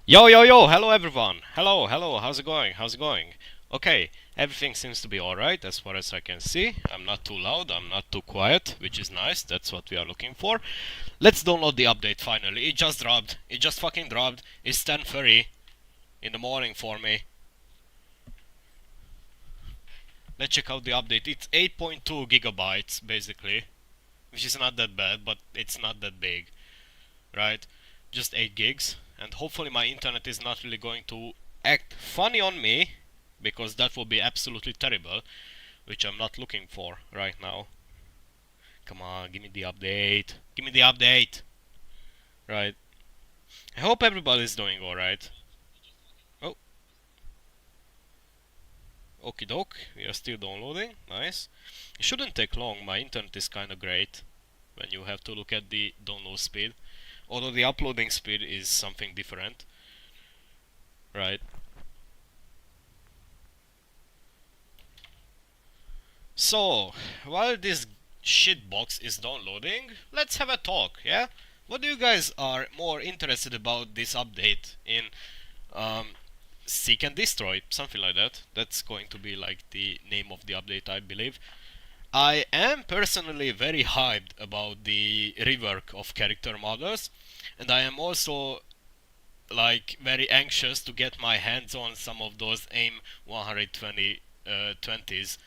Yo, yo, yo, hello everyone. Hello, hello, how's it going? How's it going? Okay, everything seems to be alright as far as I can see. I'm not too loud, I'm not too quiet, which is nice. That's what we are looking for. Let's download the update finally. It just dropped. It just fucking dropped. It's 10:30 in the morning for me. Let's check out the update. It's 8.2 gigabytes basically, which is not that bad, but it's not that big, right? Just 8 gigs. And hopefully my internet is not really going to act funny on me, because that would be absolutely terrible, which I'm not looking for right now. Come on, give me the update. Give me the update. Right. I hope everybody's doing alright. Oh, okie doke. We are still downloading. Nice. It shouldn't take long. My internet is kinda great when you have to look at the download speed. Although the uploading speed is something different. Right. So, while this shitbox is downloading, let's have a talk, yeah? What do you guys are more interested about this update in Seek and Destroy, something like that. That's going to be like the name of the update, I believe. I am personally very hyped about the rework of character models, and I am also like very anxious to get my hands on some of those AIM 120 20s,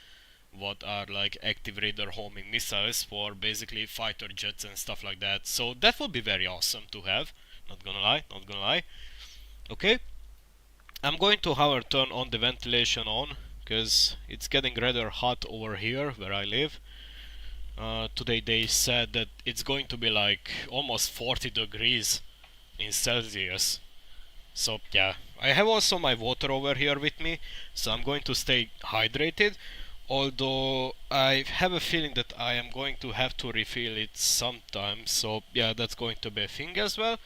what are like active radar homing missiles for basically fighter jets and stuff like that. So that would be very awesome to have. Not gonna lie, not gonna lie. Okay, I'm going to however turn on the ventilation on, because it's getting rather hot over here where I live. Today they said that it's going to be like almost 40 degrees in Celsius. So yeah, I have also my water over here with me, so I'm going to stay hydrated. Although I have a feeling that I am going to have to refill it sometime, so yeah, that's going to be a thing as well.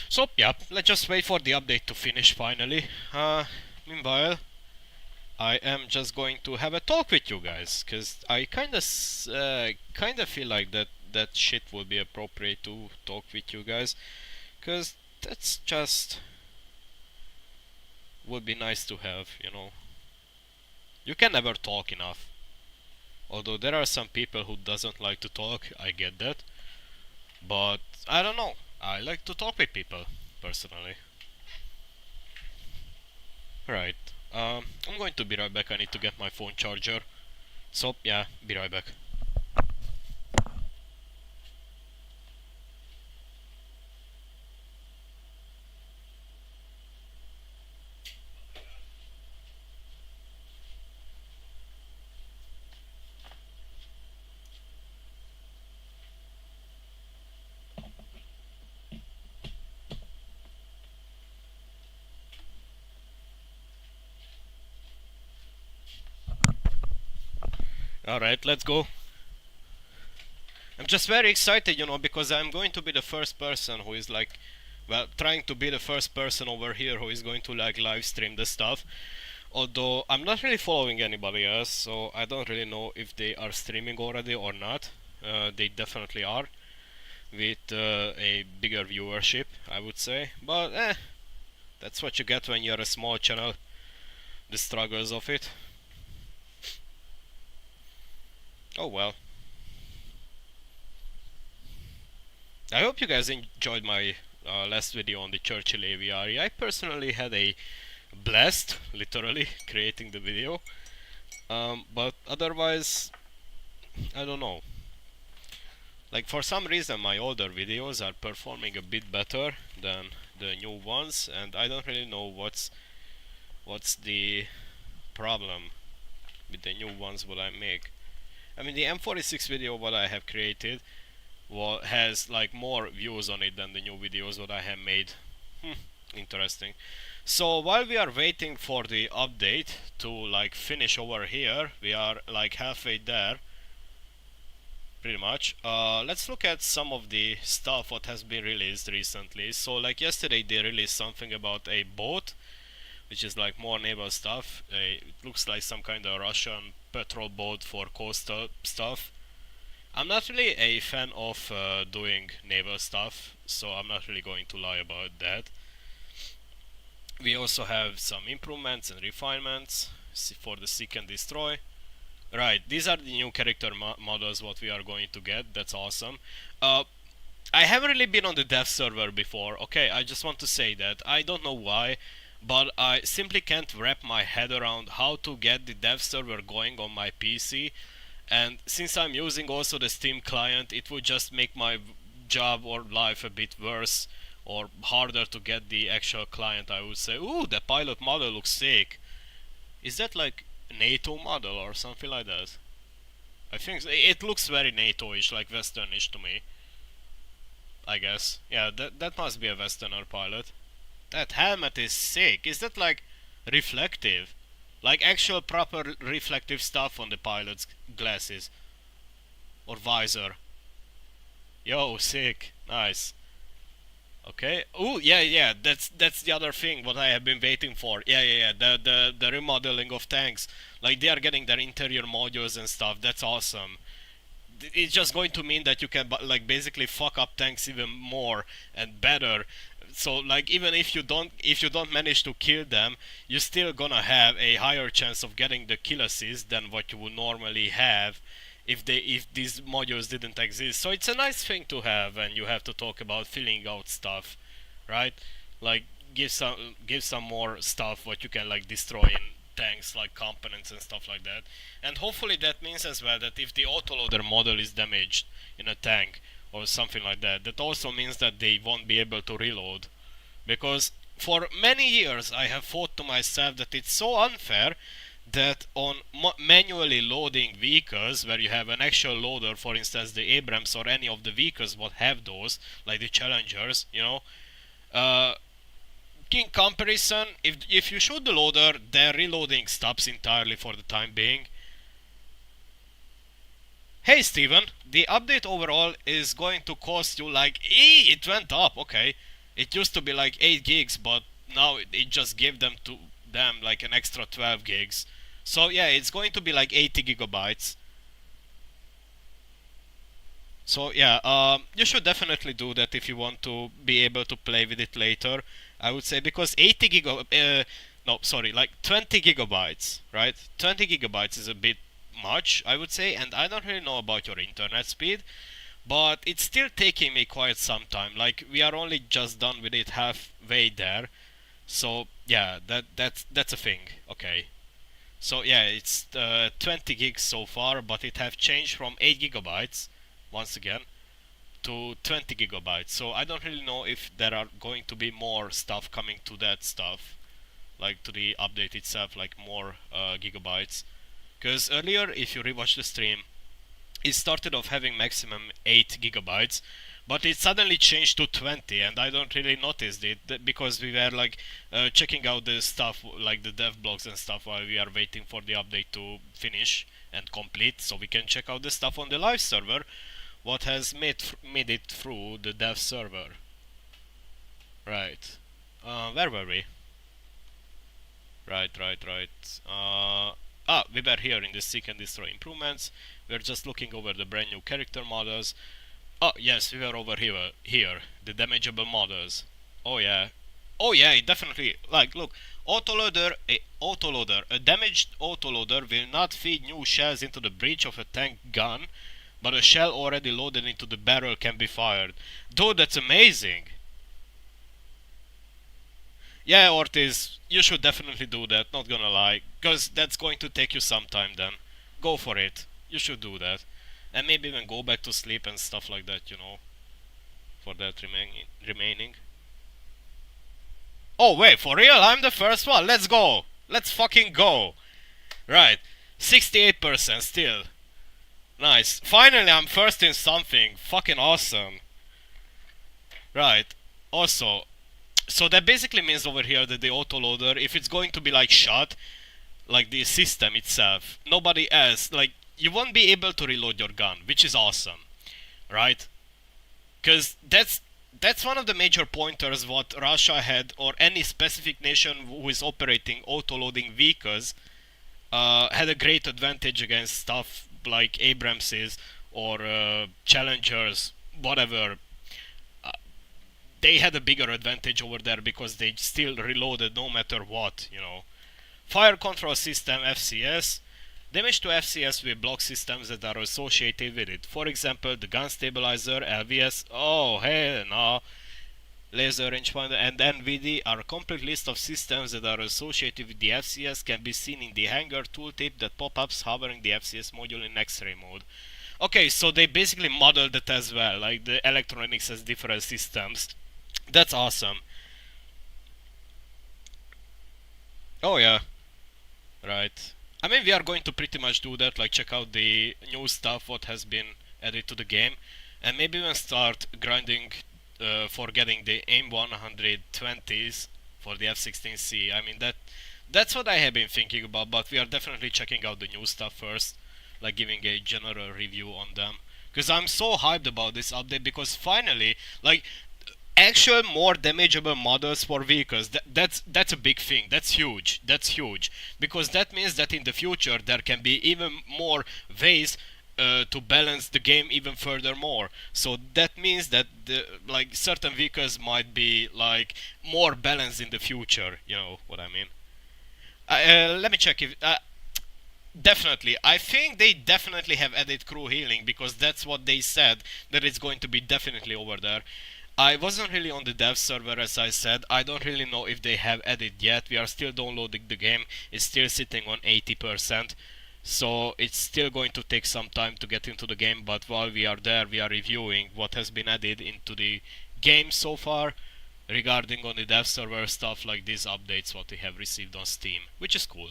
So yeah, let's just wait for the update to finish finally. Meanwhile, I am just going to have a talk with you guys, cause I kinda feel like that shit would be appropriate to talk with you guys, cause that's just would be nice to have, you know. You can never talk enough. Although there are some people who doesn't like to talk, I get that. But I don't know. I like to talk with people, personally. Right. I'm going to be right back. I need to get my phone charger. So yeah, be right back. Alright, let's go. I'm just very excited, you know, because I'm going to be the first person who is like, well, trying to be the first person over here who is going to like live stream the stuff. Although I'm not really following anybody else, so I don't really know if they are streaming already or not. They definitely are, with a bigger viewership, I would say. But that's what you get when you're a small channel, the struggles of it. Oh well. I hope you guys enjoyed my last video on the Churchill aviary. I personally had a blast, literally, creating the video. But otherwise, I don't know. Like, for some reason my older videos are performing a bit better than the new ones, and I don't really know what's the problem with the new ones what I make. I mean, the M46 video what I have created has like more views on it than the new videos what I have made. Interesting. So while we are waiting for the update to like finish over here, we are like halfway there, pretty much. Let's look at some of the stuff what has been released recently. So like yesterday they released something about a boat, which is like more naval stuff. It looks like some kind of Russian patrol boat for coastal stuff. I'm not really a fan of doing naval stuff, so I'm not really going to lie about that. We also have some improvements and refinements for the seek and destroy. Right, these are the new character models what we are going to get. That's awesome. I haven't really been on the dev server before, okay? I just want to say that. I don't know why, but I simply can't wrap my head around how to get the dev server going on my PC. And since I'm using also the Steam client, it would just make my job or life a bit worse or harder to get the actual client, I would say. Ooh, the pilot model looks sick. Is that like NATO model or something like that? I think it looks very NATO-ish, like Westernish to me. I guess. Yeah, that must be a Westerner pilot. That helmet is sick. Is that like reflective? Like actual proper reflective stuff on the pilot's glasses or visor. Yo, sick. Nice. Okay. Oh, yeah, yeah. That's the other thing what I have been waiting for. Yeah, yeah, yeah. The remodeling of tanks. Like they are getting their interior modules and stuff. That's awesome. It's just going to mean that you can like basically fuck up tanks even more and better. So like even if you don't manage to kill them, you're still gonna have a higher chance of getting the kill assist than what you would normally have if these modules didn't exist. So it's a nice thing to have when you have to talk about filling out stuff, right? Like give some more stuff what you can like destroy in tanks, like components and stuff like that. And hopefully that means as well that if the autoloader model is damaged in a tank or something like that, that also means that they won't be able to reload. Because for many years I have thought to myself that it's so unfair that on manually loading vehicles where you have an actual loader, for instance the Abrams or any of the vehicles what have those, like the Challengers, uh, in comparison, if you shoot the loader, their reloading stops entirely for the time being. Hey Steven, the update overall is going to cost you like, it went up, okay. It used to be like 8 gigs, but now it just gave them like an extra 12 gigs. So yeah, it's going to be like 80 gigabytes. So yeah, you should definitely do that if you want to be able to play with it later. I would say because 20 gigabytes, right? 20 gigabytes is a bit much, I would say, and I don't really know about your internet speed, but it's still taking me quite some time. Like we are only just done with it halfway there, so yeah, that's a thing. Okay. So yeah, it's 20 gigs so far, but it have changed from 8 gigabytes once again to 20 gigabytes. So I don't really know if there are going to be more stuff coming to that stuff, like to the update itself, like more gigabytes. Because earlier, if you rewatch the stream, it started off having maximum 8 gigabytes, but it suddenly changed to 20, and I don't really notice it because we were like checking out the stuff, like the dev blogs and stuff, while we are waiting for the update to finish and complete, so we can check out the stuff on the live server, what has made it through the dev server. Right. Where were we? Right. We were here in the Seek and Destroy improvements. We're just looking over the brand new character models. Oh, yes, we were over here. The damageable models. Oh, yeah. Oh, yeah, it definitely... Like, look. A damaged autoloader will not feed new shells into the breech of a tank gun, but a shell already loaded into the barrel can be fired. Dude, that's amazing! Yeah, Ortiz, you should definitely do that, not gonna lie. Because that's going to take you some time then. Go for it. You should do that. And maybe even go back to sleep and stuff like that, for that remaining. Oh, wait, for real? I'm the first one? Let's go! Let's fucking go! Right. 68% still. Nice. Finally, I'm first in something. Fucking awesome. Right. Also, so that basically means over here that the autoloader, if it's going to be like shot, like the system itself, nobody else, like you won't be able to reload your gun, which is awesome, right? Because that's one of the major pointers what Russia had, or any specific nation who is operating autoloading vehicles, had a great advantage against stuff like Abramses or Challengers, whatever. they had a bigger advantage over there because they still reloaded no matter what, you know. Fire control system FCS. Damage to FCS with block systems that are associated with it. For example, the gun stabilizer, LVS. Oh, hell no. Laser rangefinder and NVD are a complete list of systems that are associated with the FCS, can be seen in the hanger tooltip that pop-ups hovering the FCS module in X-ray mode. Okay, so they basically modeled it as well, like the electronics has different systems. That's awesome. Oh yeah, right. I mean, we are going to pretty much do that, like check out the new stuff, what has been added to the game, and maybe even start grinding for getting the AIM 120s for the F-16C. I mean, that's what I have been thinking about, but we are definitely checking out the new stuff first, like giving a general review on them. Because I'm so hyped about this update, because finally, like, actual more damageable models for vehicles. That's a big thing. That's huge. That's huge because that means that in the future there can be even more ways to balance the game even furthermore. So that means that like certain vehicles might be like more balanced in the future. You know what I mean? Let me check if. Definitely. I think they definitely have added crew healing because that's what they said, that it's going to be definitely over there. I wasn't really on the dev server as I said. I don't really know if they have added yet. We are still downloading the game. It's still sitting on 80%. So it's still going to take some time to get into the game, but while we are there we are reviewing what has been added into the game so far regarding on the dev server stuff like these updates what we have received on Steam, which is cool.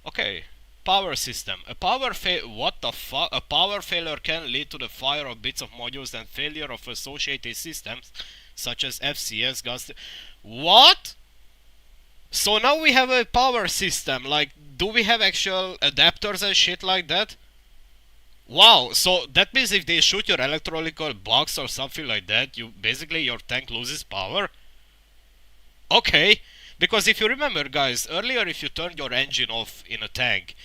Okay, power system. What the fuck? A power failure can lead to the fire of bits of modules and failure of associated systems, such as FCS, gas. What? So now we have a power system. Like, do we have actual adapters and shit like that? Wow. So that means if they shoot your electrical box or something like that, you basically your tank loses power. Okay, because if you remember guys, earlier if you turned your engine off in a tank,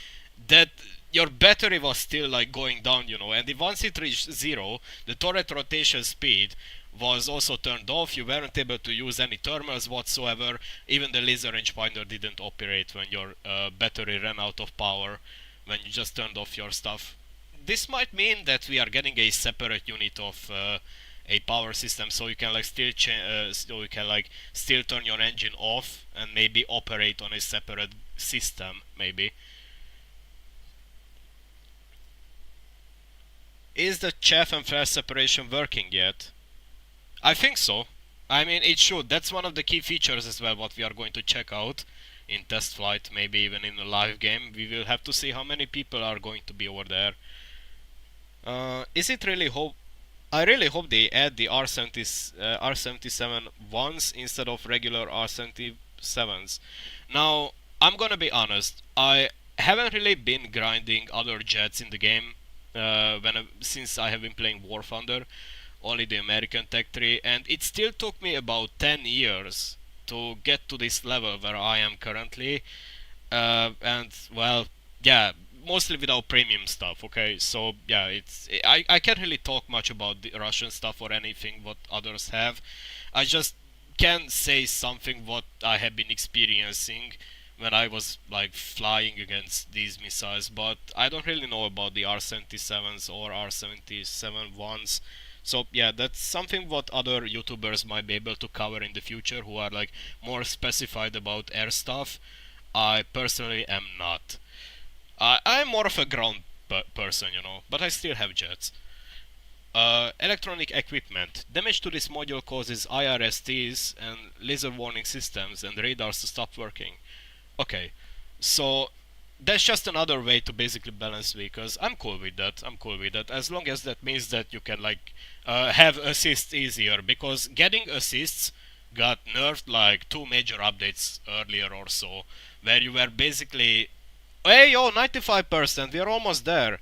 that your battery was still like going down, you know, and if once it reached zero, the turret rotation speed was also turned off, you weren't able to use any thermals whatsoever, even the laser rangefinder didn't operate when your battery ran out of power, when you just turned off your stuff. This might mean that we are getting a separate unit of a power system, so you can like so you can like still turn your engine off and maybe operate on a separate system. Maybe. Is the chaff and flare separation working yet? I think so. I mean, it should. That's one of the key features as well what we are going to check out in test flight, maybe even in a live game. We will have to see how many people are going to be over there. Is it really hope? I really hope they add the R77 ones instead of regular R77s. Now, I'm gonna be honest. I haven't really been grinding other jets in the game since I have been playing War Thunder, only the American Tech 3, and it still took me about 10 years to get to this level where I am currently. And well, yeah, mostly without premium stuff. Okay, so yeah, I can't really talk much about the Russian stuff or anything what others have. I just can say something what I have been experiencing when I was like flying against these missiles, but I don't really know about the R77s or R77 ones. So yeah, that's something what other YouTubers might be able to cover in the future who are like more specified about air stuff. I personally am not. I'm more of a ground person, you know, but I still have jets. Electronic equipment. Damage to this module causes IRSTs and laser warning systems and radars to stop working. Okay, so that's just another way to basically balance vehicles. I'm cool with that. I'm cool with that. As long as that means that you can like have assists easier, because getting assists got nerfed like 2 major updates earlier or so, where you were basically, hey yo, 95%, we're almost there.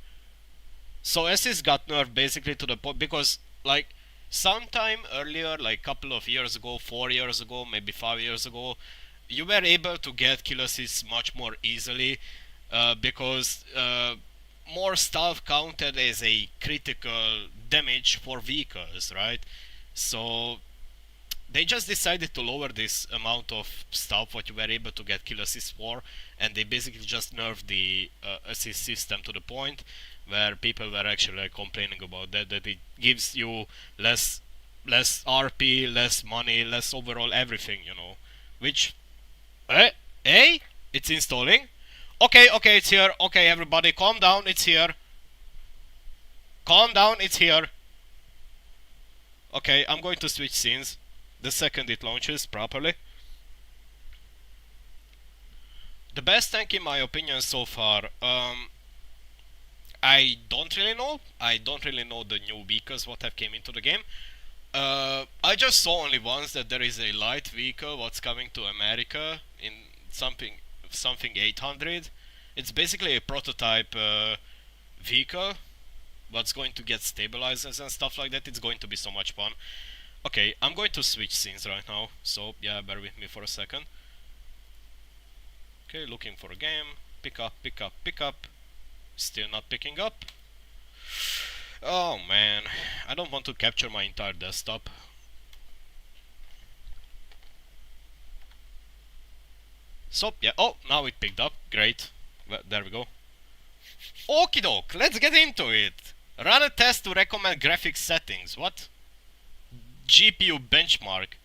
So assist got nerfed basically to the point because like sometime earlier, like couple of years ago, 4 years ago, maybe 5 years ago, you were able to get kill assists much more easily because more stuff counted as a critical damage for vehicles, right? So they just decided to lower this amount of stuff what you were able to get kill assist for, and they basically just nerfed the assist system to the point where people were actually like, complaining about that it gives you less RP, less money, less overall everything, you know. Which, hey, it's installing. Okay, it's here. Okay, everybody, calm down. It's here. Calm down. It's here. Okay, I'm going to switch scenes the second it launches properly. The best tank in my opinion so far, I don't really know. I don't really know the new vehicles what have came into the game. I just saw only once that there is a light vehicle what's coming to America in something 800. It's basically a prototype vehicle what's going to get stabilizers and stuff like that. It's going to be so much fun. Okay, I'm going to switch scenes right now, so yeah, bear with me for a second. Okay, looking for a game. Pick up. Still not picking up. Oh man, I don't want to capture my entire desktop. So, yeah, oh, now it picked up, great. Well, there we go. Okie doke, let's get into it. Run a test to recommend graphics settings, what? GPU benchmark.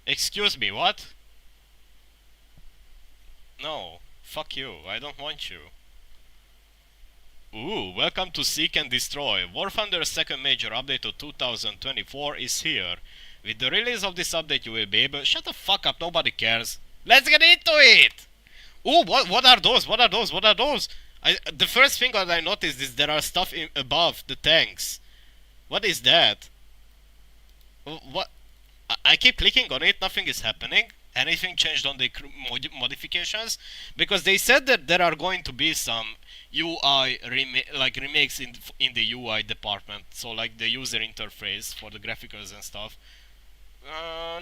Excuse me, what? No, fuck you, I don't want you. Ooh, welcome to Seek and Destroy. War Thunder's second major update of 2024 is here. With the release of this update you will be able... Shut the fuck up, nobody cares. Let's get into it! Ooh, what are those? The first thing that I noticed is there are stuff above the tanks. What is that? What? I keep clicking on it, nothing is happening. Anything changed on the modifications? Because they said that there are going to be some UI remakes in the UI department, so like the user interface for the graphics and stuff.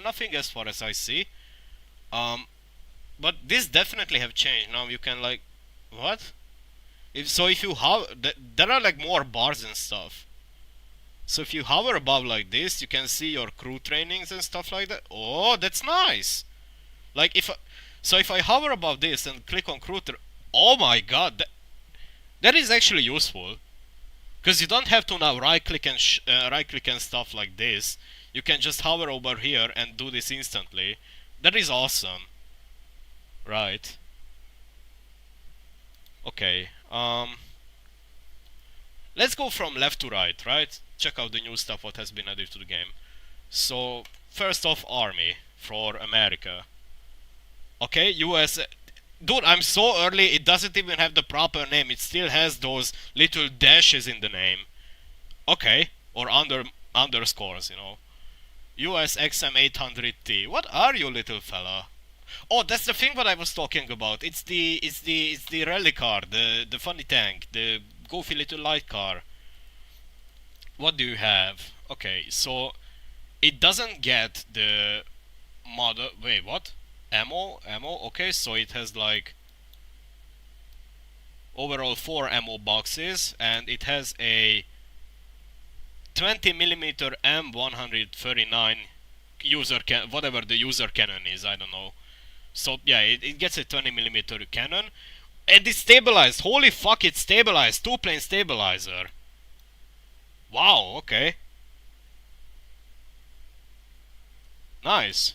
Nothing as far as I see. But this definitely have changed. Now you can like, what? If you have, there are like more bars and stuff. So if you hover above like this, you can see your crew trainings and stuff like that. Oh, that's nice. Like if I hover above this and click on crew, oh my god, that is actually useful. Because you don't have to now right click and stuff like this. You can just hover over here and do this instantly. That is awesome. Right. Okay. Let's go from left to right, right? Check out the new stuff what has been added to the game. So, first off, Army for America. Okay, US. Dude, I'm so early, it doesn't even have the proper name. It still has those little dashes in the name. Okay, or underscores, you know. US XM800T. What are you, little fella? Oh, that's the thing what I was talking about. It's the rally car, the funny tank, the goofy little light car. What do you have? Okay, so it doesn't get the model. Wait, what? Ammo. Okay, so it has like overall 4 ammo boxes, and it has a 20mm M139 whatever the user cannon is. I don't know. So yeah, it gets a 20mm cannon, and it's stabilized. Holy fuck, it's stabilized. 2-plane stabilizer. Wow. Okay. Nice.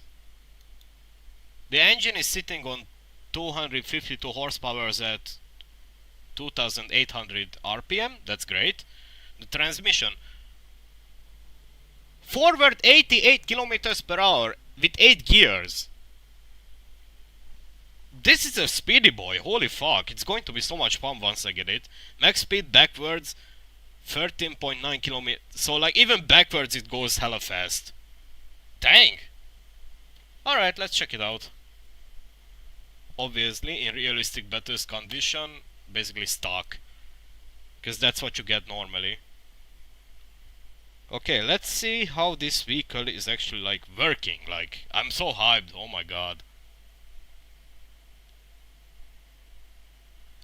The engine is sitting on 252 horsepower at 2800 RPM. That's great. The transmission. Forward 88 kilometers per hour with 8 gears. This is a speedy boy. Holy fuck. It's going to be so much fun once I get it. Max speed backwards 13.9 kilometers. So like even backwards it goes hella fast. Dang. Alright, let's check it out. Obviously, in realistic battles condition, basically stock. Because that's what you get normally. Okay, let's see how this vehicle is actually like working. Like, I'm so hyped, oh my god.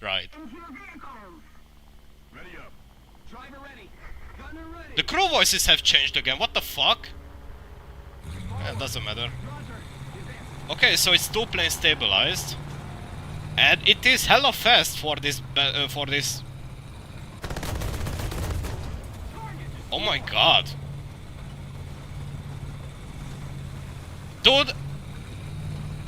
Right. Ready up. Driver ready. Gunner ready. The crew voices have changed again, what the fuck? It doesn't matter. Okay, so it's two plane stabilized. And it is hella fast for this Oh my god. Dude,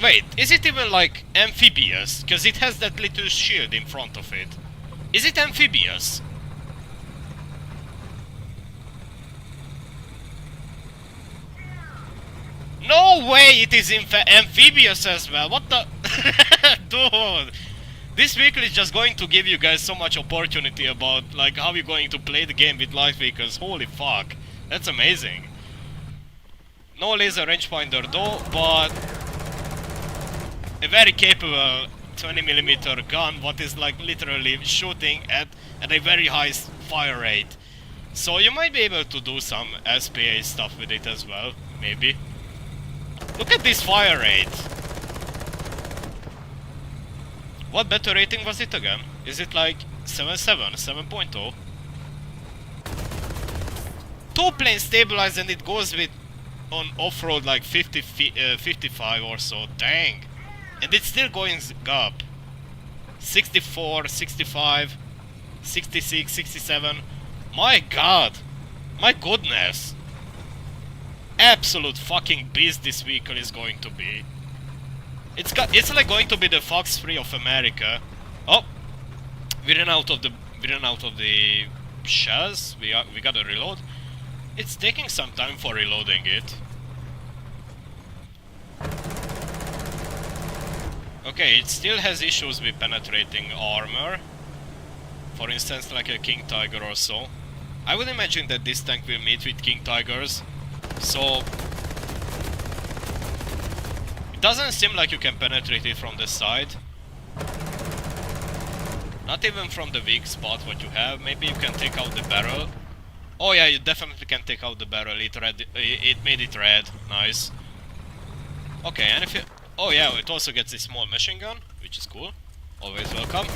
wait, is it even like amphibious? Because it has that little shield in front of it. Is it amphibious? No way it is amphibious as well. What the... Dude. This vehicle is just going to give you guys so much opportunity about like how you're going to play the game with light vehicles. Holy fuck. That's amazing. No laser rangefinder though, but a very capable 20mm gun what is like literally shooting at a very high fire rate. So you might be able to do some SPA stuff with it as well, maybe. Look at this fire rate. What better rating was it again? Is it like 7.7, 7.0? Two planes stabilized and it goes with on off-road like 55 or so. Dang. And it's still going up. 64, 65, 66, 67. My god. My goodness. Absolute fucking beast this vehicle is going to be. It's like going to be the Fox 3 of America. Oh, we ran out of the shells. We gotta reload. It's taking some time for reloading it. Okay, it still has issues with penetrating armor. For instance, like a King Tiger or so. I would imagine that this tank will meet with King Tigers. So it doesn't seem like you can penetrate it from the side. Not even from the weak spot what you have. Maybe you can take out the barrel. Oh yeah, you definitely can take out the barrel. It made it red. Nice. Okay, and if you... Oh yeah, it also gets a small machine gun, which is cool. Always welcome.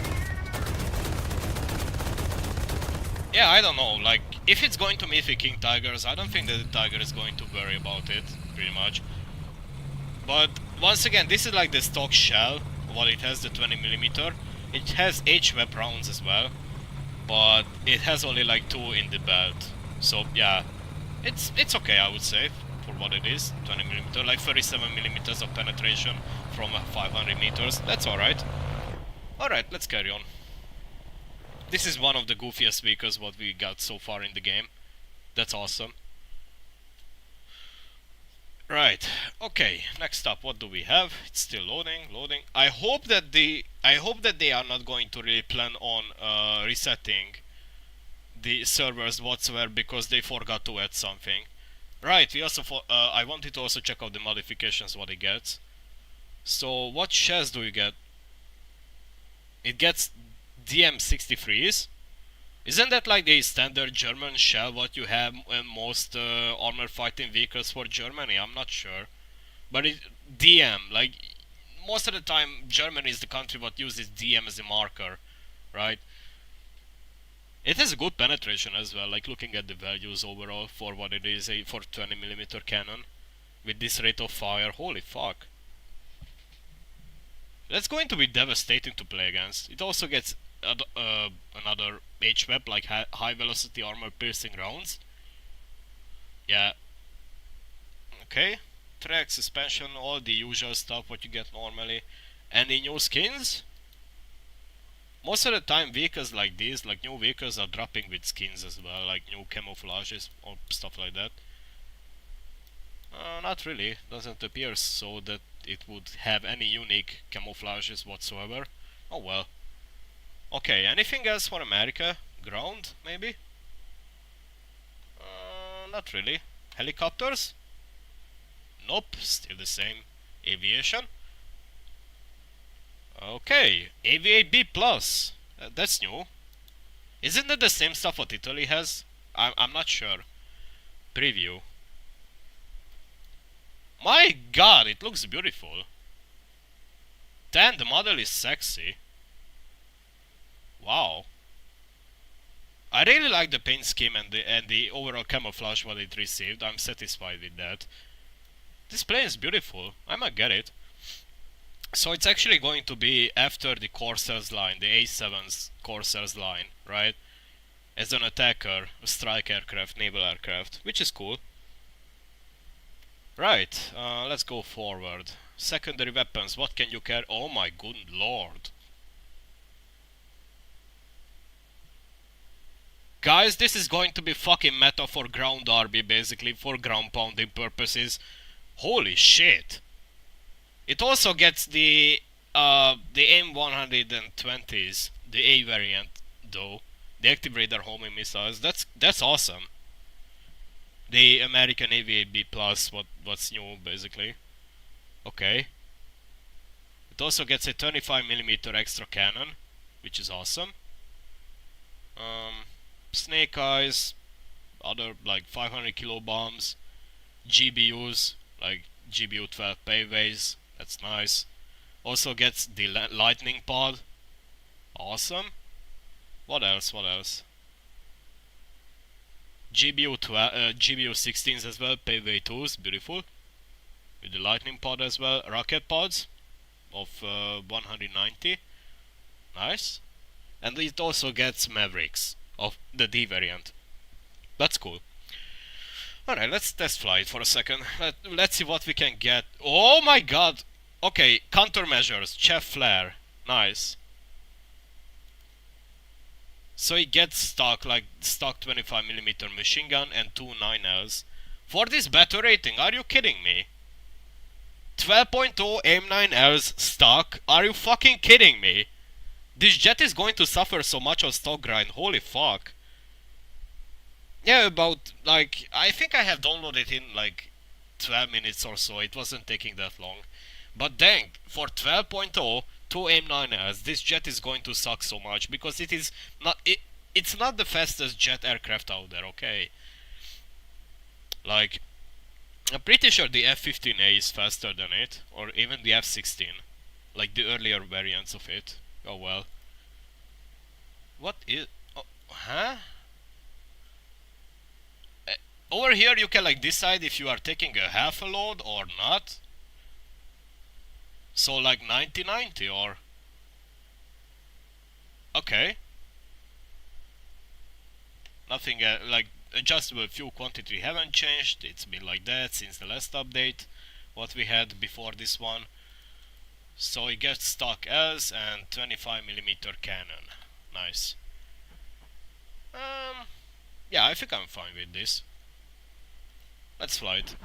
Yeah, I don't know, like, if it's going to meet with King Tigers, I don't think that the Tiger is going to worry about it, pretty much. But, once again, this is like the stock shell, what it has, the 20mm. It has HWEP rounds as well, but it has only like 2 in the belt. So, yeah, it's okay, I would say, for what it is, 20mm, like 37mm of penetration from 500 meters, that's alright. Alright, let's carry on. This is one of the goofiest vehicles what we got so far in the game. That's awesome. Right. Okay. Next up, what do we have? It's still loading. I hope that they are not going to really plan on resetting the servers whatsoever because they forgot to add something. Right. We also I wanted to also check out the modifications what it gets. So what shells do you get? It gets DM63s. Isn't that like the standard German shell what you have in most armored fighting vehicles for Germany? I'm not sure. But it, DM, like most of the time Germany is the country what uses DM as a marker, right? It has a good penetration as well, like looking at the values overall for what it is for 20mm cannon. With this rate of fire, holy fuck. That's going to be devastating to play against. It also gets another HWEP, like high velocity armor piercing rounds. Yeah. Okay. Track, suspension, all the usual stuff what you get normally. Any new skins? Most of the time vehicles like these, like new vehicles are dropping with skins as well, like new camouflages or stuff like that. Not really, doesn't appear so that it would have any unique camouflages whatsoever. Oh well. Okay, anything else for America? Ground, maybe? Not really. Helicopters? Nope, still the same. Aviation? Okay, AVA-B+. That's new. Isn't that the same stuff what Italy has? I'm not sure. Preview. My god, it looks beautiful. Damn, the model is sexy. Wow. I really like the paint scheme and the overall camouflage what it received. I'm satisfied with that. This plane is beautiful. I might get it. So it's actually going to be after the Corsairs line, the A7's Corsairs line, right? As an attacker, a strike aircraft, naval aircraft, which is cool. Right, let's go forward. Secondary weapons, what can you carry? Oh my good lord. Guys, this is going to be fucking meta for ground RB, basically, for ground pounding purposes. Holy shit. It also gets the M120s, the A variant, though. The active radar homing missiles. That's awesome. The American AVAB plus, what's new, basically. Okay. It also gets a 25mm extra cannon, which is awesome. Snake eyes, other like 500 kilo bombs, GBUs, like GBU 12 payways, that's nice. Also gets the lightning pod, awesome. What else? GBU 16s as well, payway 2s, beautiful. With the lightning pod as well, rocket pods of 190, nice. And it also gets Mavericks of the D variant. That's cool. Alright, let's test fly it for a second. Let's see what we can get. Oh my god! Okay, countermeasures, Chef Flare. Nice. So it gets stock 25mm machine gun and 2 9Ls. For this battle rating, are you kidding me? 12.0 M9Ls stock? Are you fucking kidding me? This jet is going to suffer so much on stock grind, holy fuck. Yeah, about, like, I think I have downloaded it in, like, 12 minutes or so, it wasn't taking that long. But dang, for 12.0, 2 M9s, this jet is going to suck so much, because it is not, it's not the fastest jet aircraft out there, okay? Like, I'm pretty sure the F-15A is faster than it, or even the F-16, like the earlier variants of it. Oh well. What is... Oh, huh? Over here you can like decide if you are taking a half a load or not. So like 90-90 or... Okay. Nothing like adjustable fuel quantity haven't changed. It's been like that since the last update. What we had before this one. So it gets stock Ls and 25mm cannon. Nice. Yeah, I think I'm fine with this. Let's fly it.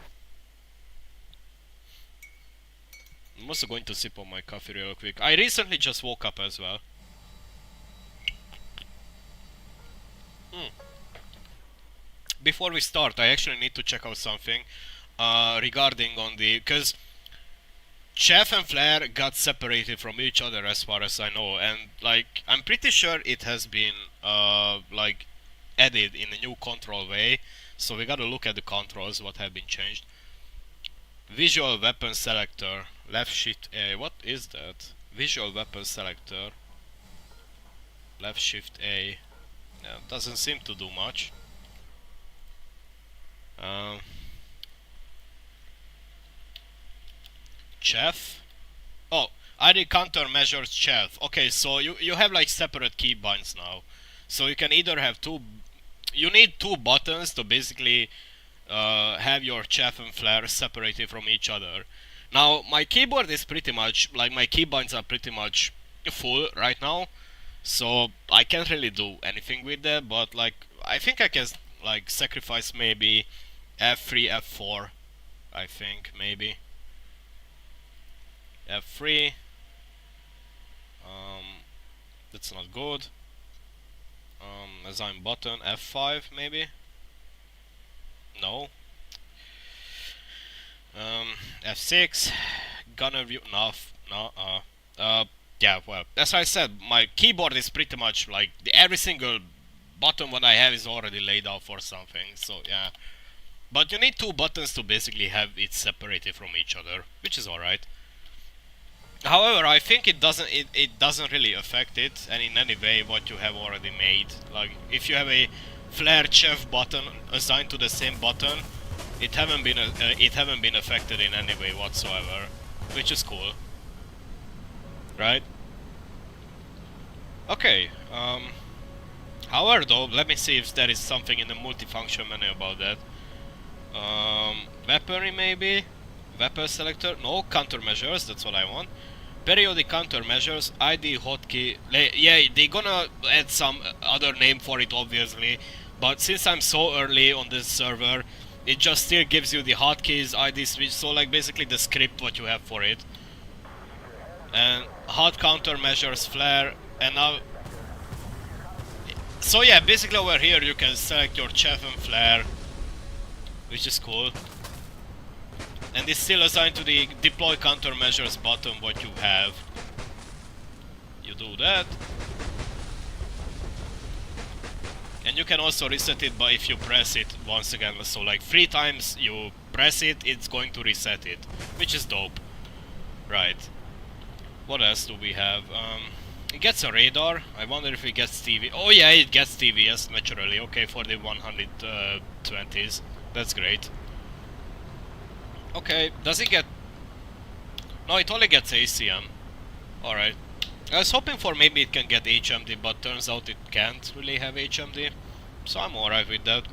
I'm also going to sip on my coffee real quick. I recently just woke up as well. Before we start, I actually need to check out something regarding on the... Because Chef and Flare got separated from each other as far as I know. And like, I'm pretty sure it has been like added in a new control way. So we gotta look at the controls, what have been changed. Visual weapon selector, left shift A, what is that? Visual weapon selector, left shift A, yeah, doesn't seem to do much. Chef, oh, ID countermeasures chef. Okay, so you have like separate keybinds now. So you can either have you need two buttons to basically have your chef and flare separated from each other. Now my keyboard is pretty much, like my keybinds are pretty much full right now, so I can't really do anything with that, but like I think I can like sacrifice maybe F3, F4, I think maybe. F3, that's not good. Assign button, F5 maybe? No. F6, gunner view, no, yeah, well, as I said, my keyboard is pretty much like, every single button what I have is already laid out for something, so yeah. But you need two buttons to basically have it separated from each other, which is alright. However, I think it doesn't really affect it and in any way what you have already made. Like, if you have a flare chef button assigned to the same button, it haven't been affected in any way whatsoever, which is cool, right? Okay. However, though, let me see if there is something in the multifunction menu about that. Weaponry maybe? Weapon selector? No, countermeasures, that's what I want. Periodic countermeasures, ID hotkey. Yeah, they gonna add some other name for it, obviously. But since I'm so early on this server, it just still gives you the hotkeys, ID switch, so like basically the script what you have for it. And hot countermeasures, flare, and now... So yeah, basically over here you can select your chaff and flare, which is cool. And it's still assigned to the deploy countermeasures button what you have. You do that. And you can also reset it by if you press it once again. So like 3 times you press it, it's going to reset it. Which is dope. Right. What else do we have? It gets a radar. I wonder if it gets TV. Oh yeah, it gets TV, yes, naturally. Okay, for the 120s. That's great. Okay, does it get... No, it only gets ACM. Alright. I was hoping for maybe it can get HMD, but turns out it can't really have HMD. So I'm alright with that.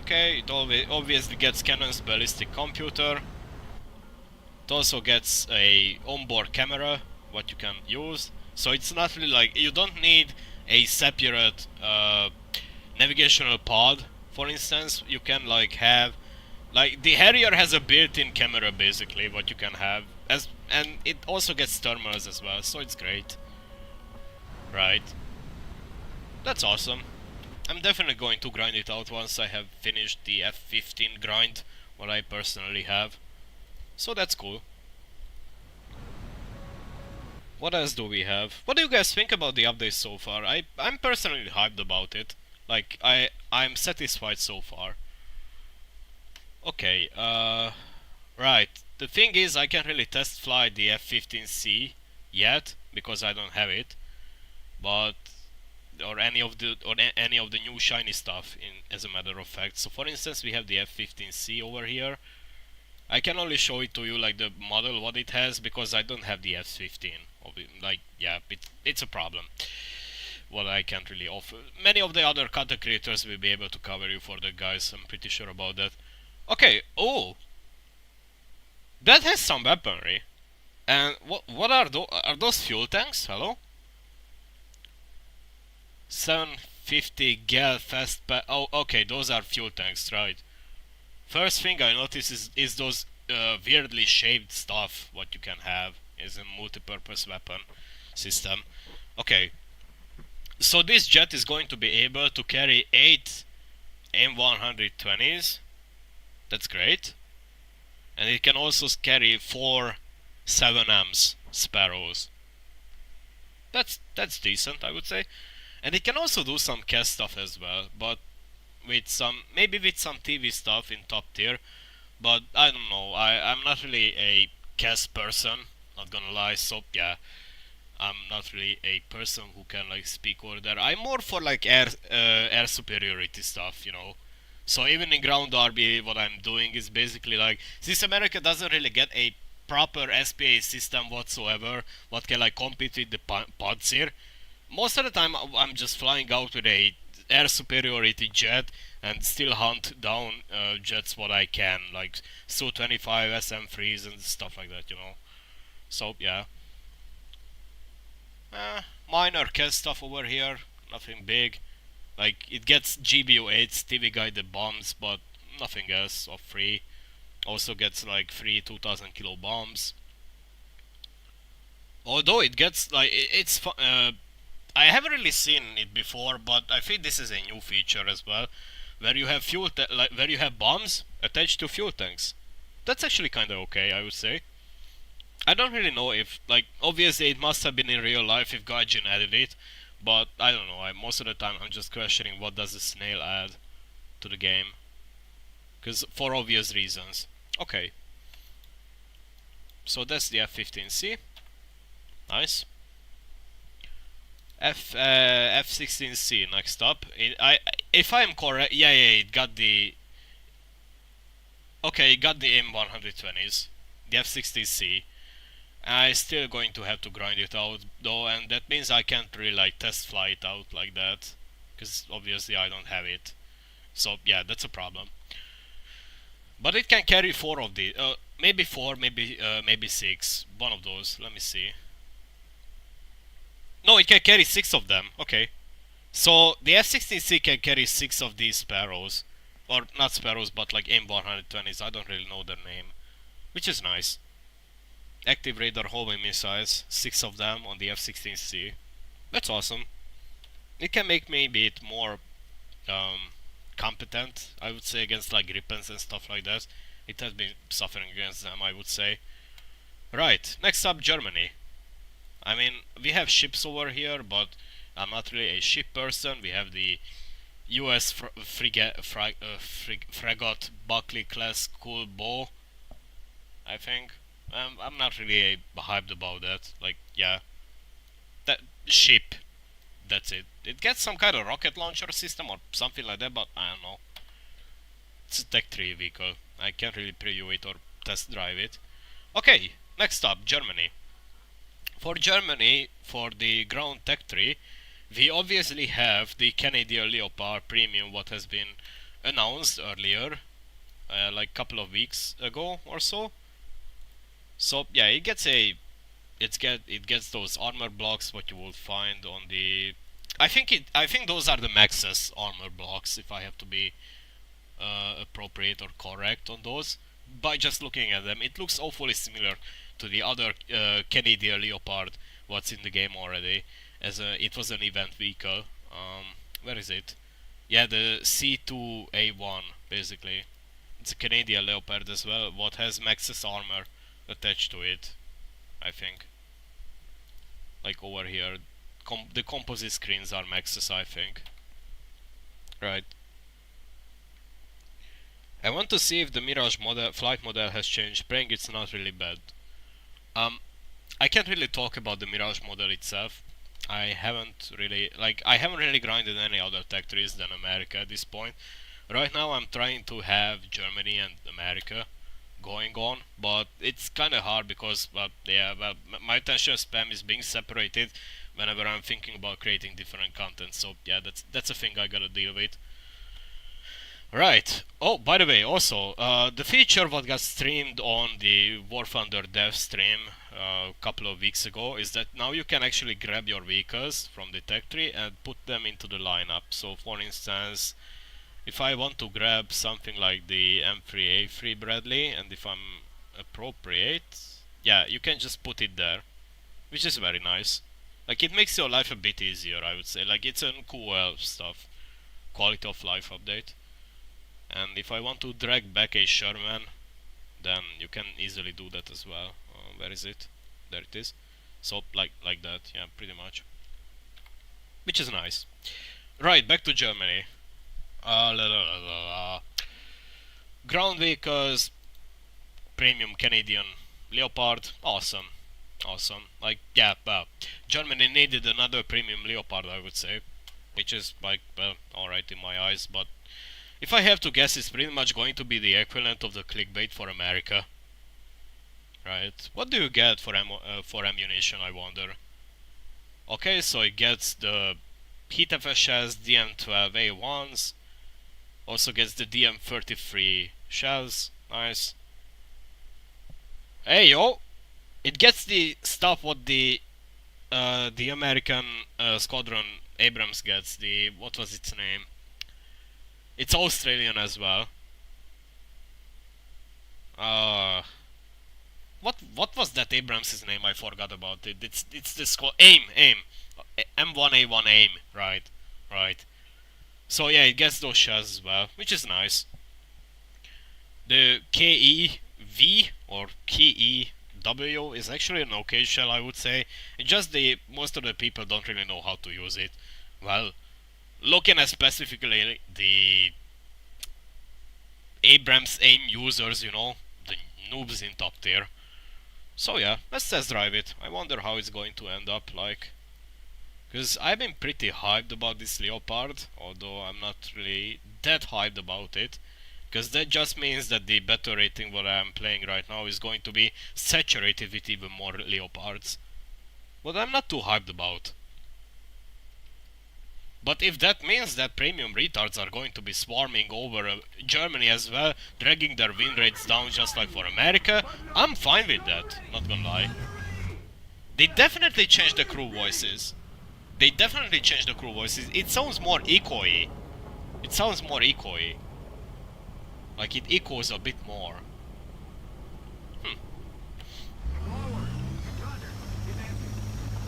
Okay, it obviously gets Canon's ballistic computer. It also gets a onboard camera, what you can use. So it's not really like... You don't need a separate navigational pod, for instance. You can like have... Like, the Harrier has a built-in camera, basically, what you can have. And it also gets thermals as well, so it's great. Right. That's awesome. I'm definitely going to grind it out once I have finished the F15 grind, what I personally have. So that's cool. What else do we have? What do you guys think about the update so far? I'm personally hyped about it. Like, I'm satisfied so far. Okay, right. The thing is, I can't really test fly the F-15C yet because I don't have it, but or any of the new shiny stuff. As a matter of fact, so for instance, we have the F-15C over here. I can only show it to you like the model what it has because I don't have the F-15. Like, yeah, it's a problem. What I can't really offer. Many of the other content creators will be able to cover you for that, guys. I'm pretty sure about that. Okay, oh! That has some weaponry. And what are those fuel tanks? Hello? 750 gal fast pa- Oh, okay, those are fuel tanks, right. First thing I notice is those weirdly shaped stuff what you can have is a multi-purpose weapon system. Okay. So this jet is going to be able to carry 8 M120s. That's great. And it can also carry 4 7Ms Sparrows. That's decent, I would say. And it can also do some CAS stuff as well, but with maybe with some TV stuff in top tier. But I don't know. I'm not really a CAS person, not gonna lie. So yeah, I'm not really a person who can like speak over there. I'm more for like air superiority stuff, you know. So even in ground RB, what I'm doing is basically like, since America doesn't really get a proper SPA system whatsoever, what can like compete with the pods here, most of the time I'm just flying out with a air superiority jet and still hunt down jets what I can, like Su-25, SM-3s and stuff like that, you know. So yeah. Minor CAS stuff over here, nothing big. Like, it gets GBU-8s, TV guided bombs, but nothing else of free. Also gets like free 2000 kilo bombs. Although it gets like, I haven't really seen it before, but I think this is a new feature as well, where you have where you have bombs attached to fuel tanks. That's actually kind of okay, I would say. I don't really know if, like, obviously it must have been in real life if Gaijin added it, but I don't know. Most of the time I'm just questioning what does the snail add to the game, because for obvious reasons. Okay. So that's the F-15C. Nice. F-16C next up. If I'm correct, yeah, it got the Okay, got the M120s, the F-16C. I still going to have to grind it out though, and that means I can't really like test fly it out like that, because obviously I don't have it. So yeah, that's a problem. But it can carry four of the, maybe four, maybe six, one of those. Let me see. No, it can carry six of them. Okay. So the F-16C can carry six of these sparrows, or not sparrows, but like M120s. I don't really know their name, which is nice. Active radar homing missiles, six of them on the F-16C. That's awesome. It can make me a bit more um, competent, I would say, against like Gripens and stuff like that. It has been suffering against them, I would say. Right, next up, Germany. I mean, we have ships over here, but I'm not really a ship person. We have the US frigate Buckley class cool bow, I think. I'm not really hyped about that. Like, yeah, that ship. That's it. It gets some kind of rocket launcher system or something like that, but I don't know. It's a Tech 3 vehicle. I can't really preview it or test drive it. Okay, next up, Germany. For Germany, for the ground Tech 3, we obviously have the Canadian Leopard Premium, what has been announced earlier, like a couple of weeks ago or so. So yeah, it gets those armor blocks what you will find on the. I think those are the Maxus armor blocks, if I have to be appropriate or correct on those. By just looking at them, it looks awfully similar to the other Canadian Leopard what's in the game already, as it was an event vehicle. Where is it? Yeah, the C2A1 basically. It's a Canadian Leopard as well, what has Maxus armor attached to it, I think. Like over here, the composite screens are Maxus, I think. Right. I want to see if the Mirage model, flight model has changed. Praying it's not really bad. Um, I can't really talk about the Mirage model itself. I haven't really grinded any other tech trees than America at this point. Right now I'm trying to have Germany and America going on, but it's kind of hard because, well, yeah, well, my attention span is being separated whenever I'm thinking about creating different content. So yeah, that's a thing I gotta deal with. Right. Oh, by the way, also, the feature what got streamed on the War Thunder dev stream a couple of weeks ago is that now you can actually grab your vehicles from the tech tree and put them into the lineup. So, for instance, if I want to grab something like the M3A3 Bradley, and if I'm appropriate, yeah, you can just put it there, which is very nice. Like, it makes your life a bit easier, I would say. Like, it's a cool stuff, quality of life update. And if I want to drag back a Sherman, then you can easily do that as well. Where is it? There it is. So like that, yeah, pretty much. Which is nice. Right, back to Germany. La, la, la, la. Ground vehicles, premium Canadian Leopard, awesome, awesome. Like, yeah, well, Germany needed another premium Leopard, I would say, which is like, well, alright in my eyes, but if I have to guess, it's pretty much going to be the equivalent of the clickbait for America. Right? What do you get for ammunition, I wonder? Okay, so it gets the Heat FSS DM12A1s. Also gets the DM33 shells. Nice. Hey yo! It gets the stuff what the American Squadron Abrams gets. The, what was its name? It's Australian as well. What was that Abrams' name? I forgot about it. It's this AIM M1A1 AIM. Right. So yeah, it gets those shells as well, which is nice. The KEV or KEW is actually an okay shell, I would say. It's just the most of the people don't really know how to use it. Well, looking at specifically the Abrams AIM users, you know, the noobs in top tier. So yeah, let's test drive it. I wonder how it's going to end up like. Because I've been pretty hyped about this Leopard, although I'm not really that hyped about it. because that just means that the beta rating what I'm playing right now is going to be saturated with even more Leopards. What I'm not too hyped about. But if that means that premium retards are going to be swarming over Germany as well, dragging their win rates down just like for America, I'm fine with that, not gonna lie. They definitely changed the crew voices. It sounds more echoey. Like it echoes a bit more.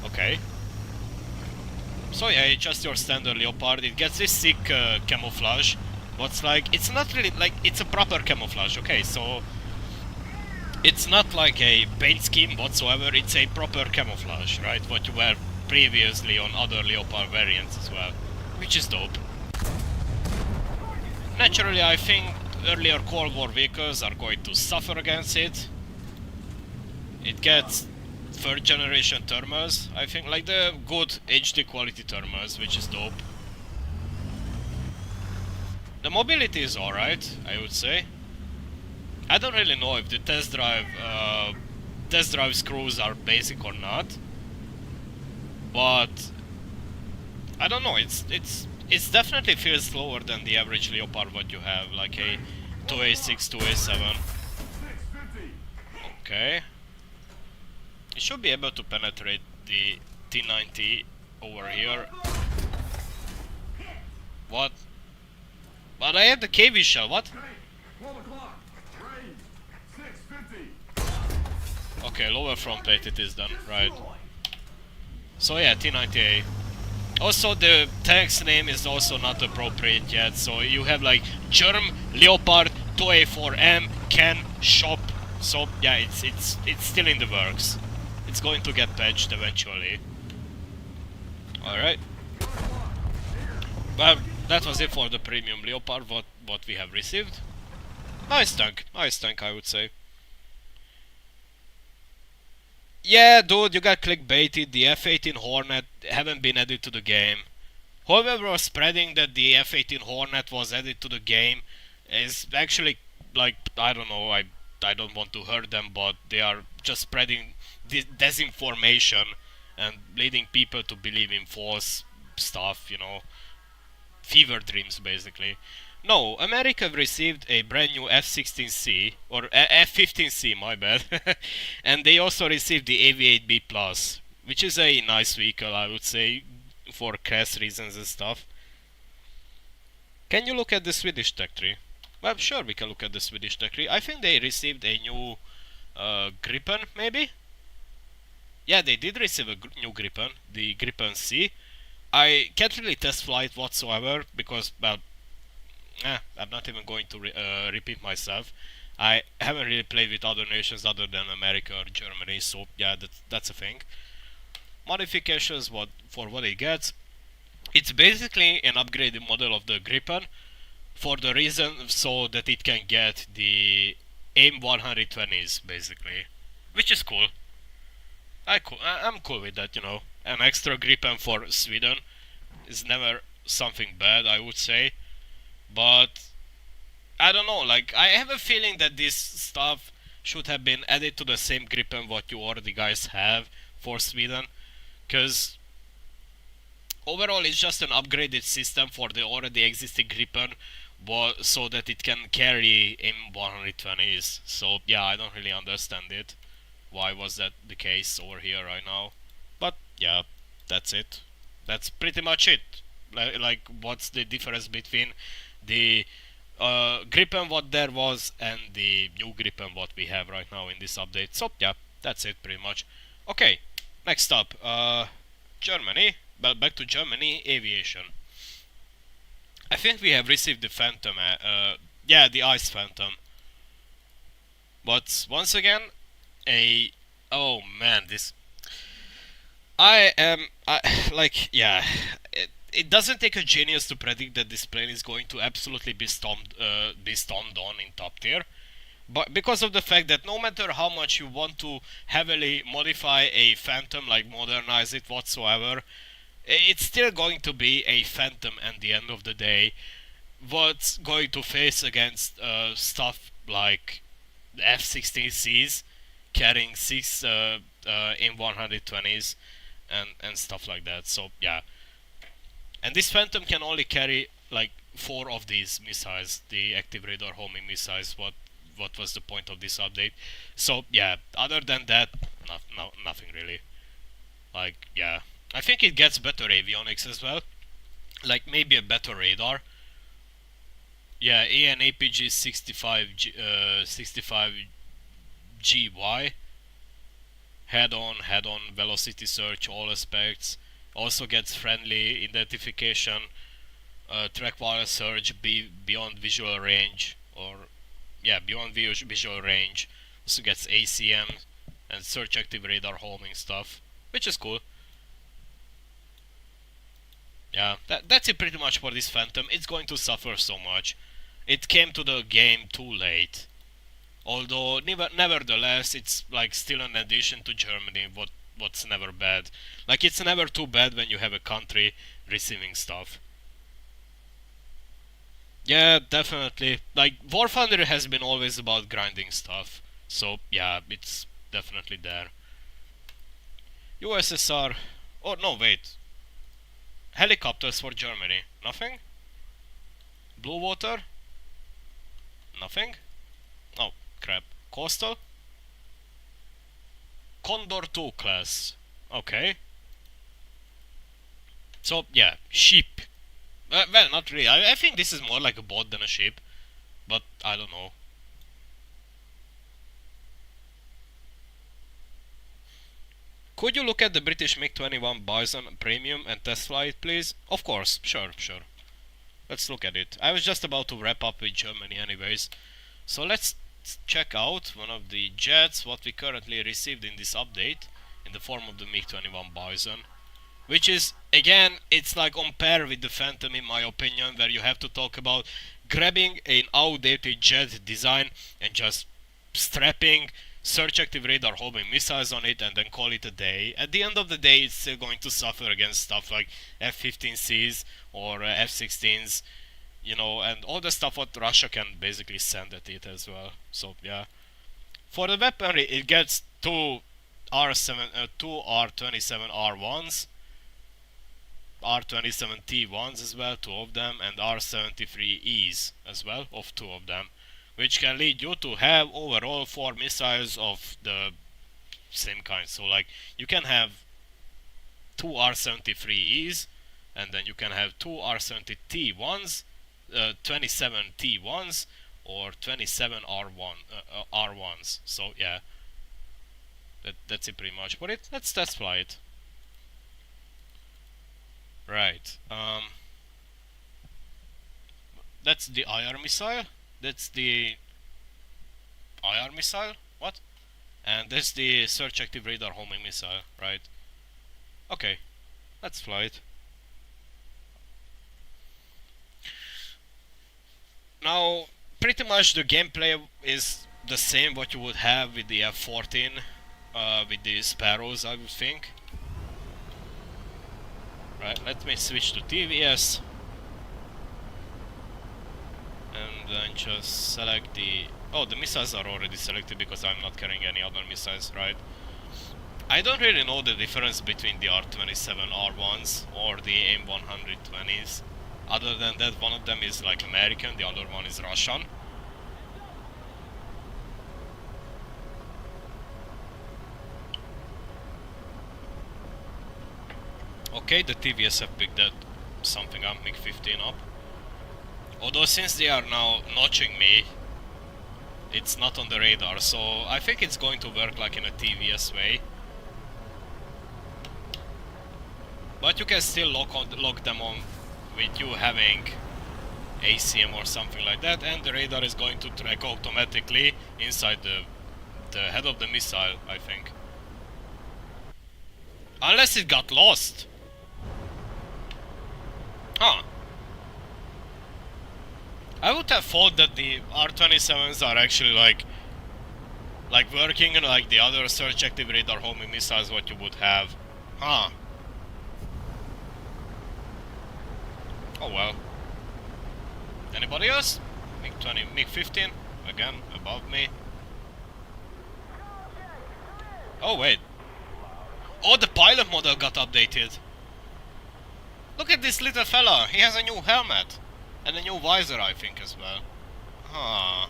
Okay. So yeah, it's just your standard Leopard. It gets this sick camouflage. What's like, it's not really like, it's a proper camouflage, okay, so it's not like a paint scheme whatsoever, it's a proper camouflage, right? What you were previously on other Leopard variants as well, which is dope. Naturally, I think earlier Cold War vehicles are going to suffer against it. It gets third generation thermals, I think, like the good HD quality thermals, which is dope. The mobility is alright, I would say. I don't really know if the test drive screws are basic or not, but I don't know. It's definitely feels slower than the average Leopard what you have, like a 2A6, 2A7. Okay. It should be able to penetrate the T90 over here. What? But I have the KV shell, what? Okay, lower front plate it is done, right. So yeah, T90A. Also the tank's name is also not appropriate yet, so you have like Germ, Leopard, 2A4M, Ken, Shop. So yeah, it's still in the works. It's going to get patched eventually. Alright. Well, that was it for the premium Leopard, what we have received. Nice tank I would say. Yeah, dude, you got clickbaited. The F-18 Hornet haven't been added to the game. Whoever was spreading that the F-18 Hornet was added to the game is actually, like, I don't know, I don't want to hurt them, but they are just spreading disinformation and leading people to believe in false stuff, you know. Fever dreams, basically. No, America received a brand new F-16C, or F-15C, my bad. And they also received the AV-8B Plus, which is a nice vehicle, I would say, for CAS reasons and stuff. Can you look at the Swedish tech tree? Well, sure, we can look at the Swedish tech tree. I think they received a new Gripen, maybe? Yeah, they did receive a new Gripen, the Gripen C. I can't really test flight whatsoever, because, well, I'm not even going to repeat myself. I haven't really played with other nations other than America or Germany, so yeah, that's a thing. Modifications for what it gets. It's basically an upgraded model of the Gripen, for the reason so that it can get the AIM 120s, basically. Which is cool. I'm cool with that, you know. An extra Gripen for Sweden is never something bad, I would say. But I don't know, like, I have a feeling that this stuff should have been added to the same Gripen what you already guys have for Sweden, because overall it's just an upgraded system for the already existing Gripen, but so that it can carry M120s. So yeah, I don't really understand it. Why was that the case over here right now? But yeah, that's it. That's pretty much it. Like what's the difference between the Gripen what there was and the new Gripen what we have right now in this update. So yeah, that's it pretty much. Okay, next up, Germany. Well, back to Germany, aviation. I think we have received the Phantom, yeah, the Ice Phantom. But once again, oh man, this... like, yeah, it doesn't take a genius to predict that this plane is going to absolutely be stomped on in top tier. But because of the fact that no matter how much you want to heavily modify a Phantom, like modernize it whatsoever, it's still going to be a Phantom at the end of the day. what's going to face against stuff like the F-16Cs carrying 6 in 120s and stuff like that. So yeah, and this Phantom can only carry like 4 of these missiles, the active radar homing missiles. What was the point of this update? So yeah, other than that, nothing really. Like yeah, I think it gets better avionics as well, like maybe a better radar. Yeah, AN APG 65 GY, head on velocity search, all aspects. Also gets friendly identification, track wire search beyond visual range, or yeah, beyond visual range. Also gets ACM and search active radar homing stuff, which is cool. Yeah, that's it pretty much for this Phantom. It's going to suffer so much. It came to the game too late. Although, nevertheless, it's like still an addition to Germany. What's never bad. Like it's never too bad when you have a country receiving stuff. Yeah, definitely. Like War Thunder has been always about grinding stuff. So yeah, it's definitely there. USSR. Oh no, wait. Helicopters for Germany. Nothing. Blue water. Nothing. Oh crap. Coastal. Condor 2 class. Okay. So yeah, ship. Well, not really. I think this is more like a boat than a ship, but I don't know. Could you look at the British MiG-21 Bison Premium and test fly it, please? Of course, sure. Let's look at it. I was just about to wrap up with Germany anyways. So let's check out one of the jets, what we currently received in this update, in the form of the MiG-21 Bison. Which is, again, it's like on par with the Phantom in my opinion, where you have to talk about grabbing an outdated jet design and just strapping search active radar homing missiles on it and then call it a day. At the end of the day, it's still going to suffer against stuff like F-15Cs or F-16s, you know, and all the stuff what Russia can basically send at it as well. So yeah, for the weaponry, it gets two R27R1s, R27T1s as well, 2 of them, and R73Es as well, of 2 of them, which can lead you to have overall 4 missiles of the same kind. So like you can have 2 R73Es, and then you can have 2 R70T1s, 27 T1s, or 27 R1s. So yeah, that's it pretty much for it. Let's test fly it. Right. That's the IR missile. That's the IR missile. What? And that's the search active radar homing missile. Right. Okay. Let's fly it. Now, pretty much the gameplay is the same what you would have with the F-14, with the Sparrows, I would think. Right, let me switch to TVS and then just select the... Oh, the missiles are already selected because I'm not carrying any other missiles, right? I don't really know the difference between the R27R1s or the AIM-120s. Other than that, one of them is like American, the other one is Russian. Okay, the TVS have picked that something up, MiG-15 up. Although since they are now notching me, it's not on the radar, so I think it's going to work like in a TVS way. But you can still lock them on with you having ACM or something like that, and the radar is going to track automatically inside the head of the missile, I think. Unless it got lost. Huh. I would have thought that the R27s are actually like working like the other search active radar homing missiles what you would have. Huh. Oh well. Anybody else? MiG-20, MiG-15, again, above me. Oh wait. Oh, the pilot model got updated. Look at this little fella, he has a new helmet. And a new visor, I think, as well. Huh.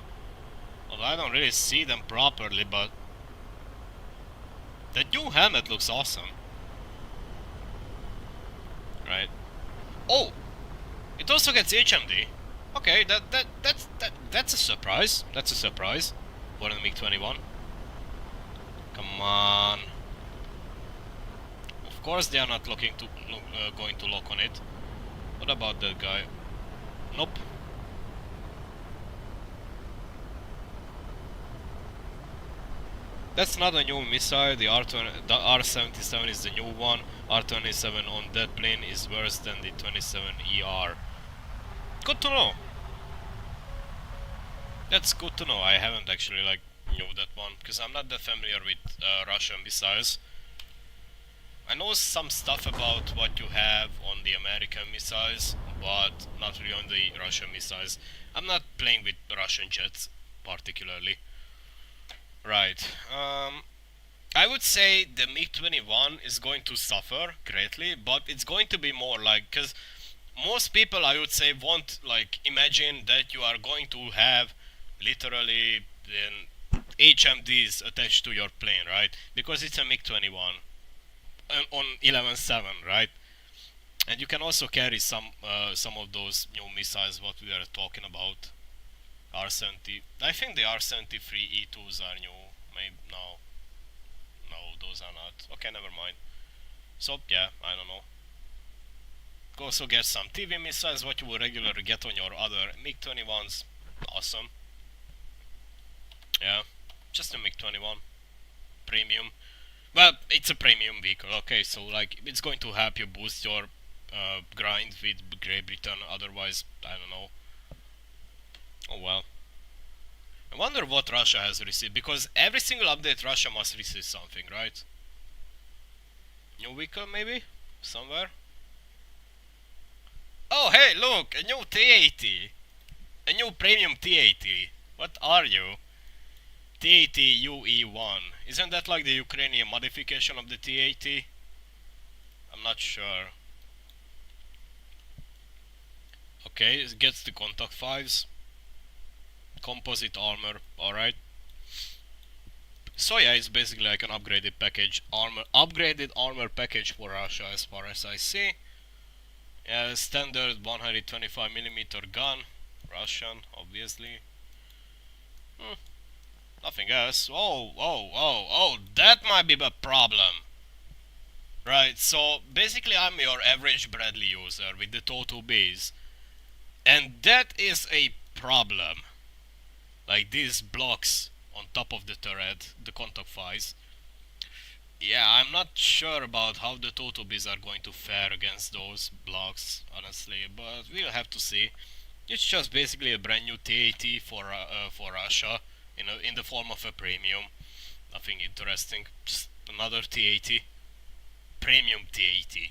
Well, I don't really see them properly, but... the new helmet looks awesome. Right. Oh! It also gets HMD. Okay, that's a surprise. That's a surprise. For the MiG-21. Come on. Of course they are not going to lock on it. What about that guy? Nope. That's not a new missile. The R-77 is the new one. R-27 on that plane is worse than the 27ER. Good to know. That's good to know. I haven't actually knew that one because I'm not that familiar with Russian missiles. I know some stuff about what you have on the American missiles, but not really on the Russian missiles. I'm not playing with Russian jets particularly. Right. I would say the MiG-21 is going to suffer greatly, but it's going to be more because most people, I would say, won't imagine that you are going to have literally HMDs attached to your plane, right? Because it's a MiG-21 on 11.7, right? And you can also carry some of those new missiles what we are talking about. R-70. I think the R-73 E2s are new. Maybe no. No, those are not. Okay, never mind. So yeah, I don't know. Also get some TV missiles, what you would regularly get on your other MiG-21s. Awesome. Yeah, just a MiG-21. Premium. Well, it's a premium vehicle, okay, so it's going to help you boost your grind with Great Britain, otherwise, I don't know. Oh well. I wonder what Russia has received, because every single update Russia must receive something, right? New vehicle maybe? Somewhere? Oh hey, look! A new T-80! A new premium T-80! What are you? T-80 UE1. Isn't that like the Ukrainian modification of the T-80? I'm not sure. Okay, it gets the contact fives. Composite armor, alright. So yeah, it's basically like an upgraded package, upgraded armor package for Russia as far as I see. Yeah, standard 125mm gun, Russian, obviously. Nothing else. Oh, that might be a problem. Right, so basically I'm your average Bradley user with the total base. And that is a problem. Like these blocks on top of the turret, the contact files. Yeah, I'm not sure about how the Totobis are going to fare against those blocks, honestly, but we'll have to see. It's just basically a brand new T-80 for Russia, in the form of a premium. Nothing interesting, just another T-80. Premium T-80.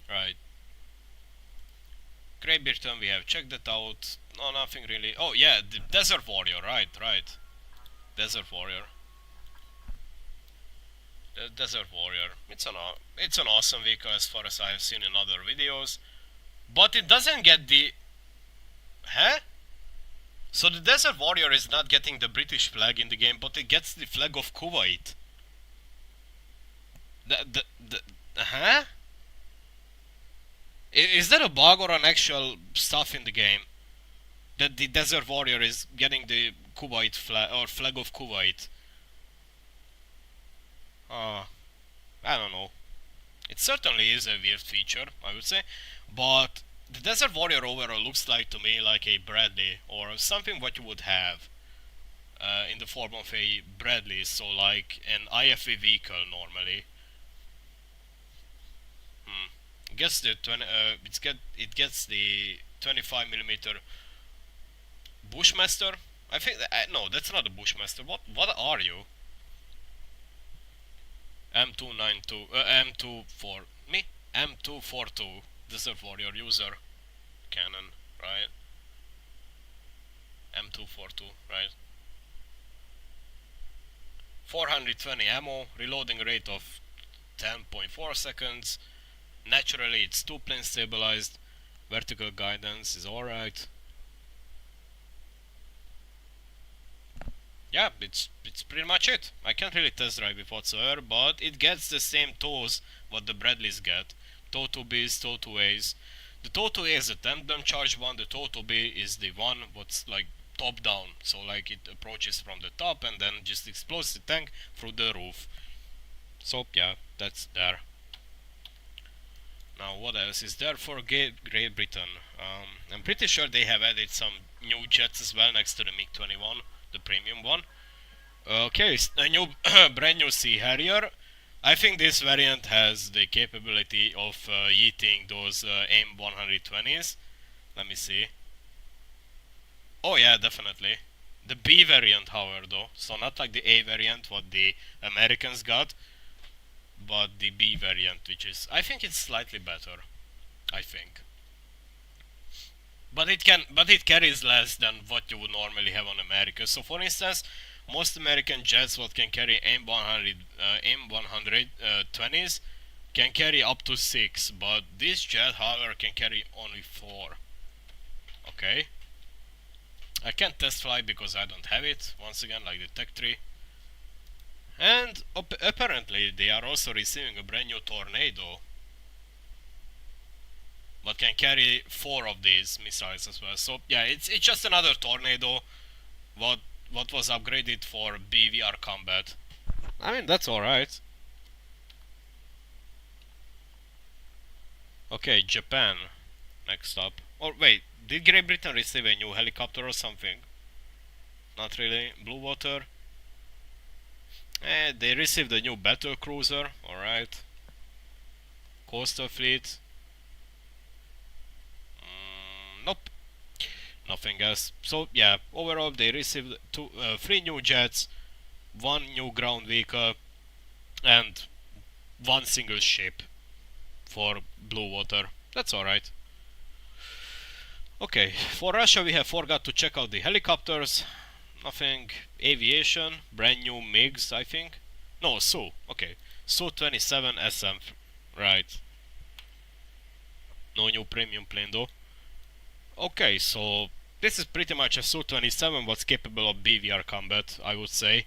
Right. Great Britain, we have checked that out. No, nothing really. Oh yeah, the Desert Warrior, right. Desert Warrior. The Desert Warrior. It's an awesome vehicle as far as I have seen in other videos. But it doesn't get the... Huh? So the Desert Warrior is not getting the British flag in the game, but it gets the flag of Kuwait. Huh? Is that a bug or an actual stuff in the game? That the Desert Warrior is getting the Kuwait flag, or flag of Kuwait. I don't know. It certainly is a weird feature, I would say. But the Desert Warrior overall looks like to me like a Bradley, or something what you would have in the form of a Bradley, so like an IFV vehicle normally. It gets the it gets the 25mm Bushmaster. I think no, that's not a Bushmaster. What are you? M292 M24 me M242 Desert Warrior user. cannon, right? M242, right? 420 ammo, reloading rate of 10.4 seconds. Naturally, it's two plane stabilized. Vertical guidance is alright. Yeah, it's pretty much it. I can't really test drive it whatsoever, but it gets the same toes what the Bradleys get. Toe 2Bs, toe 2As. The toe 2A is the tandem charge one, the toe 2B is the one what's like top down. So like it approaches from the top and then just explodes the tank through the roof. So yeah, that's there. Now what else is there for Great Britain? I'm pretty sure they have added some new jets as well next to the MiG-21, the premium one. Okay, a new brand new Sea Harrier. I think this variant has the capability of yeeting those AIM 120s. Let me see. Oh yeah, definitely. The B variant, however, though. So not like the A variant, what the Americans got, but the B variant, which is, I think it's slightly better. I think. But it carries less than what you would normally have on America. So for instance, most American jets what can carry AIM 100 AIM 120s can carry up to 6, but this jet however can carry only 4. Okay. I can't test fly because I don't have it, once again, like the Tech 3. And apparently they are also receiving a brand new Tornado, but can carry 4 of these missiles as well. So yeah, it's just another Tornado what was upgraded for BVR combat. I mean, that's alright. Okay, Japan. Next up. Or wait, did Great Britain receive a new helicopter or something? Not really. Blue Water. They received a new battle cruiser. Alright. Coastal Fleet. Nope. Nothing else. So yeah, overall they received 3 new jets, 1 new ground vehicle, and 1 single ship for Blue Water. That's alright. Okay, for Russia we have forgot to check out the helicopters. Nothing. Aviation, brand new MiGs, I think. No, Su. Okay, Su-27 SM. Right. No new premium plane though. Okay, so this is pretty much a Su-27 what's capable of BVR combat, I would say.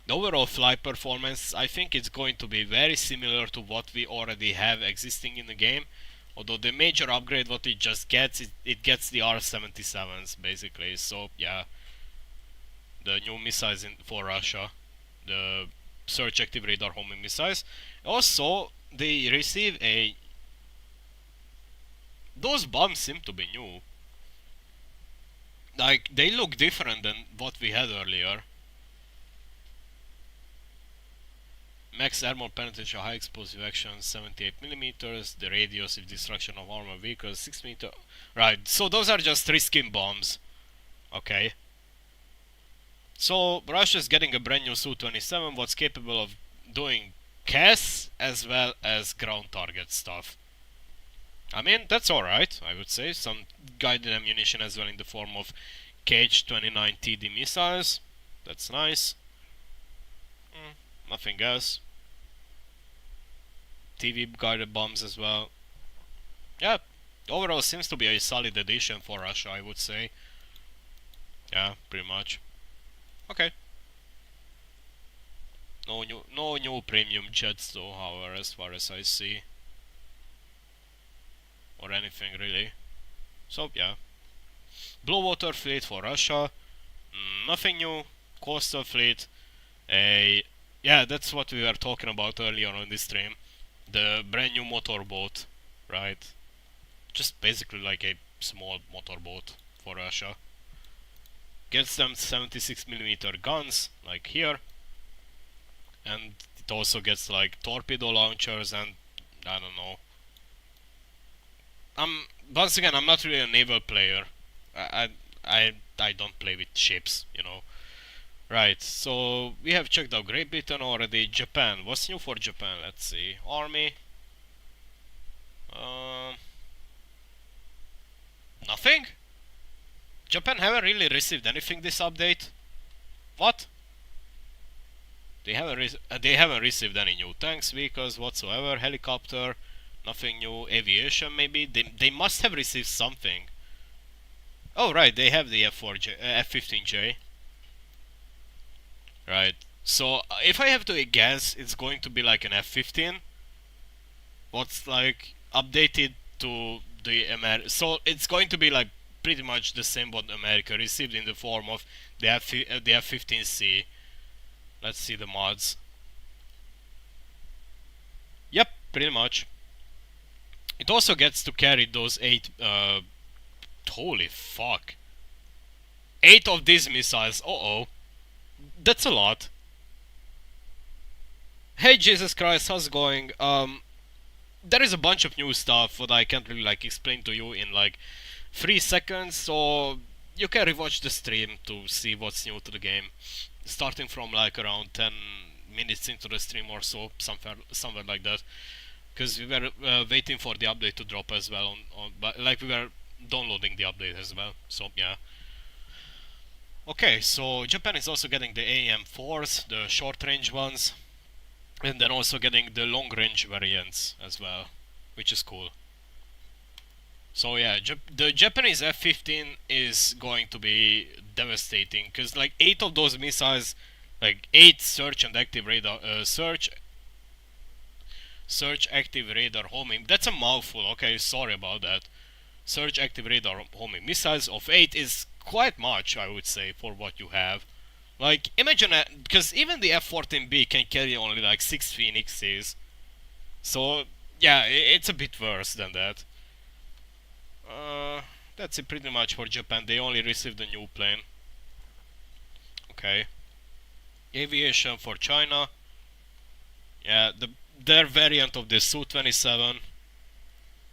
The overall flight performance, I think it's going to be very similar to what we already have existing in the game. Although the major upgrade what it just gets, it gets the R-77s basically. So yeah, the new missiles for Russia, the search active radar homing missiles. Also, they receive a... Those bombs seem to be new. Like, they look different than what we had earlier. Max armor penetration, high explosive action, 78mm. The radius of destruction of armor vehicles, 6 meter. Right, so those are just 3 skin bombs. Okay. So Russia's getting a brand new Su-27 what's capable of doing CAS as well as ground target stuff. I mean, that's alright, I would say. Some guided ammunition as well in the form of KH-29 TD missiles. That's nice. Nothing else. TV guided bombs as well. Yeah, overall seems to be a solid addition for Russia, I would say. Yeah, pretty much. Okay. No new premium jets though, however, as far as I see. Or anything really. So yeah. Blue Water Fleet for Russia. Nothing new. Coastal Fleet. Yeah, that's what we were talking about earlier on this stream. The brand new motorboat, right? Just basically like a small motorboat for Russia. Gets them 76mm guns, like here. And it also gets like torpedo launchers and I don't know. Once again, I'm not really a naval player. I don't play with ships, you know. Right, so we have checked out Great Britain already. Japan, what's new for Japan? Let's see. Army. Nothing? Japan haven't really received anything this update? What? They haven't received any new tanks, vehicles whatsoever, helicopter, nothing new, aviation maybe? They must have received something. Oh right, they have the F-15J. Right. So if I have to guess, it's going to be like an F-15. What's like updated to the so it's going to be like pretty much the same what America received in the form of the F-15C. Let's see the mods. Yep, pretty much. It also gets to carry those 8 holy fuck. 8 of these missiles. Uh-oh. That's a lot. Hey Jesus Christ, how's it going? There is a bunch of new stuff what I can't really like explain to you in like 3 seconds, so you can rewatch the stream to see what's new to the game. Starting from like around 10 minutes into the stream or so, somewhere like that. Because we were waiting for the update to drop as well, but like we were downloading the update as well, so yeah. Okay, so Japan is also getting the AM4s, the short range ones, and then also getting the long range variants as well, which is cool. So yeah, the Japanese F-15 is going to be devastating, because like 8 of those missiles, like 8 search and active radar, search active radar homing, that's a mouthful, okay, sorry about that. Search active radar homing missiles of 8 is quite much, I would say, for what you have. Like, imagine, because even the F-14B can carry only like 6 Phoenixes. So, yeah, it's a bit worse than that. That's it pretty much for Japan. They only received a new plane. Okay. Aviation for China. Yeah, their variant of the Su-27.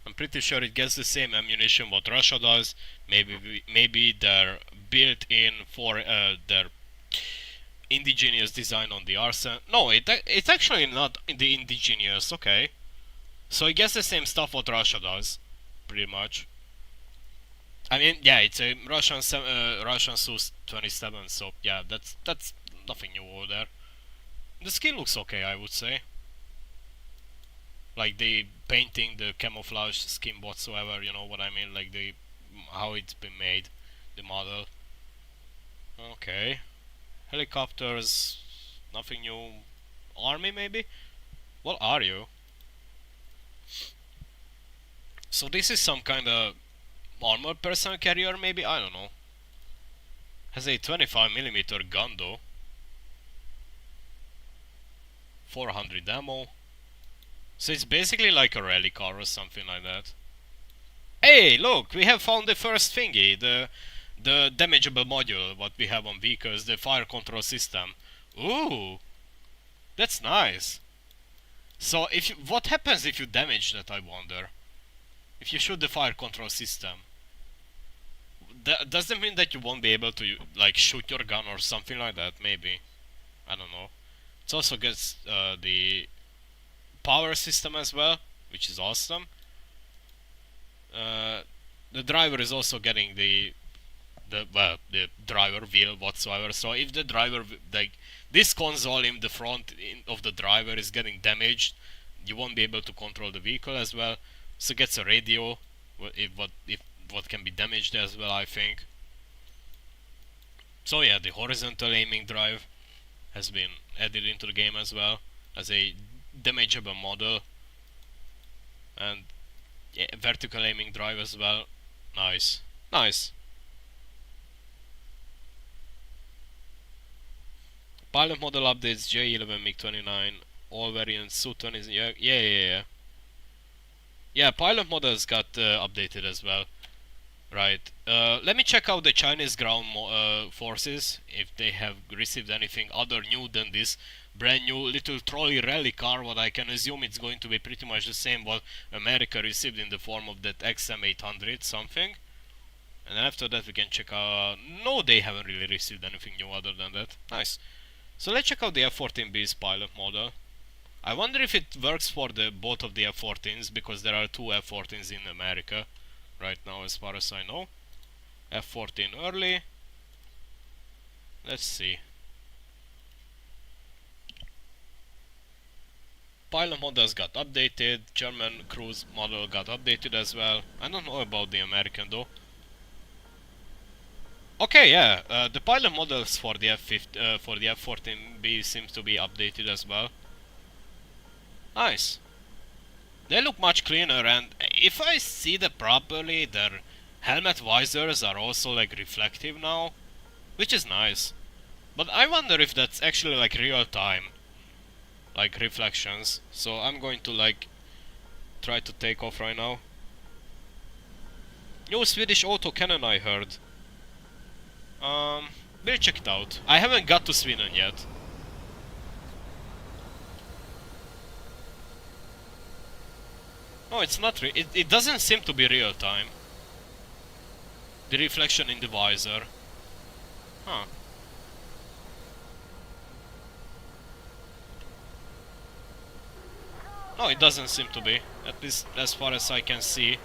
I'm pretty sure it gets the same ammunition what Russia does. Maybe they're built in for their indigenous design on the arsenal. No, it's actually not the indigenous. Okay, so it gets the same stuff what Russia does, pretty much. I mean, yeah, it's a Russian Su-27. So yeah, that's nothing new over there. The skin looks okay, I would say. Like the painting, the camouflage scheme whatsoever, you know what I mean, like the how it's been made, the model. Okay. Helicopters, nothing new. Army maybe? What are you? So this is some kind of armored personnel carrier maybe? I don't know. Has a 25mm gun though. 400 ammo. So it's basically like a rally car or something like that. Hey, look, we have found the first thingy, the damageable module, what we have on vehicles, the fire control system. Ooh, that's nice. So what happens if you damage that, I wonder? If you shoot the fire control system, does that mean that you won't be able to like shoot your gun or something like that? Maybe, I don't know. It also gets the power system as well, which is awesome. The driver is also getting the driver wheel whatsoever. So if the driver, like this console in the front of the driver is getting damaged, you won't be able to control the vehicle as well. So it gets a radio, if what can be damaged as well, I think. So yeah, the horizontal aiming drive has been added into the game as well as a damageable model, and yeah, vertical aiming drive as well. Nice, nice. Pilot model updates J11 MiG-29, all variants Su-20. Yeah. Yeah, pilot models got updated as well. Right. Let me check out the Chinese ground forces, if they have received anything other new than this brand new little trolley rally car, what I can assume it's going to be pretty much the same what America received in the form of that XM800 something. And then after that we can check out... No, they haven't really received anything new other than that. Nice. So let's check out the F-14B's pilot model. I wonder if it works for both of the F-14s, because there are 2 F-14s in America. right now as far as I know. F14 early. Let's see. Pilot models got updated, German cruise model got updated as well. I don't know about the American though. Okay, yeah, the pilot models for the for the F14B seems to be updated as well. Nice. They look much cleaner, and if I see that properly, their helmet visors are also like reflective now, which is nice. But I wonder if that's actually like real time, like reflections. So I'm going to like try to take off right now. New Swedish autocannon I heard. We'll check it out. I haven't got to Sweden yet. No, it's not it doesn't seem to be real time. The reflection in the visor. Huh. No, it doesn't seem to be. At least as far as I can see.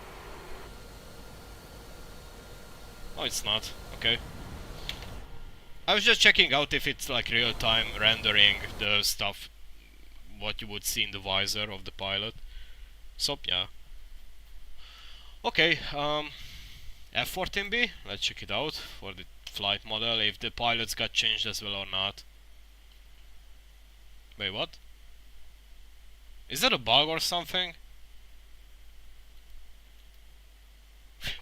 Oh, it's not. Okay. I was just checking out if it's like real time rendering the stuff what you would see in the visor of the pilot. So yeah. Okay, F14B, let's check it out for the flight model, if the pilots got changed as well or not. Wait, what? Is that a bug or something?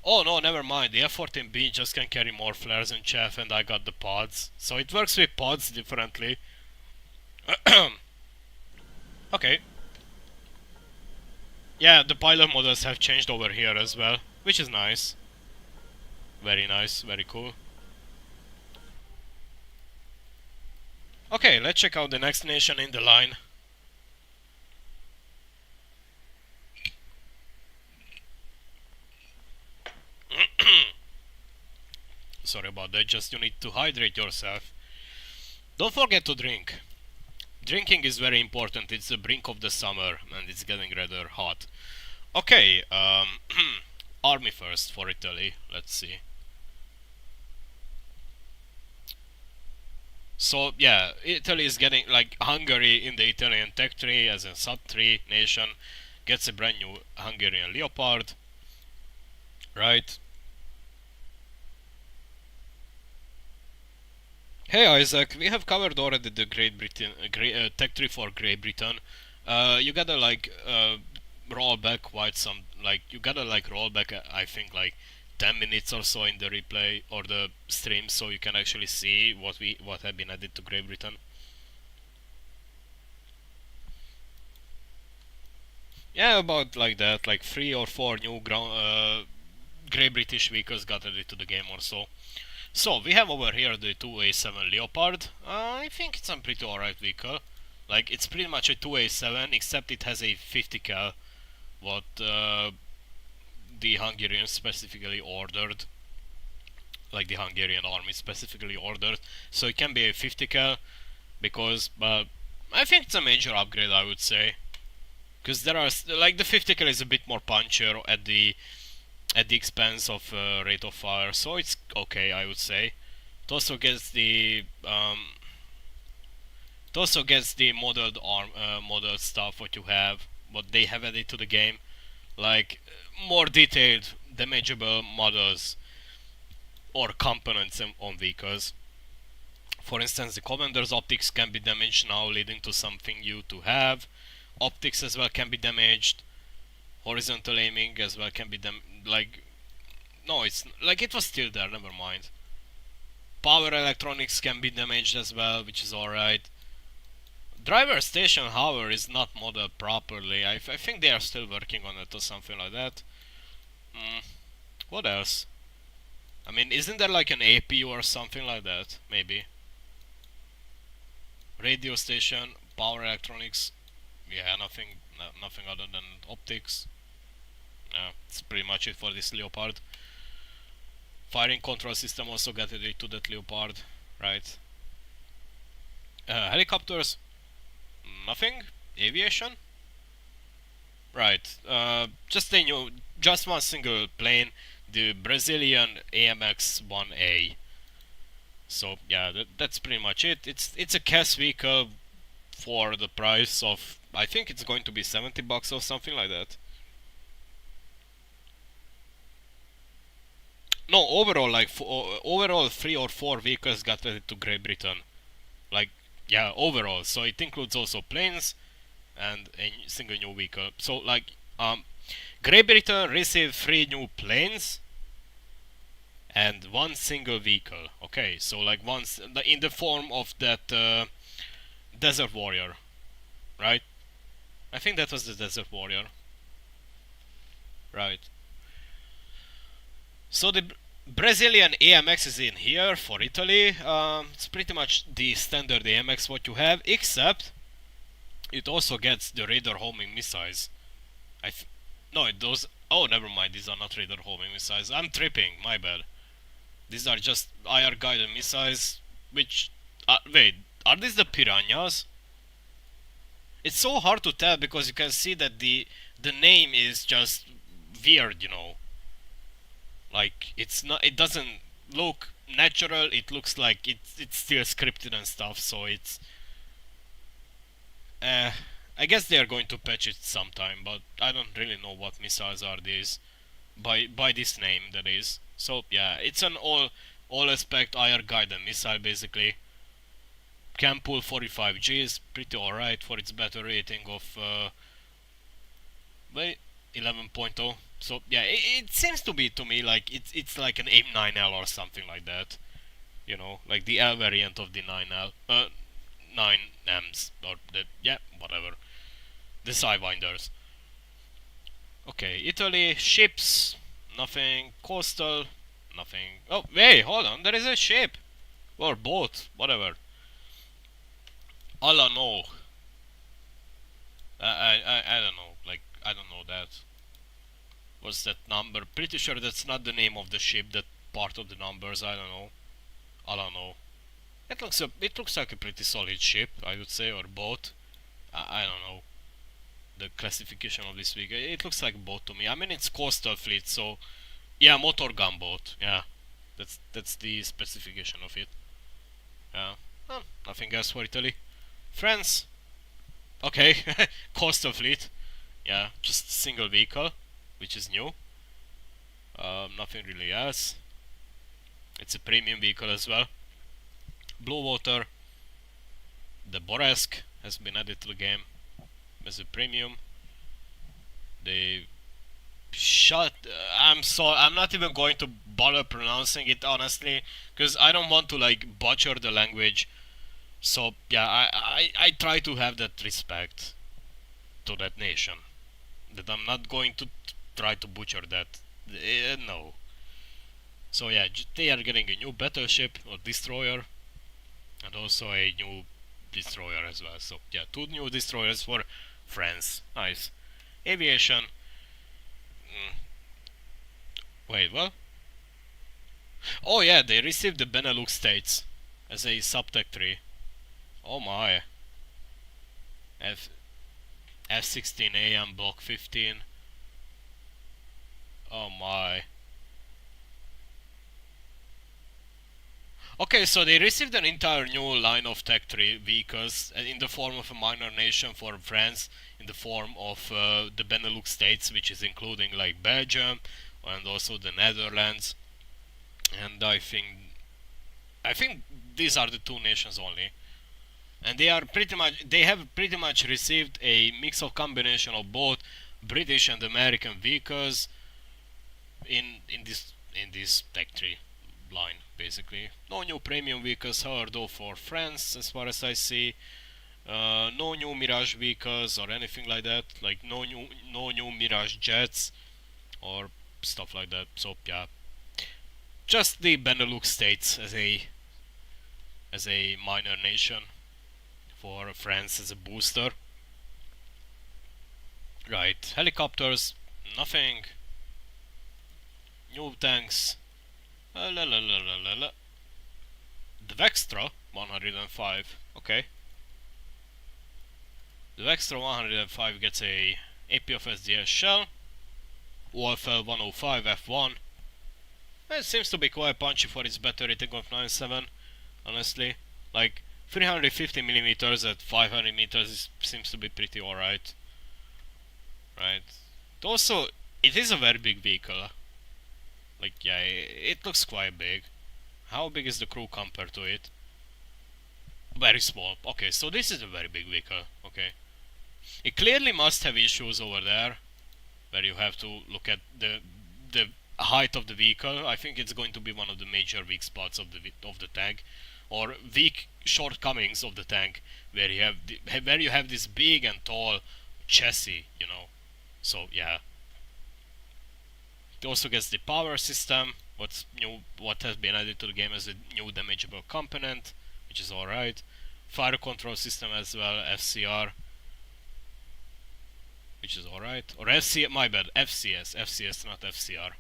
Oh no, never mind, the F14B just can carry more flares and chaff and I got the pods. So it works with pods differently. Okay. Yeah, the pilot models have changed over here as well, which is nice. Very nice, very cool. Okay, let's check out the next nation in the line. Sorry about that, just you need to hydrate yourself. Don't forget to drink. Drinking is very important, it's the brink of the summer and it's getting rather hot. Okay, army first for Italy, let's see. So yeah, Italy is getting, like, Hungary in the Italian tech tree as a sub 3 nation gets a brand new Hungarian Leopard, right? Hey Isaac, we have covered already the Great Britain tech tree for Great Britain. You gotta like roll back quite some, like you gotta like roll back I think like 10 minutes or so in the replay or the stream so you can actually see what have been added to Great Britain. Yeah, about like that, like 3 or 4 new Great British vehicles got added to the game or so. So we have over here the 2A7 Leopard. I think it's a pretty alright vehicle. Like it's pretty much a 2A7 except it has a 50 cal what the Hungarians specifically ordered. Like the Hungarian army specifically ordered. So it can be a 50 cal because I think it's a major upgrade I would say. Because there are like the 50 cal is a bit more punchier at the expense of rate of fire, so it's okay, I would say. It also gets the modeled arm, modeled stuff what you have, what they have added to the game, like more detailed, damageable models or components on vehicles. For instance, the commander's optics can be damaged now, leading to something new to have. Optics as well can be damaged. Horizontal aiming as well can be like, no, it's like it was still there, never mind. Power electronics can be damaged as well, which is alright. Driver station, however, is not modeled properly. I think they are still working on it or something like that. What else? I mean, isn't there like an APU or something like that? Maybe. Radio station, power electronics. Yeah, nothing other than optics. Yeah, it's pretty much it for this Leopard. Firing control system also got added to that Leopard, right? Helicopters, nothing. Aviation, right? Just just one single plane, the Brazilian AMX 1A. So yeah, that's pretty much it. It's a CAS vehicle for the price of, I think it's going to be $70 or something like that. No, overall, like overall 3 or 4 vehicles got added to Great Britain. Like, yeah, overall. So it includes also planes and a single new vehicle. So like, Great Britain received 3 new planes and 1 single vehicle. Okay, so like once in the form of that Desert Warrior, right? I think that was the Desert Warrior, right? So the Brazilian AMX is in here for Italy. It's pretty much the standard AMX what you have, except it also gets the radar homing missiles. No, those. Oh, never mind. These are not radar homing missiles. I'm tripping. My bad. These are just IR guided missiles. Which, wait, are these the piranhas? It's so hard to tell because you can see that the name is just weird, you know. Like it's not. It doesn't look natural. It looks like it's still scripted and stuff. So it's. I guess they are going to patch it sometime, but I don't really know what missiles are these. By this name, that is. So yeah, it's an all aspect IR guided missile basically. Can pull 45 Gs, pretty alright for its battle rating of 11.0. So yeah, it seems to be to me like it's like an AIM-9L or something like that. You know, like the L variant of the 9L, 9Ms or the, yeah, whatever. The Sidewinders. Okay, Italy, ships, nothing. Coastal, nothing. Oh, wait, hold on, there is a ship. Or boat, whatever. Allah no. I don't know, like, I don't know that. What's that number? Pretty sure that's not the name of the ship, that part of the numbers, I don't know. Allah no. It looks like a pretty solid ship, I would say, or boat. I don't know the classification of this vehicle. It looks like a boat to me. I mean, it's coastal fleet, so yeah, motor gunboat. Yeah, that's the specification of it. Yeah, well, nothing else for Italy. France. Okay, coastal fleet. Yeah, just single vehicle, which is new. Nothing really else. It's a premium vehicle as well. Blue Water. The Boresk has been added to the game as a premium. They I'm not even going to bother pronouncing it honestly, because I don't want to like butcher the language. So yeah, I try to have that respect to that nation, that I'm not going to try to butcher that. No. So yeah, they are getting a new battleship or destroyer, and also a new destroyer as well. So yeah, 2 new destroyers for France. Nice. Aviation. Wait, what? Oh yeah, they received the Benelux states as a subtech 3. Oh my. F F16A and Block 15. Oh my. Okay, so they received an entire new line of Tech 3 vehicles in the form of a minor nation for France, in the form of the Benelux states, which is including like Belgium and also the Netherlands. And I think these are the 2 nations only. And they have pretty much received a mix of combination of both British and American vehicles in this Tech 3 line, basically. No new premium vehicles, however, though, for France, as far as I see. No new Mirage vehicles or anything like that. Like no new Mirage jets or stuff like that. So yeah, just the Benelux states as a minor nation for France as a booster. Right, helicopters, nothing. New tanks. La la la la la la. The Vextra 105. Okay. The Vextra 105 gets a APF SDS shell. OFL 105 F1. It seems to be quite punchy for its better rating of 9.7, honestly. Like 350 millimeters at 500 meters seems to be pretty alright. Right. Also, it is a very big vehicle. Like, yeah, it looks quite big. How big is the crew compared to it? Very small. Okay, so this is a very big vehicle. Okay. It clearly must have issues over there, where you have to look at the height of the vehicle. I think it's going to be one of the major weak spots of the tank, or weak shortcomings of the tank, where you have this big and tall chassis, you know. So yeah. It also gets the power system. What has been added to the game as a new damageable component, which is alright. Fire control system as well, FCR, which is alright. Or FC, my bad, FCS, not FCR.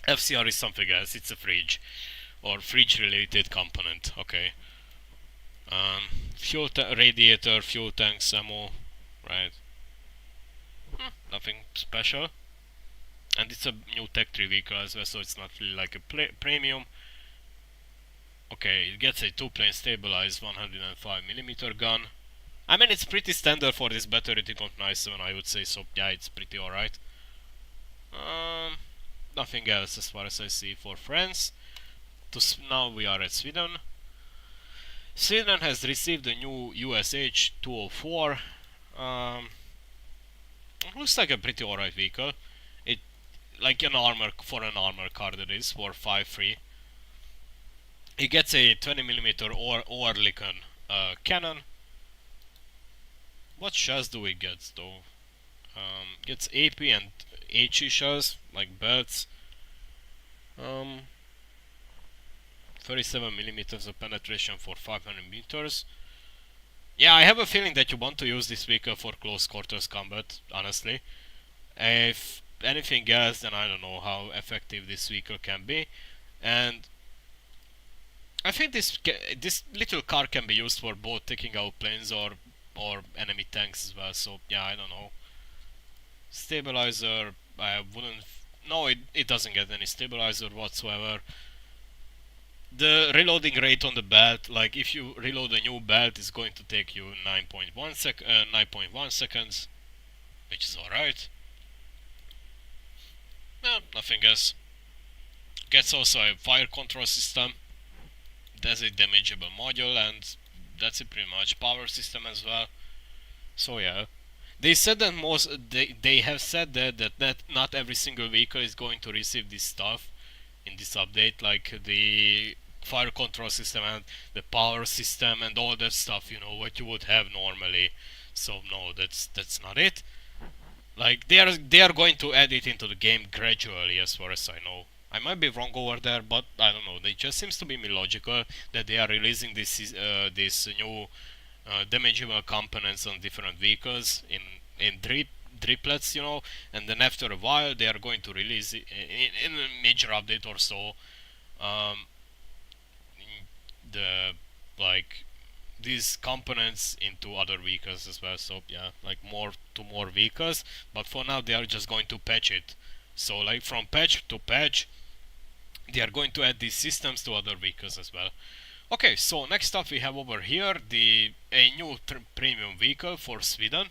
FCR is something else, it's a fridge. Or fridge related component, okay. Radiator, fuel tanks, ammo, right. Nothing special. And it's a new Tech 3 vehicle as well, so it's not really like a premium. Okay, it gets a 2-plane stabilized 105mm gun. I mean, it's pretty standard for this better rating of 9.7, I would say, so yeah, it's pretty alright. Nothing else as far as I see for France. Now we are at Sweden. Sweden has received a new USH 204. Looks like a pretty alright vehicle. It like an armor car that is for 5.3. It gets a 20mm Oerlikon cannon. What shells do we get though? Gets AP and HE shells, like belts. 37mm of penetration for 500 meters. Yeah, I have a feeling that you want to use this vehicle for close quarters combat, honestly. If anything else, then I don't know how effective this vehicle can be. And I think this little car can be used for both taking out planes or enemy tanks as well, so yeah, I don't know. Stabilizer, I wouldn't... No, it doesn't get any stabilizer whatsoever. The reloading rate on the belt, like if you reload a new belt, is going to take you 9.1 seconds, which is alright. No, nothing else. Gets also a fire control system. There's a damageable module, and that's it pretty much. Power system as well. So yeah. They said that they have said that not every single vehicle is going to receive this stuff in this update, like the fire control system and the power system and all that stuff, you know, what you would have normally. So no, that's not it. Like they are going to add it into the game gradually, as far as I know. I might be wrong over there, but I don't know. It just seems to be illogical that they are releasing this new damageable components on different vehicles in driplets, you know, and then after a while they are going to release it in a major update or so. The like these components into other vehicles as well. So yeah, like more vehicles. But for now they are just going to patch it. So like from patch to patch, they are going to add these systems to other vehicles as well. Okay, so next up we have over here a new premium vehicle for Sweden,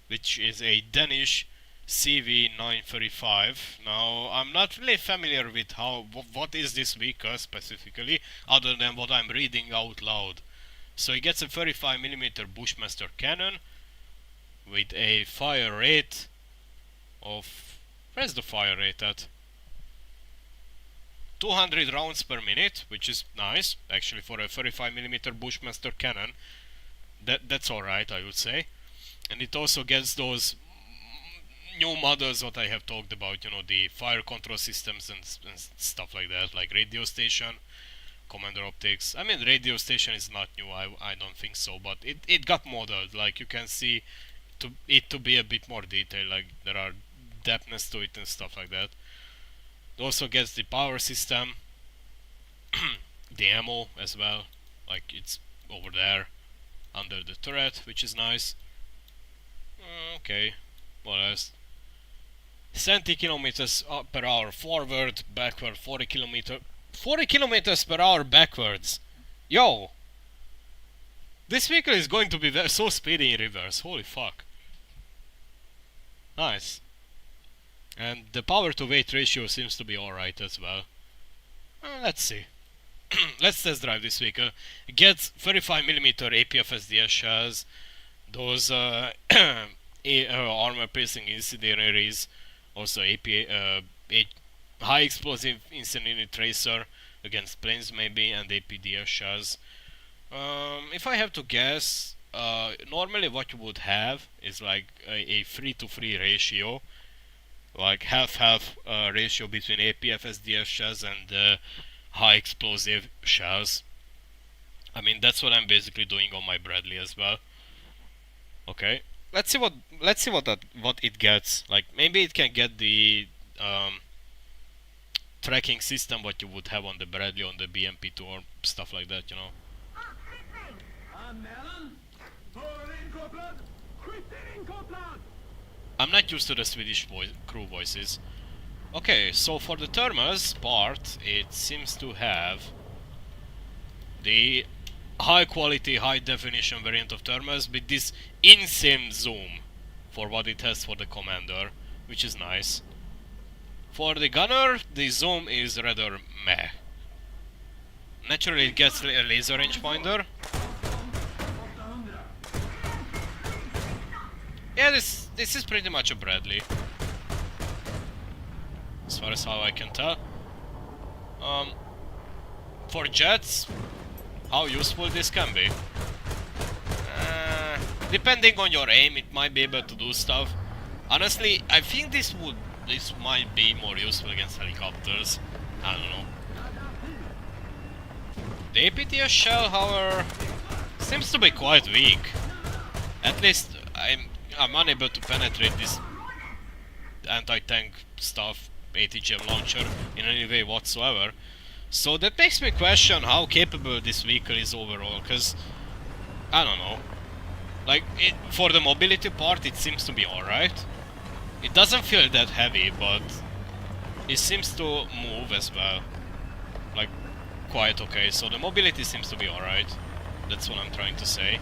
which is a Danish CV935. Now, I'm not really familiar with what is this vehicle specifically, other than what I'm reading out loud. So it gets a 35mm Bushmaster cannon with a fire rate of... Where's the fire rate at? 200 rounds per minute, which is nice, actually, for a 35mm Bushmaster cannon. That's alright, I would say. And it also gets those new models what I have talked about, you know, the fire control systems and stuff like that, like radio station, commander optics. I mean, radio station is not new, I don't think so, but it got modeled. Like you can see it to be a bit more detailed, like there are depthness to it and stuff like that. It also gets the power system, the ammo as well, like it's over there under the turret, which is nice. Okay, what else? 70 kilometers per hour forward, backward 40 kilometers per hour backwards. Yo! This vehicle is going to be so speedy in reverse, holy fuck. Nice. And the power to weight ratio seems to be alright as well. Let's see. Let's test drive this vehicle. It gets 35mm APF-SDS shells, those armor-piercing incendiaries, also high explosive incendiary tracer against planes maybe, and APDS shells. If I have to guess, normally what you would have is like a 3-to-3 ratio, like half-half ratio between APF-SDS shells and high explosive shells. I mean, that's what I'm basically doing on my Bradley as well. Okay, let's see what it gets. Like maybe it can get the tracking system what you would have on the Bradley on the BMP2 or stuff like that, you know. I'm not used to the Swedish crew voices. Okay, so for the thermals part, it seems to have the high quality, high definition variant of thermals with this insane zoom for what it has for the commander, which is nice. For the gunner, the zoom is rather meh. Naturally it gets a laser rangefinder. Yeah, this is pretty much a Bradley, as far as how I can tell. For jets, how useful this can be? Depending on your aim, it might be able to do stuff. Honestly, I think this might be more useful against helicopters. I don't know. The APTS shell, however, seems to be quite weak. At least I'm unable to penetrate this anti-tank stuff, ATGM launcher, in any way whatsoever. So that makes me question how capable this vehicle is overall, because I don't know. Like, for the mobility part it seems to be alright. It doesn't feel that heavy, but it seems to move as well. Like, quite okay. So the mobility seems to be alright. That's what I'm trying to say.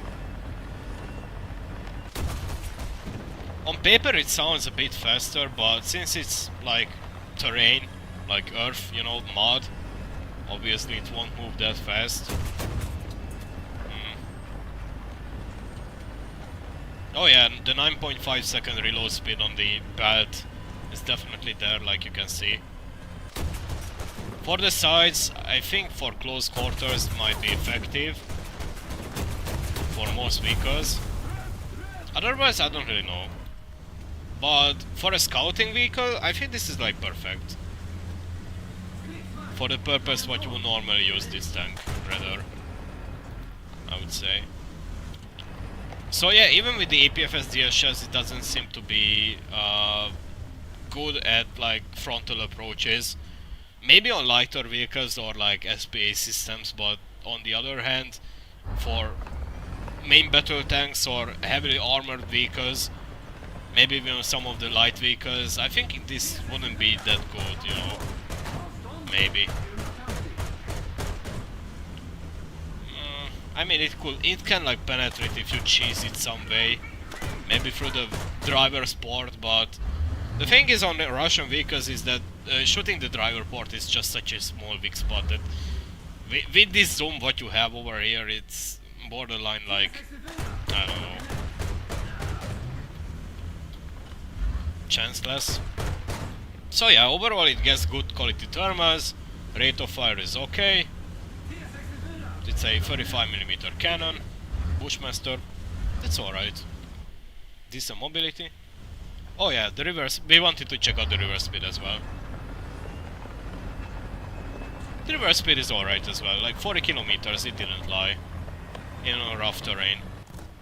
On paper it sounds a bit faster, but since it's like terrain, like earth, you know, mud, obviously it won't move that fast. Oh yeah, the 9.5 second reload speed on the belt is definitely there, like you can see. For the sides, I think for close quarters it might be effective for most vehicles. Otherwise I don't really know. But for a scouting vehicle, I think this is like perfect. For the purpose what you would normally use this tank, rather, I would say. So yeah, even with the APF-SDS shells, it doesn't seem to be good at like frontal approaches. Maybe on lighter vehicles or like SPA systems, but on the other hand, for main battle tanks or heavily armored vehicles, maybe even some of the light vehicles, I think this wouldn't be that good, you know. Maybe. I mean, it can like penetrate if you cheese it some way, maybe through the driver's port, but the thing is on the Russian vehicles is that shooting the driver port is just such a small weak spot that with this zoom what you have over here, it's borderline like, I don't know, chanceless. So yeah, overall it gets good quality thermals, rate of fire is okay. It's a 35mm cannon, Bushmaster, that's alright. Decent mobility. Oh yeah, the reverse, we wanted to check out the reverse speed as well. The reverse speed is alright as well, like 40 kilometers, it didn't lie. In a rough terrain.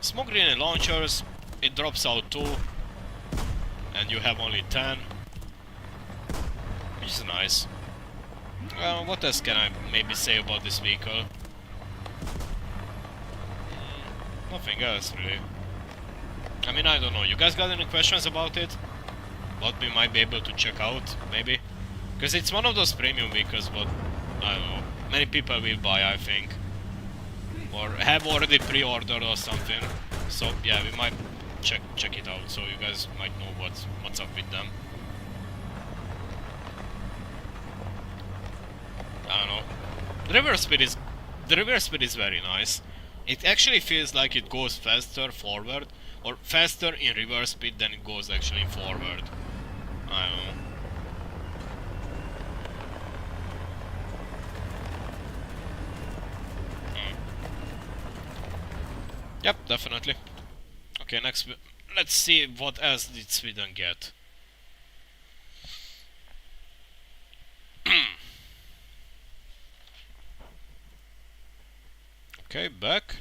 Smoke grenade launchers, it drops out 2, and you have only 10. Which is nice. What else can I maybe say about this vehicle? Nothing else really. I mean, I don't know. You guys got any questions about it? what we might be able to check out, maybe. Because it's one of those premium vehicles, but I don't know. Many people will buy, I think. Or have already pre-ordered or something. So yeah, we might check it out, so you guys might know what's up with them. I don't know. The reverse speed is very nice. It actually feels like it goes faster forward, or faster in reverse speed than it goes actually forward. I don't know. Yep, definitely. Okay, next let's see what else did Sweden get. Okay, back.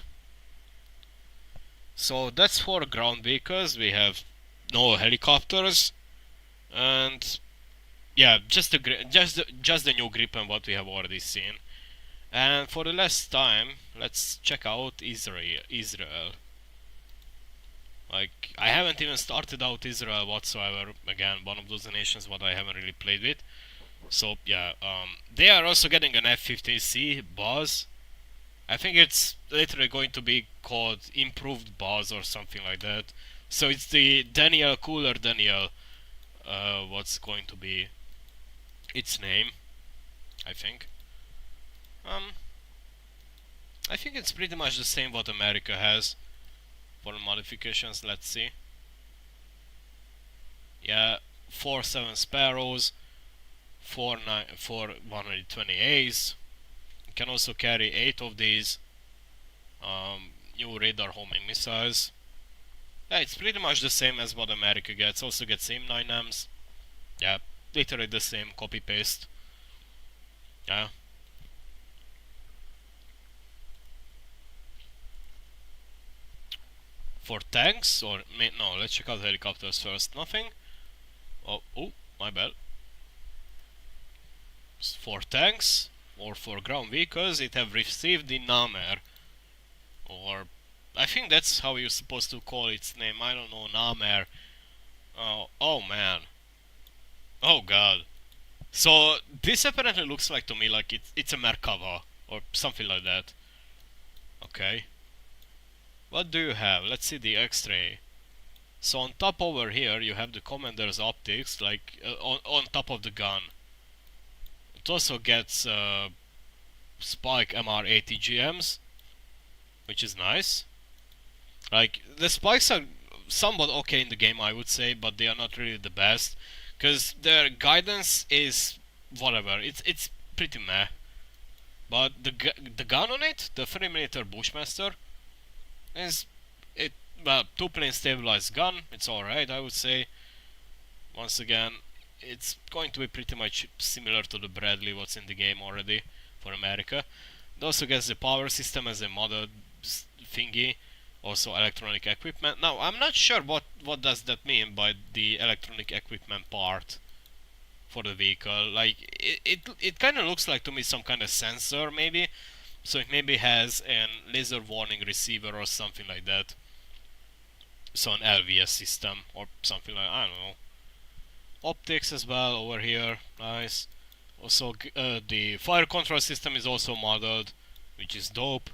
So that's for ground vehicles. We have no helicopters, and yeah, just the new Gripen what we have already seen. And for the last time, let's check out Israel. Like, I haven't even started out Israel whatsoever. Again, one of those nations what I haven't really played with. So yeah, they are also getting an F-15C buzz. I think it's literally going to be called improved buzz or something like that. So it's the Daniel Cooler Daniel. What's going to be its name? I think. Um, I think it's pretty much the same what America has for modifications. Let's see. Yeah, 4.7 Sparrows, 120As. You can also carry 8 of these. New radar homing missiles. Yeah, it's pretty much the same as what America gets. Also gets M9Ms. Yeah, literally the same, copy paste. Yeah. For tanks, or no, let's check out helicopters first. Nothing. Oh, my bad. For tanks or for ground vehicles, it have received the Namer, or I think that's how you're supposed to call its name. I don't know, Namer. Oh man. Oh god. So this apparently looks like to me like it's a Merkava or something like that. Okay. What do you have? Let's see the X-ray. So on top over here you have the commander's optics, like on top of the gun. It also gets Spike MR80 GMs, which is nice. Like, the spikes are somewhat okay in the game, I would say, but they are not really the best, because their guidance is whatever. It's pretty meh. But the gun on it, the 3mm Bushmaster, is it well, 2-plane stabilized gun. It's alright, I would say. Once again, it's going to be pretty much similar to the Bradley what's in the game already for America. It also gets the power system as a modded thingy, also electronic equipment. Now I'm not sure what does that mean by the electronic equipment part for the vehicle. Like it kind of looks like to me some kind of sensor maybe. So it maybe has an laser warning receiver or something like that. So an LVS system or something like, I don't know. Optics as well over here, nice. Also the fire control system is also modeled, which is dope.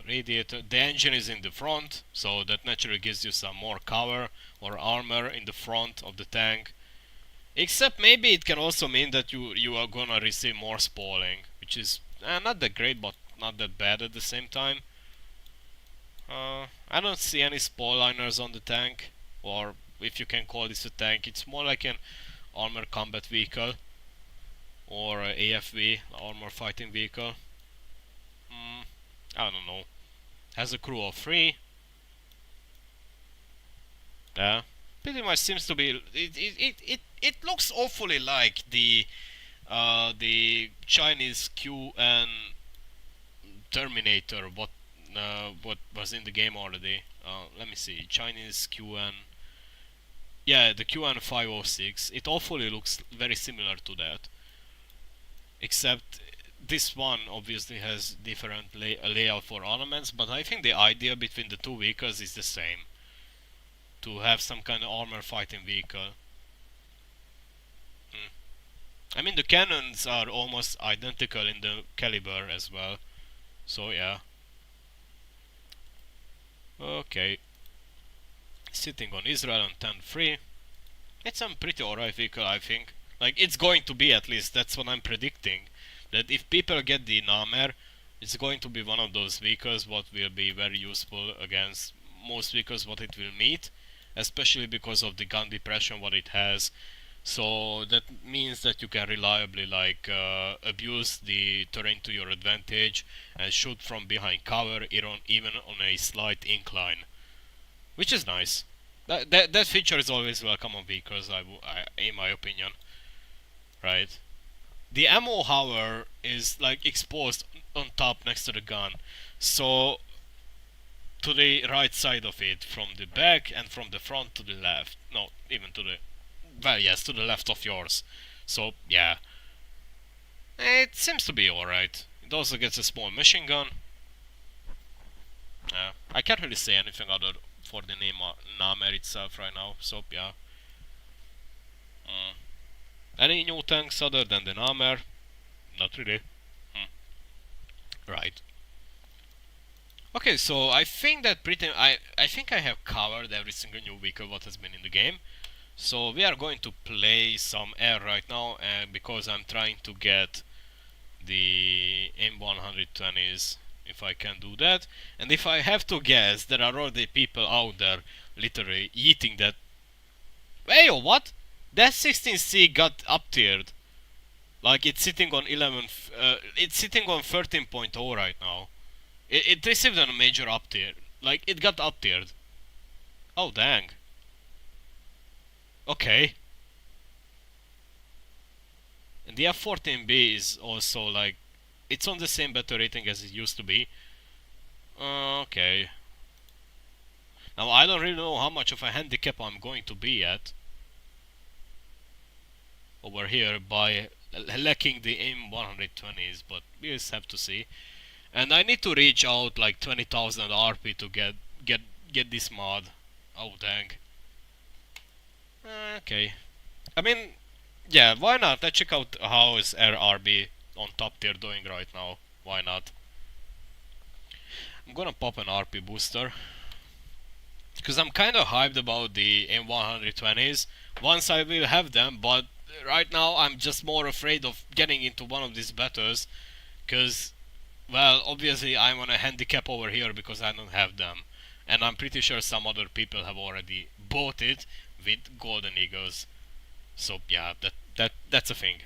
Radiator, the engine is in the front, so that naturally gives you some more cover or armor in the front of the tank. Except maybe it can also mean that you are gonna receive more spalling, which is not that great, but not that bad at the same time. I don't see any spall liners on the tank, or if you can call this a tank, it's more like an armor combat vehicle or AFV, armor fighting vehicle. I don't know. Has a crew of 3. Yeah, pretty much seems to be. It looks awfully like the Chinese QN Terminator. What was in the game already? Let me see. Chinese QN. Yeah, the QN 506. It awfully looks very similar to that. Except this one obviously has different layout for ornaments, but I think the idea between the two vehicles is the same. to have some kind of armor fighting vehicle. I mean, the cannons are almost identical in the caliber as well. So yeah. Okay. Sitting on Israel on 10-3. It's a pretty alright vehicle, I think. Like, it's going to be, at least, that's what I'm predicting. That if people get the Namer, it's going to be one of those vehicles what will be very useful against most vehicles what it will meet. Especially because of the gun depression what it has. So that means that you can reliably like abuse the terrain to your advantage and shoot from behind cover even on a slight incline, which is nice. That feature is always welcome on vehicles, in my opinion, right? The ammo, however, is like exposed on top next to the gun, so to the right side of it, from the back and from the front to the left. No, even to the, well, yes, to the left of yours. So yeah, it seems to be alright. It also gets a small machine gun. I can't really say anything other for the name Namer itself right now, so yeah. Any new tanks other than the Namer? Not really. Right. Okay, so I think that I think I have covered every single new vehicle what has been in the game. So we are going to play some air right now, because I'm trying to get the M120s, if I can do that. And if I have to guess, there are already people out there literally eating that. Hey, what? That 16C got up-tiered. Like, it's sitting on 11. It's sitting on 13.0 right now. It received a major up-tier. Like, it got up-tiered. Oh, dang. Okay. And the F14B is also like, it's on the same battle rating as it used to be. Okay. Now I don't really know how much of a handicap I'm going to be at over here by lacking the M120s, but we'll just have to see. And I need to reach out like 20,000 RP to get this mod. Oh dang. Okay. I mean, yeah, why not? Let's check out how is RRB on top tier doing right now. Why not? I'm gonna pop an RP booster, because I'm kinda hyped about the M120s once I will have them, but right now I'm just more afraid of getting into one of these battles, because, well, obviously I'm on a handicap over here because I don't have them. And I'm pretty sure some other people have already bought it with Golden Eagles. So yeah, that's a thing.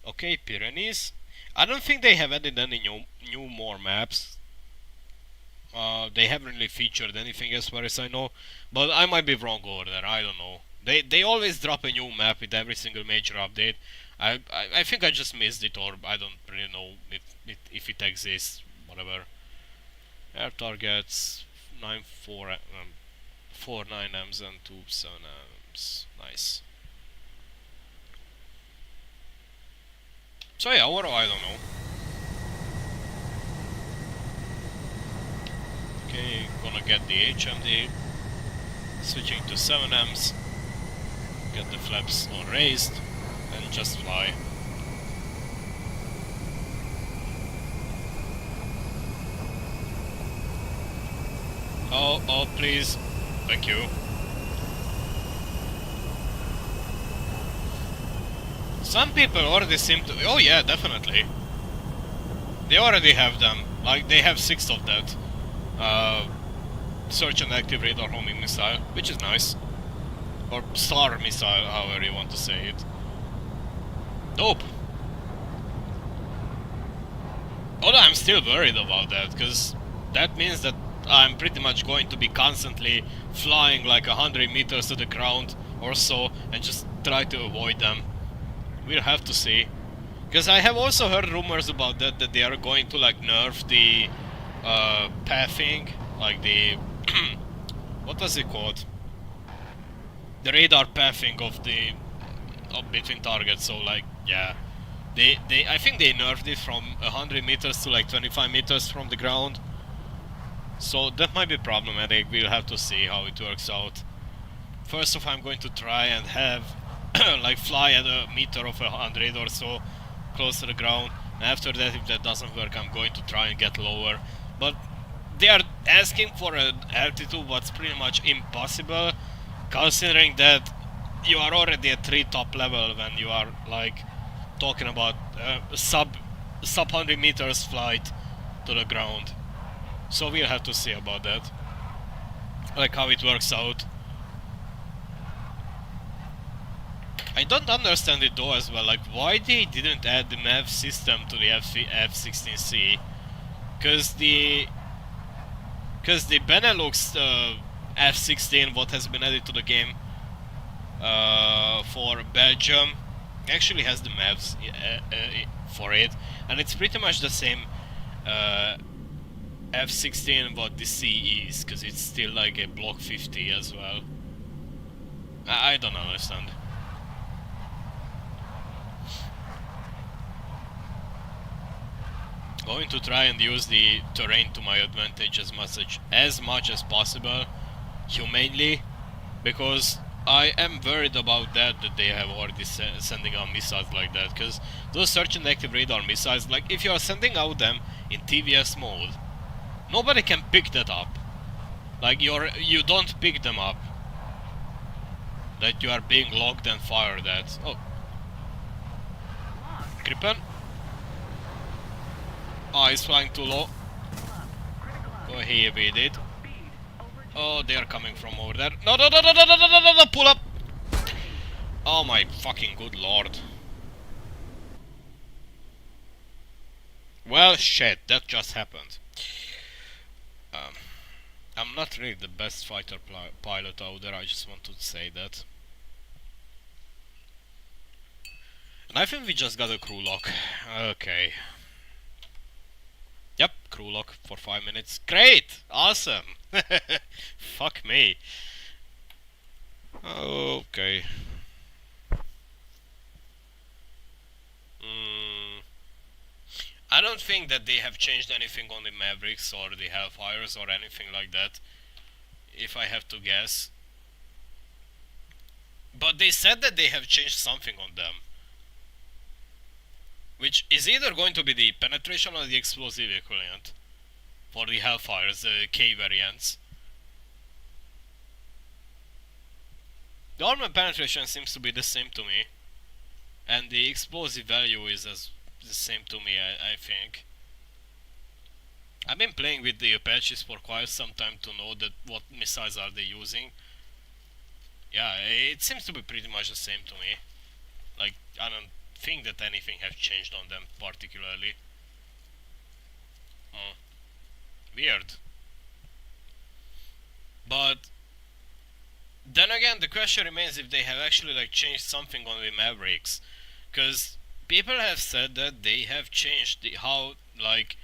Okay, Pyrenees. I don't think they have added any new more maps. They haven't really featured anything as far as I know, but I might be wrong over there. I don't know. They always drop a new map with every single major update. I think I just missed it, or I don't really know if it exists. Whatever. Air targets 4 9Ms and 2 7Ms. Nice. So yeah, overall I don't know. Okay, gonna get the HMD. Switching to 7Ms. Get the flaps on raised and just fly. Oh, please. Thank you. Some people already seem to... Oh yeah, definitely. They already have them. Like, they have 6 of that. Search and active radar homing missile, which is nice. Or star missile, however you want to say it. Dope. Although I'm still worried about that, because that means that I'm pretty much going to be constantly flying like 100 meters to the ground or so and just try to avoid them. We'll have to see. Because I have also heard rumors about that they are going to like nerf the pathing, like the what was it called? The radar pathing of the between targets. So like, yeah, I think they nerfed it from 100 meters to like 25 meters from the ground. So that might be problematic. We'll have to see how it works out. First off, I'm going to try and have like fly at a meter of 100 or so close to the ground. After that, if that doesn't work, I'm going to try and get lower. But they are asking for an altitude what's pretty much impossible, considering that you are already at 3 top level when you are like talking about sub 100 meters flight to the ground. So we'll have to see about that, like how it works out. I don't understand it though as well, like why they didn't add the map system to the F-16C, cause the Benelux F-16 what has been added to the game for Belgium actually has the maps for it, and it's pretty much the same F-16 what the C is, cause it's still like a Block 50 as well. I don't understand. Going to try and use the terrain to my advantage as much as possible, humanely, because I am worried about that they have already sending out missiles like that, because those search and active radar missiles, like if you are sending out them in TVS mode, nobody can pick that up. Like you don't pick them up. That you are being logged and fired at. Oh, Gripen. Oh, he's flying too low. Go here with it. Oh, they are coming from over there. No, no, no, no, no, no, no, no, no, pull up! Oh my fucking good lord. Well, shit, that just happened. I'm not really the best fighter pilot out there, I just want to say that. And I think we just got a crew lock. Okay. Yep, crew lock for 5 minutes. Great! Awesome! Fuck me. Okay. I don't think that they have changed anything on the Mavericks or the Hellfires or anything like that, if I have to guess. But they said that they have changed something on them, which is either going to be the penetration or the explosive equivalent for the Hellfires, the K variants. The armor penetration seems to be the same to me, and the explosive value is as the same to me, I think. I've been playing with the Apaches for quite some time to know that what missiles are they using. Yeah, it seems to be pretty much the same to me. Like, I don't think that anything has changed on them particularly. Weird. But then again, the question remains if they have actually like changed something on the Mavericks, because people have said that they have changed how like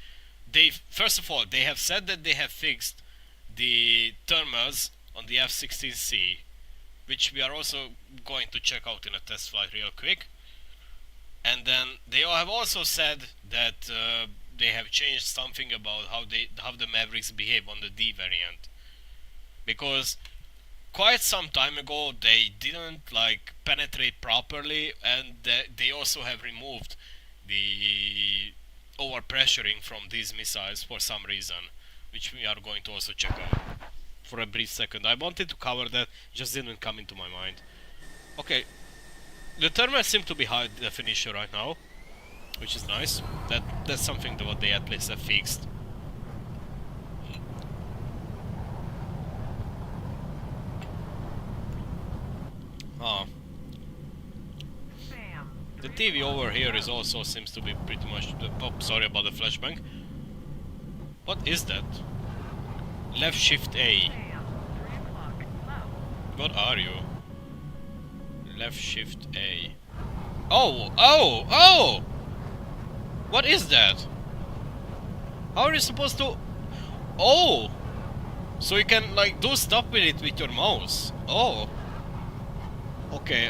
first of all they have said that they have fixed the thermals on the F-16C, which we are also going to check out in a test flight real quick. And then they have also said that they have changed something about how the Mavericks behave on the D variant, because quite some time ago they didn't like penetrate properly, and they also have removed the overpressuring from these missiles for some reason, which we are going to also check out for a brief second. I wanted to cover that, just didn't come into my mind. Okay, the thermals seem to be high definition right now, which is nice. That's something that what they at least have fixed. The TV over here is also seems to be pretty much oh, sorry about the flashbang. What is that? Left shift A. What are you? Left shift A. Oh! Oh! Oh! What is that? How are you supposed to... Oh! So you can like do stuff with it with your mouse. Oh. Okay,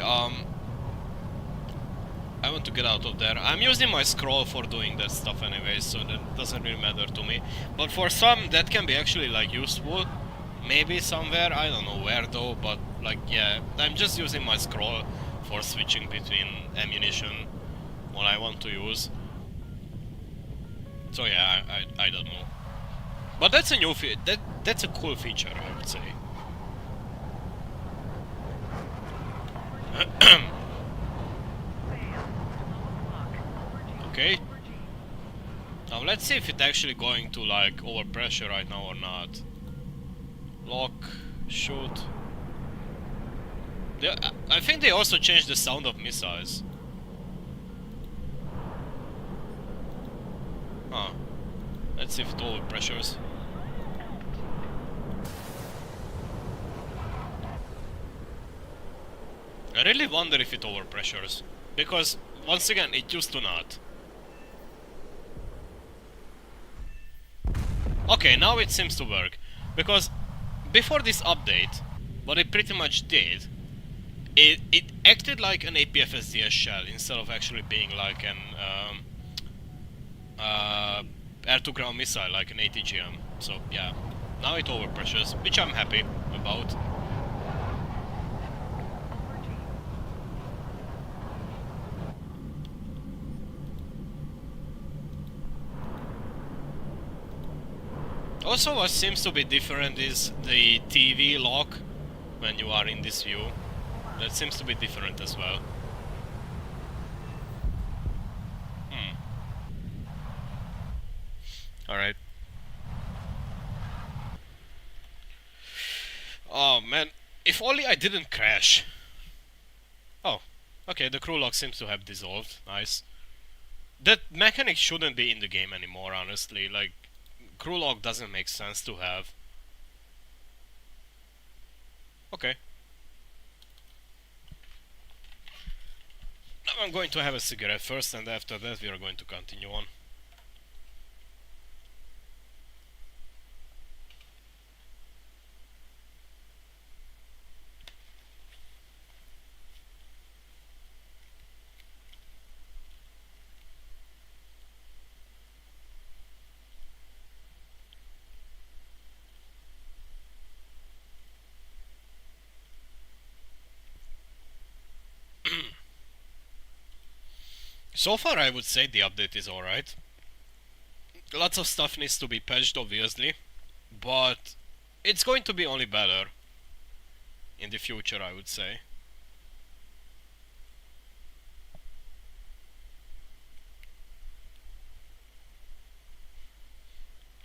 I want to get out of there. I'm using my scroll for doing that stuff anyway, so that doesn't really matter to me. But for some, that can be actually like useful. Maybe somewhere, I don't know where though, but like yeah, I'm just using my scroll for switching between ammunition, what I want to use. So yeah, I don't know. But that's a new that's a cool feature, I would say. Okay. Now let's see if it's actually going to like overpressure right now or not. Lock, shoot. I think they also changed the sound of missiles. Huh. Let's see if it overpressures. I really wonder if it overpressures. Because, once again, it used to not. Okay, now it seems to work. Because, before this update, what it pretty much did, it acted like an APFSDS shell instead of actually being like an air-to-ground missile, like an ATGM. So, yeah. Now it overpressures, which I'm happy about. Also, what seems to be different is the TV lock when you are in this view. That seems to be different as well. Alright. Oh man, if only I didn't crash. Oh, okay, the crew lock seems to have dissolved. Nice. That mechanic shouldn't be in the game anymore, honestly. Like, crew lock doesn't make sense to have. Okay. Now I'm going to have a cigarette first, and after that we are going to continue on. So far I would say the update is alright. Lots of stuff needs to be patched, obviously, but it's going to be only better in the future, I would say.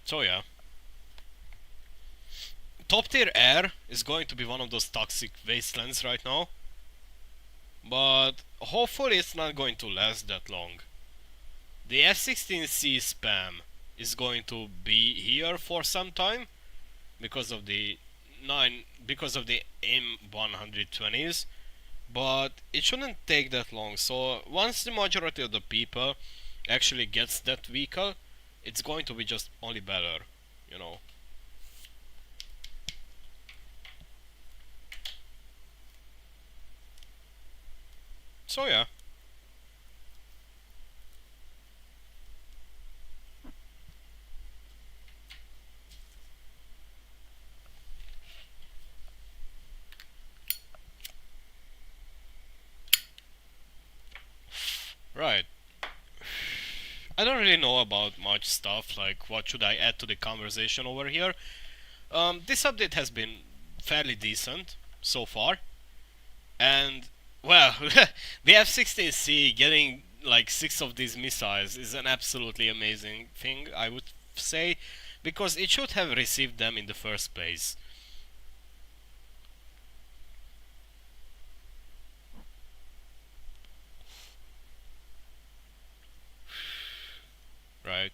So yeah. Top tier air is going to be one of those toxic wastelands right now, but hopefully it's not going to last that long. The F-16C spam is going to be here for some time because of the M120s, but it shouldn't take that long. So once the majority of the people actually gets that vehicle, it's going to be just only better, you know. So yeah. Right. I don't really know about much stuff, like what should I add to the conversation over here. This update has been fairly decent so far, and well, the F-16C getting like 6 of these missiles is an absolutely amazing thing, I would say, because it should have received them in the first place. Right.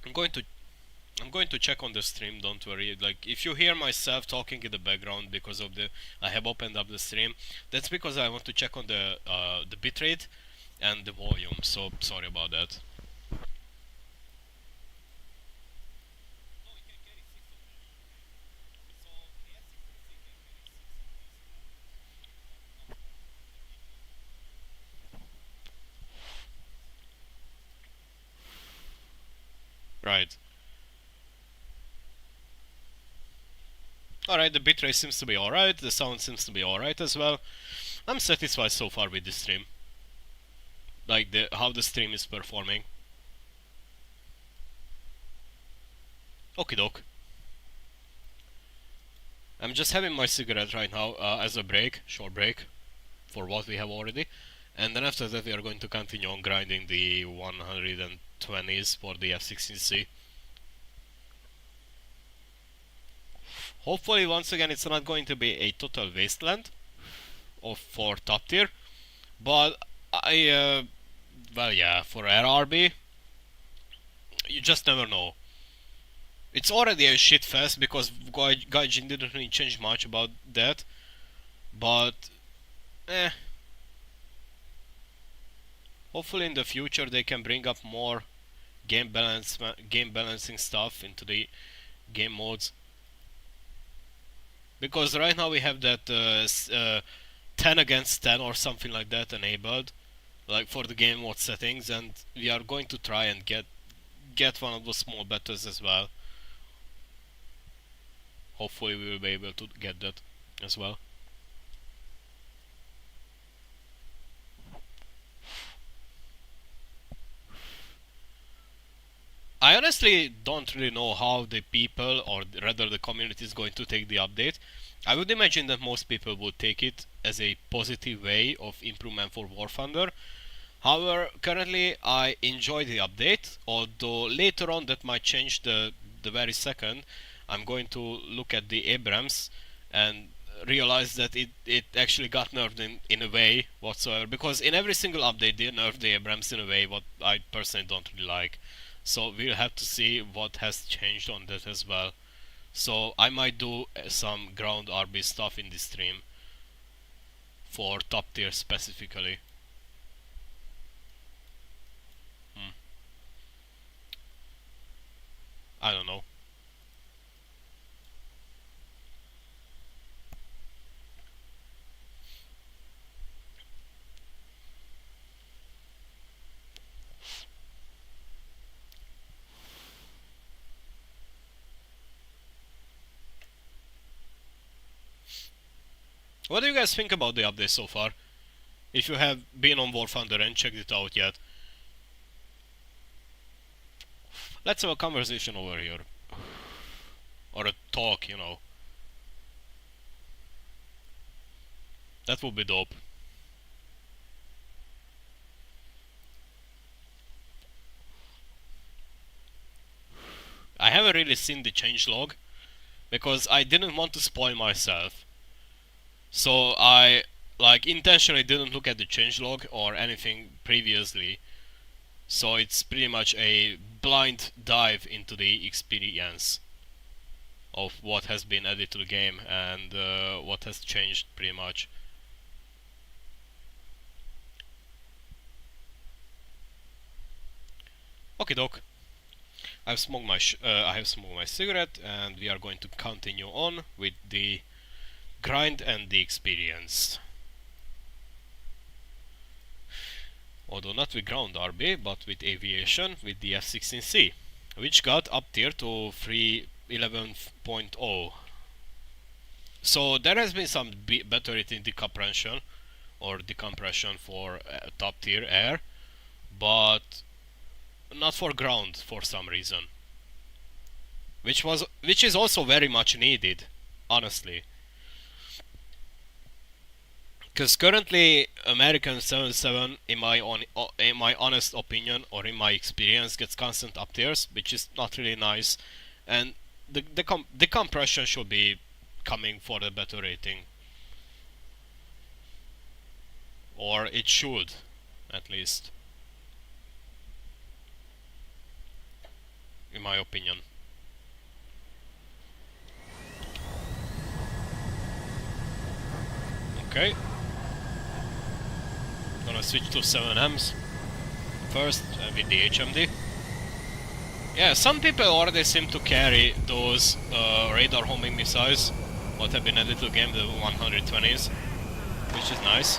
I'm going to I'm going to check on the stream, don't worry. Like, if you hear myself talking in the background because of the I have opened up the stream, that's because I want to check on the bitrate and the volume. So sorry about that. Right. Alright, the bitrate seems to be alright, the sound seems to be alright as well. I'm satisfied so far with the stream. Like how the stream is performing. Okie doke. I'm just having my cigarette right now as a break, short break, for what we have already. And then after that we are going to continue on grinding the 120s for the F16C. Hopefully once again it's not going to be a total wasteland for top tier. But well yeah, for RRB, you just never know. It's already a shit fest because Gaijin didn't really change much about that. But, hopefully in the future they can bring up more game balancing stuff into the game modes. Because right now we have that 10 against 10 or something like that enabled, like for the game mode settings, and we are going to try and get one of those small battles as well. Hopefully we will be able to get that as well. I honestly don't really know how the people, or rather the community, is going to take the update. I would imagine that most people would take it as a positive way of improvement for War Thunder. However, currently I enjoy the update, although later on that might change the very second I'm going to look at the Abrams and realize that it actually got nerfed in a way whatsoever, because in every single update they nerfed the Abrams in a way what I personally don't really like. So we'll have to see what has changed on that as well. So I might do some ground RB stuff in this stream for top tier specifically. I don't know. What do you guys think about the update so far? If you have been on War Thunder and checked it out yet. Let's have a conversation over here. Or a talk, you know. That would be dope. I haven't really seen the changelog because I didn't want to spoil myself. So I intentionally didn't look at the changelog or anything previously. So it's pretty much a blind dive into the experience of what has been added to the game and what has changed pretty much. Okay, doc. I have smoked my cigarette, and we are going to continue on with the grind and the experience. Although not with ground RB, but with aviation with the F16C, which got up tier to 311.0. So there has been some better rating decompression or decompression for top tier air, but not for ground for some reason, which is also very much needed, honestly. Because currently American 77, in my honest opinion or in my experience, gets constant up tiers, which is not really nice, and the compression should be coming for a better rating, or it should, at least, in my opinion. Okay. Gonna switch to 7Ms first with the HMD. Yeah, some people already seem to carry those radar homing missiles what have been added to the game, the 120s, which is nice.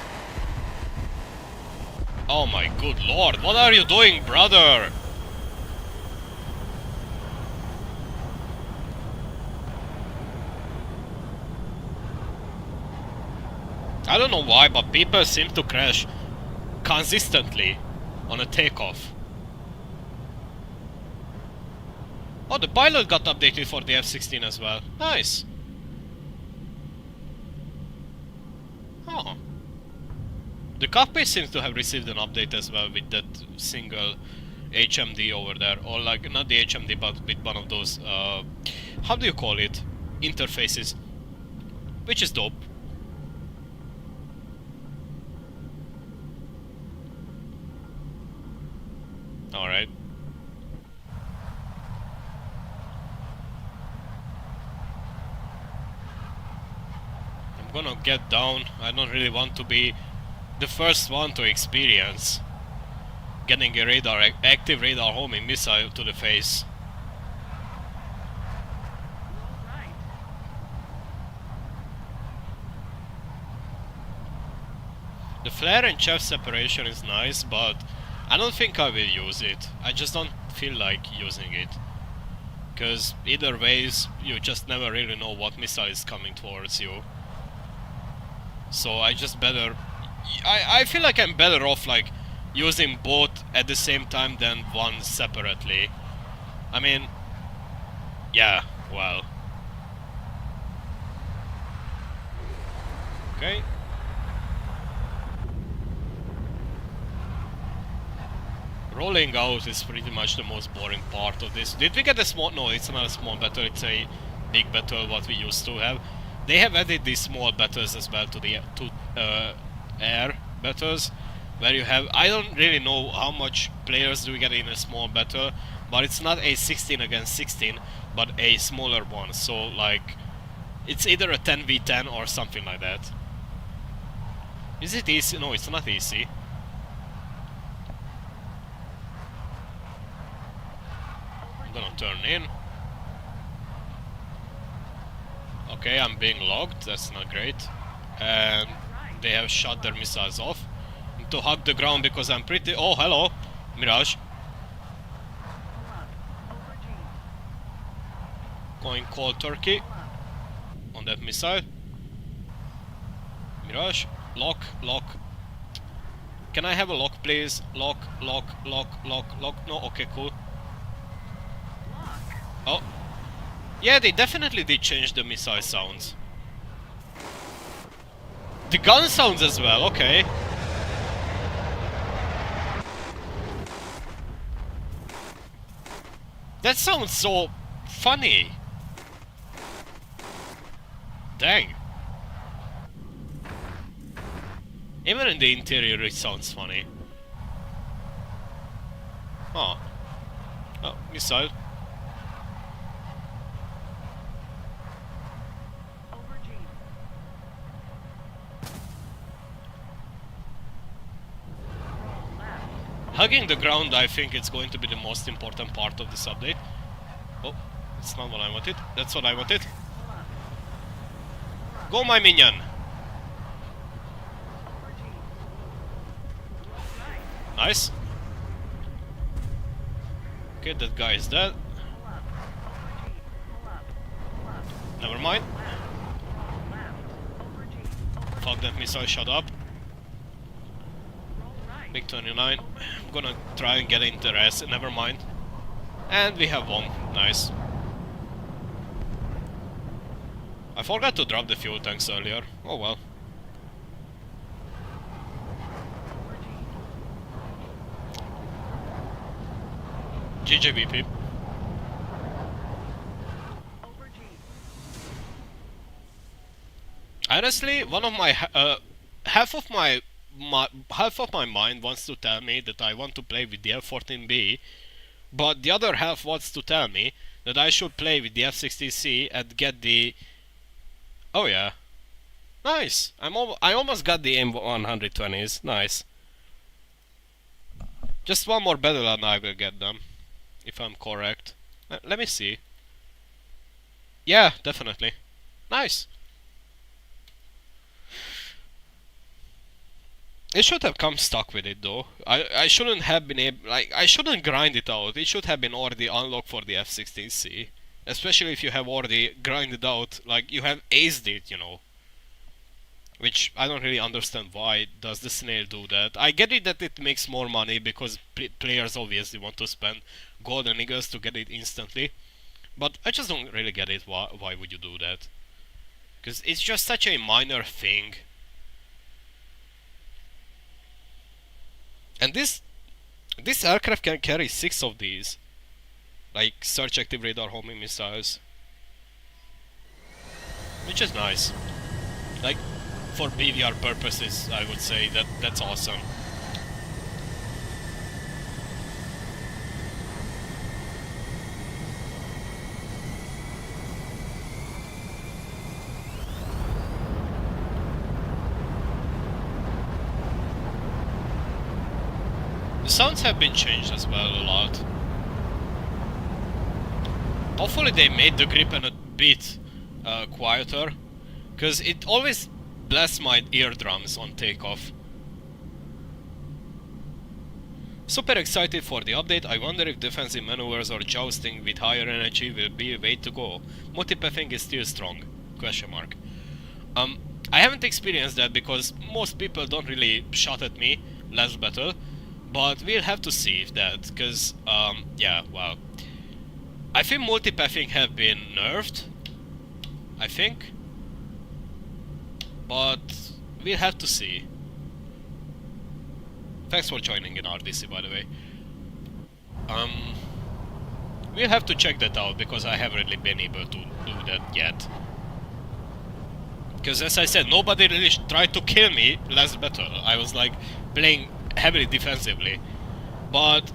Oh my good lord, what are you doing, brother? I don't know why, but people seem to crash consistently on a takeoff. Oh, the pilot got updated for the F-16 as well. Nice. Oh. The cockpit seems to have received an update as well with that single HMD over there. Or like, not the HMD, but with one of those, how do you call it? Interfaces. Which is dope. Alright. I'm gonna get down. I don't really want to be the first one to experience getting a active radar homing missile to the face. The flare and chaff separation is nice, but I don't think I will use it. I just don't feel like using it. Because either ways, you just never really know what missile is coming towards you. So I just better... I feel like I'm better off like using both at the same time than one separately. I mean... yeah, well... okay. Rolling out is pretty much the most boring part of this. Did we get a small... no, it's not a small battle, it's a big battle what we used to have. They have added these small battles as well to the air battles, where you have... I don't really know how much players do we get in a small battle, but it's not a 16 against 16, but a smaller one, so like... it's either a 10v10 or something like that. Is it easy? No, it's not easy. I'm gonna turn in. Okay, I'm being logged, that's not great. And they have shot their missiles off. Need to hug the ground because I'm pretty... oh, hello! Mirage. Going cold turkey on that missile. Mirage, lock, lock. Can I have a lock, please? Lock, lock, lock, lock, lock. No, okay, cool. Oh. Yeah, they definitely did change the missile sounds. The gun sounds as well, okay. That sounds so funny. Dang. Even in the interior it sounds funny. Oh. Oh, missile. Hugging the ground, I think it's going to be the most important part of this update. Oh, that's not what I wanted. That's what I wanted. Go, my minion! Nice. Okay, that guy is dead. Never mind. Fuck that missile, shut up. Big 29. I'm gonna try and get into rest, never mind. And we have one. Nice. I forgot to drop the fuel tanks earlier. Oh well. GGVP. Honestly, one of my half of my mind wants to tell me that I want to play with the F-14B, but the other half wants to tell me that I should play with the F-16C and get the... oh yeah. Nice! I almost got the M120s. Nice. Just one more battle and I will get them. If I'm correct. Let me see. Yeah, definitely. Nice! It should have come stuck with it though. I shouldn't have been able... like, I shouldn't grind it out. It should have been already unlocked for the F-16C. Especially if you have already grinded out, like, you have aced it, you know. which I don't really understand why does the snail do that. I get it that it makes more money because players obviously want to spend golden eagles to get it instantly, but I just don't really get it. Why would you do that? Because it's just such a minor thing. And this aircraft can carry 6 of these, like search active radar homing missiles, which is nice. Like for BVR purposes, I would say that that's awesome. The sounds have been changed as well a lot. Hopefully they made the Gripen a bit quieter, because it always blasts my eardrums on takeoff. Super excited for the update. I wonder if defensive maneuvers or jousting with higher energy will be a way to go. Multipathing is still strong? Question mark. I haven't experienced that because most people don't really shot at me last battle, but we'll have to see if that, because yeah, well, I think multipathing have been nerfed, I think, but we'll have to see. Thanks for joining in RDC, by the way. We'll have to check that out because I haven't really been able to do that yet. Because as I said, nobody really tried to kill me last battle. I was like playing heavily defensively. But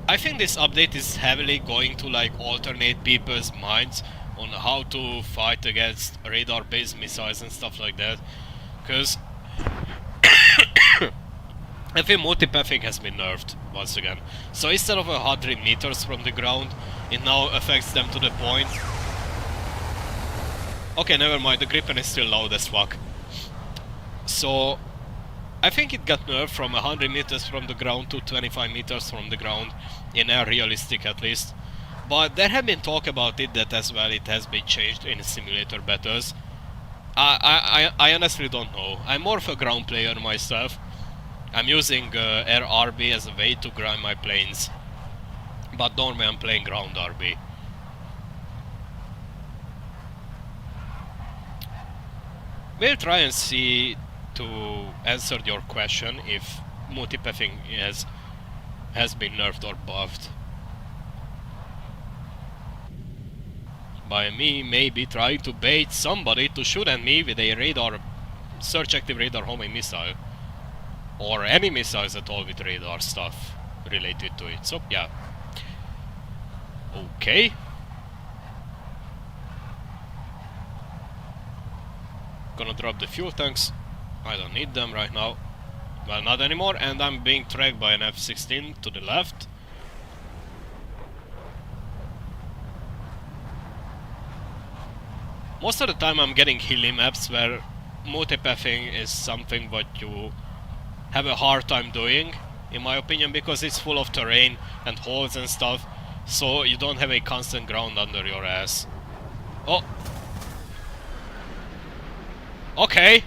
I think this update is heavily going to like alternate people's minds on how to fight against radar-based missiles and stuff like that. Because I think multipathing has been nerfed once again. So instead of 100 meters from the ground, it now affects them to the point. Okay, never mind, the Gripen is still loud as fuck. So I think it got nerfed from 100 meters from the ground to 25 meters from the ground, in air realistic at least. But there have been talk about it that as well it has been changed in simulator battles. I honestly don't know. I'm more of a ground player myself. I'm using air RB as a way to grind my planes, but normally I'm playing ground RB. We'll try and see to answer your question if multipathing has been nerfed or buffed. By me maybe trying to bait somebody to shoot at me with a radar, search active radar homing missile. Or any missiles at all with radar stuff related to it. So yeah. Okay. Gonna drop the fuel tanks. I don't need them right now. Well, not anymore, and I'm being tracked by an F-16 to the left. Most of the time I'm getting hilly maps where multipathing is something what you have a hard time doing, in my opinion, because it's full of terrain and holes and stuff, so you don't have a constant ground under your ass. Oh! Okay!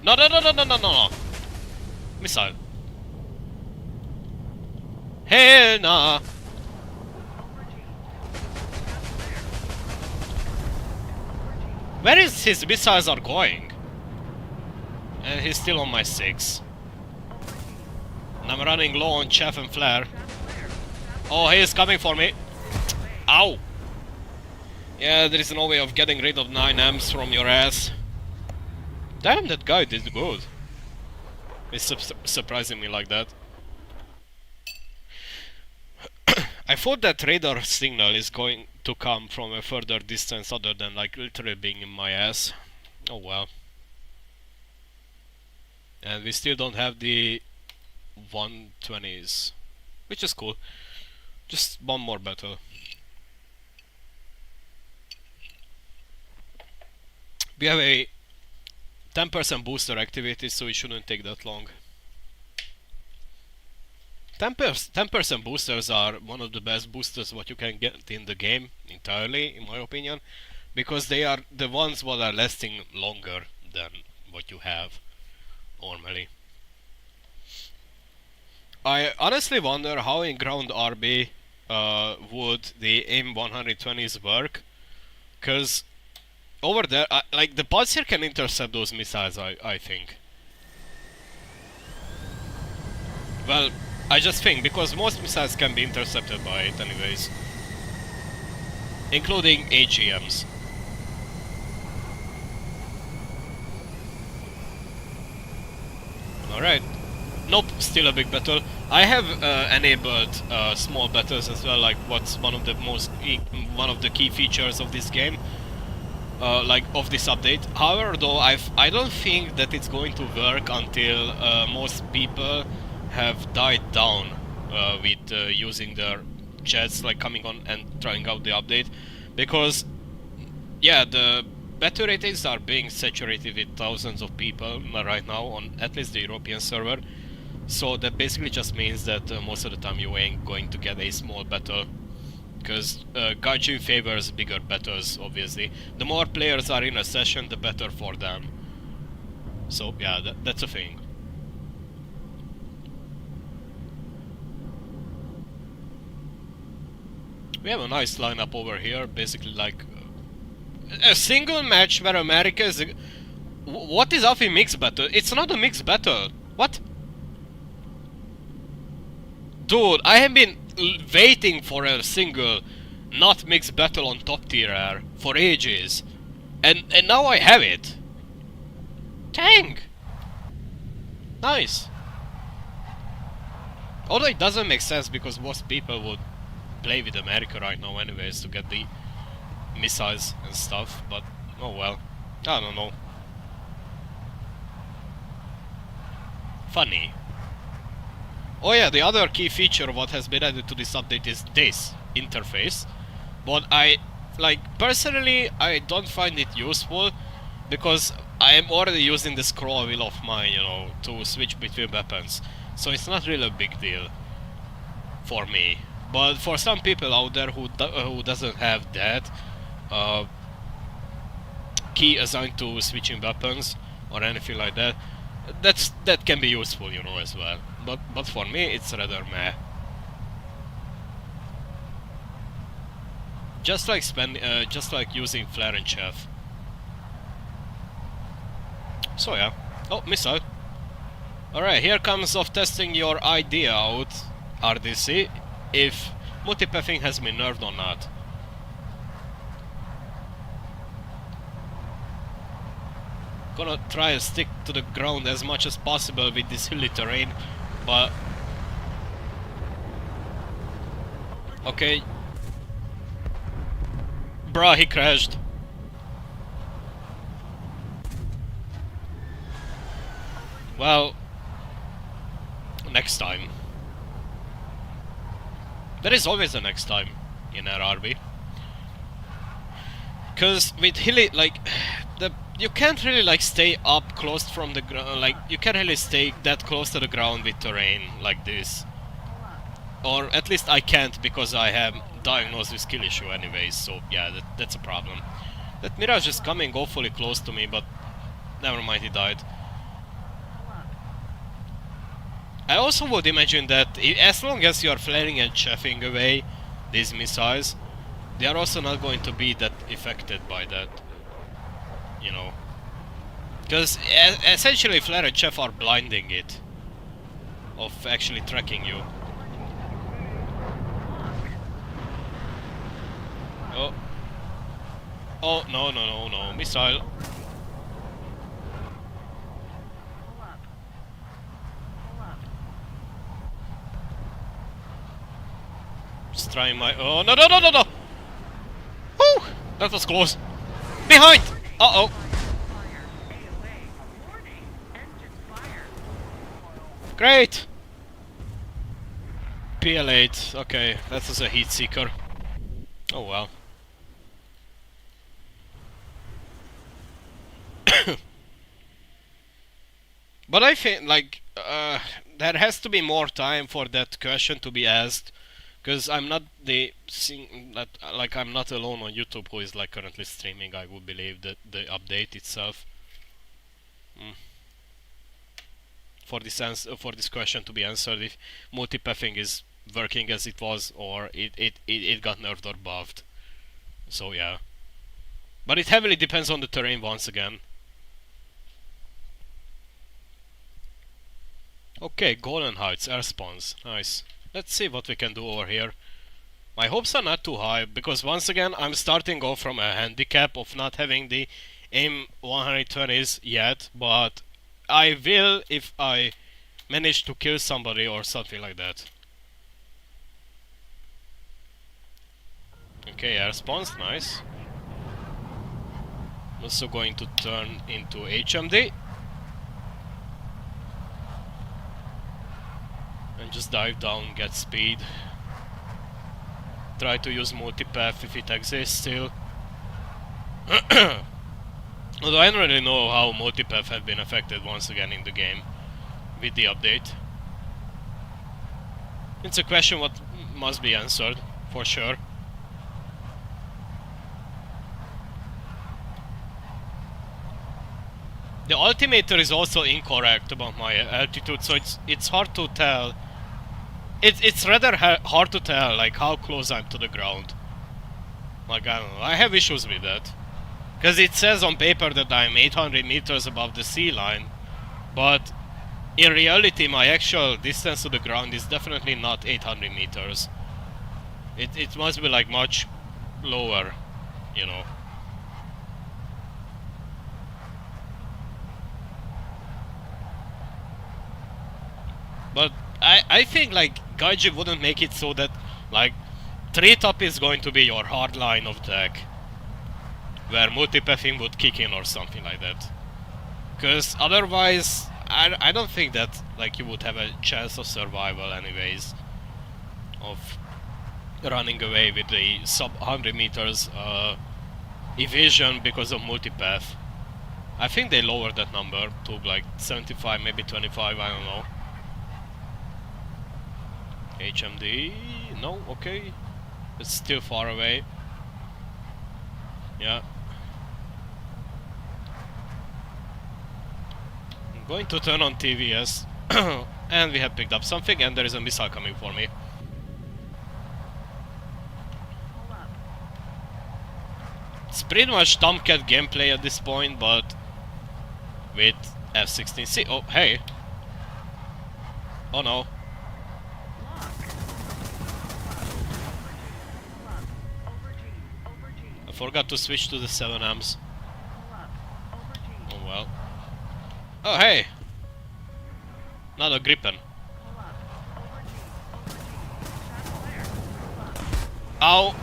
No, no, no, no, no, no, no! Missile. Hell nah! Where is his missiles are going? And he's still on my 6. And I'm running low on chaff and flare. Oh, he is coming for me. Ow! Yeah, there is no way of getting rid of 9Ms from your ass. Damn, that guy did good. It's surprising me like that. I thought that radar signal is going to come from a further distance other than like literally being in my ass. Oh well. And we still don't have the 120s, which is cool. Just one more battle. We have a 10% booster activity, so it shouldn't take that long. 10% boosters are one of the best boosters what you can get in the game entirely, in my opinion, because they are the ones what are lasting longer than what you have normally. I honestly wonder how in ground RB would the AIM-120s work, because over there, like the Pulsar can intercept those missiles, I think. Well, I just think, because most missiles can be intercepted by it anyways. Including AGMs. Alright. Nope, still a big battle. I have enabled small battles as well, like what's one of the one of the key features of this game. Like of this update. However, though, I don't think that it's going to work until most people have died down with using their chats, like coming on and trying out the update, because yeah, the battle ratings are being saturated with thousands of people right now on at least the European server. So that basically just means that most of the time you ain't going to get a small battle, because Gaijin favors bigger battles, obviously. The more players are in a session, the better for them. So yeah, that's a thing. We have a nice lineup over here, basically like a single match where America is... What is off a mixed battle? It's not a mixed battle. What? Dude, I have been waiting for a single not mixed battle on top tier air for ages. And now I have it. Dang! Nice. Although it doesn't make sense because most people would play with America right now anyways to get the missiles and stuff, but oh well. I don't know. Funny. Oh yeah, the other key feature of what has been added to this update is this interface. But personally, I don't find it useful because I am already using the scroll wheel of mine, you know, to switch between weapons. So it's not really a big deal for me. But for some people out there who doesn't have that key assigned to switching weapons or anything like that, that can be useful, you know, as well. But for me, it's rather meh. Just like using flare and chef. So yeah. Oh, missile. Alright, here comes of testing your idea out, RDC, if multipathing has been nerfed or not. Gonna try and stick to the ground as much as possible with this hilly terrain, but... Okay. Bruh, he crashed. Well... Next time. There is always a next time in RRB. Cause with hilly, like... You can't really like stay up close from the ground, like you can't really stay that close to the ground with terrain like this. Or at least I can't because I have diagnosed with skill issue anyways, so yeah, that's a problem. That Mirage is coming awfully close to me, but never mind, he died. I also would imagine that as long as you are flaring and chafing away these missiles, they are also not going to be that affected by that. You know, because essentially flare and chef are blinding it of actually tracking you. Oh, oh no, missile. Just trying my... Oh, no! Woo! That was close. Behind! Uh-oh. Great! PL8, okay, that was a heat seeker. Oh well. But I think, like, there has to be more time for that question to be asked, Because I'm not the like I'm not alone on YouTube who is like currently streaming. I would believe that the update itself. For this for this question to be answered, if multipathing is working as it was, or it got nerfed or buffed. So yeah, but it heavily depends on the terrain once again. Okay, Golden Heights air spawns, nice. Let's see what we can do over here. My hopes are not too high because once again I'm starting off from a handicap of not having the aim 120s yet, but I will if I manage to kill somebody or something like that. Okay, air spawns, nice. Also going to turn into HMD and just dive down, get speed. Try to use multipath if it exists still. Although I don't really know how multipath have been affected once again in the game with the update. It's a question what must be answered, for sure. The altimeter is also incorrect about my altitude, so it's hard to tell. It's rather hard to tell like how close I'm to the ground. Like I don't know, I have issues with that. Because it says on paper that I'm 800 meters above the sea line, but in reality my actual distance to the ground is definitely not 800 meters. It must be like much lower, you know. But I think like Gaiji wouldn't make it so that like treetop is going to be your hard line of attack, where multipathing would kick in or something like that. Because otherwise, I don't think that like you would have a chance of survival anyways, of running away with the sub 100 meters evasion because of multipath. I think they lowered that number to like 75, maybe 25, I don't know. HMD, no, okay. It's still far away. Yeah. I'm going to turn on TVS. And we have picked up something and there is a missile coming for me. It's pretty much Tomcat gameplay at this point, but with F-16C. Oh, hey. Oh no. I forgot to switch to the 7Ms. Oh well. Oh hey! Not a Gripen. Ow!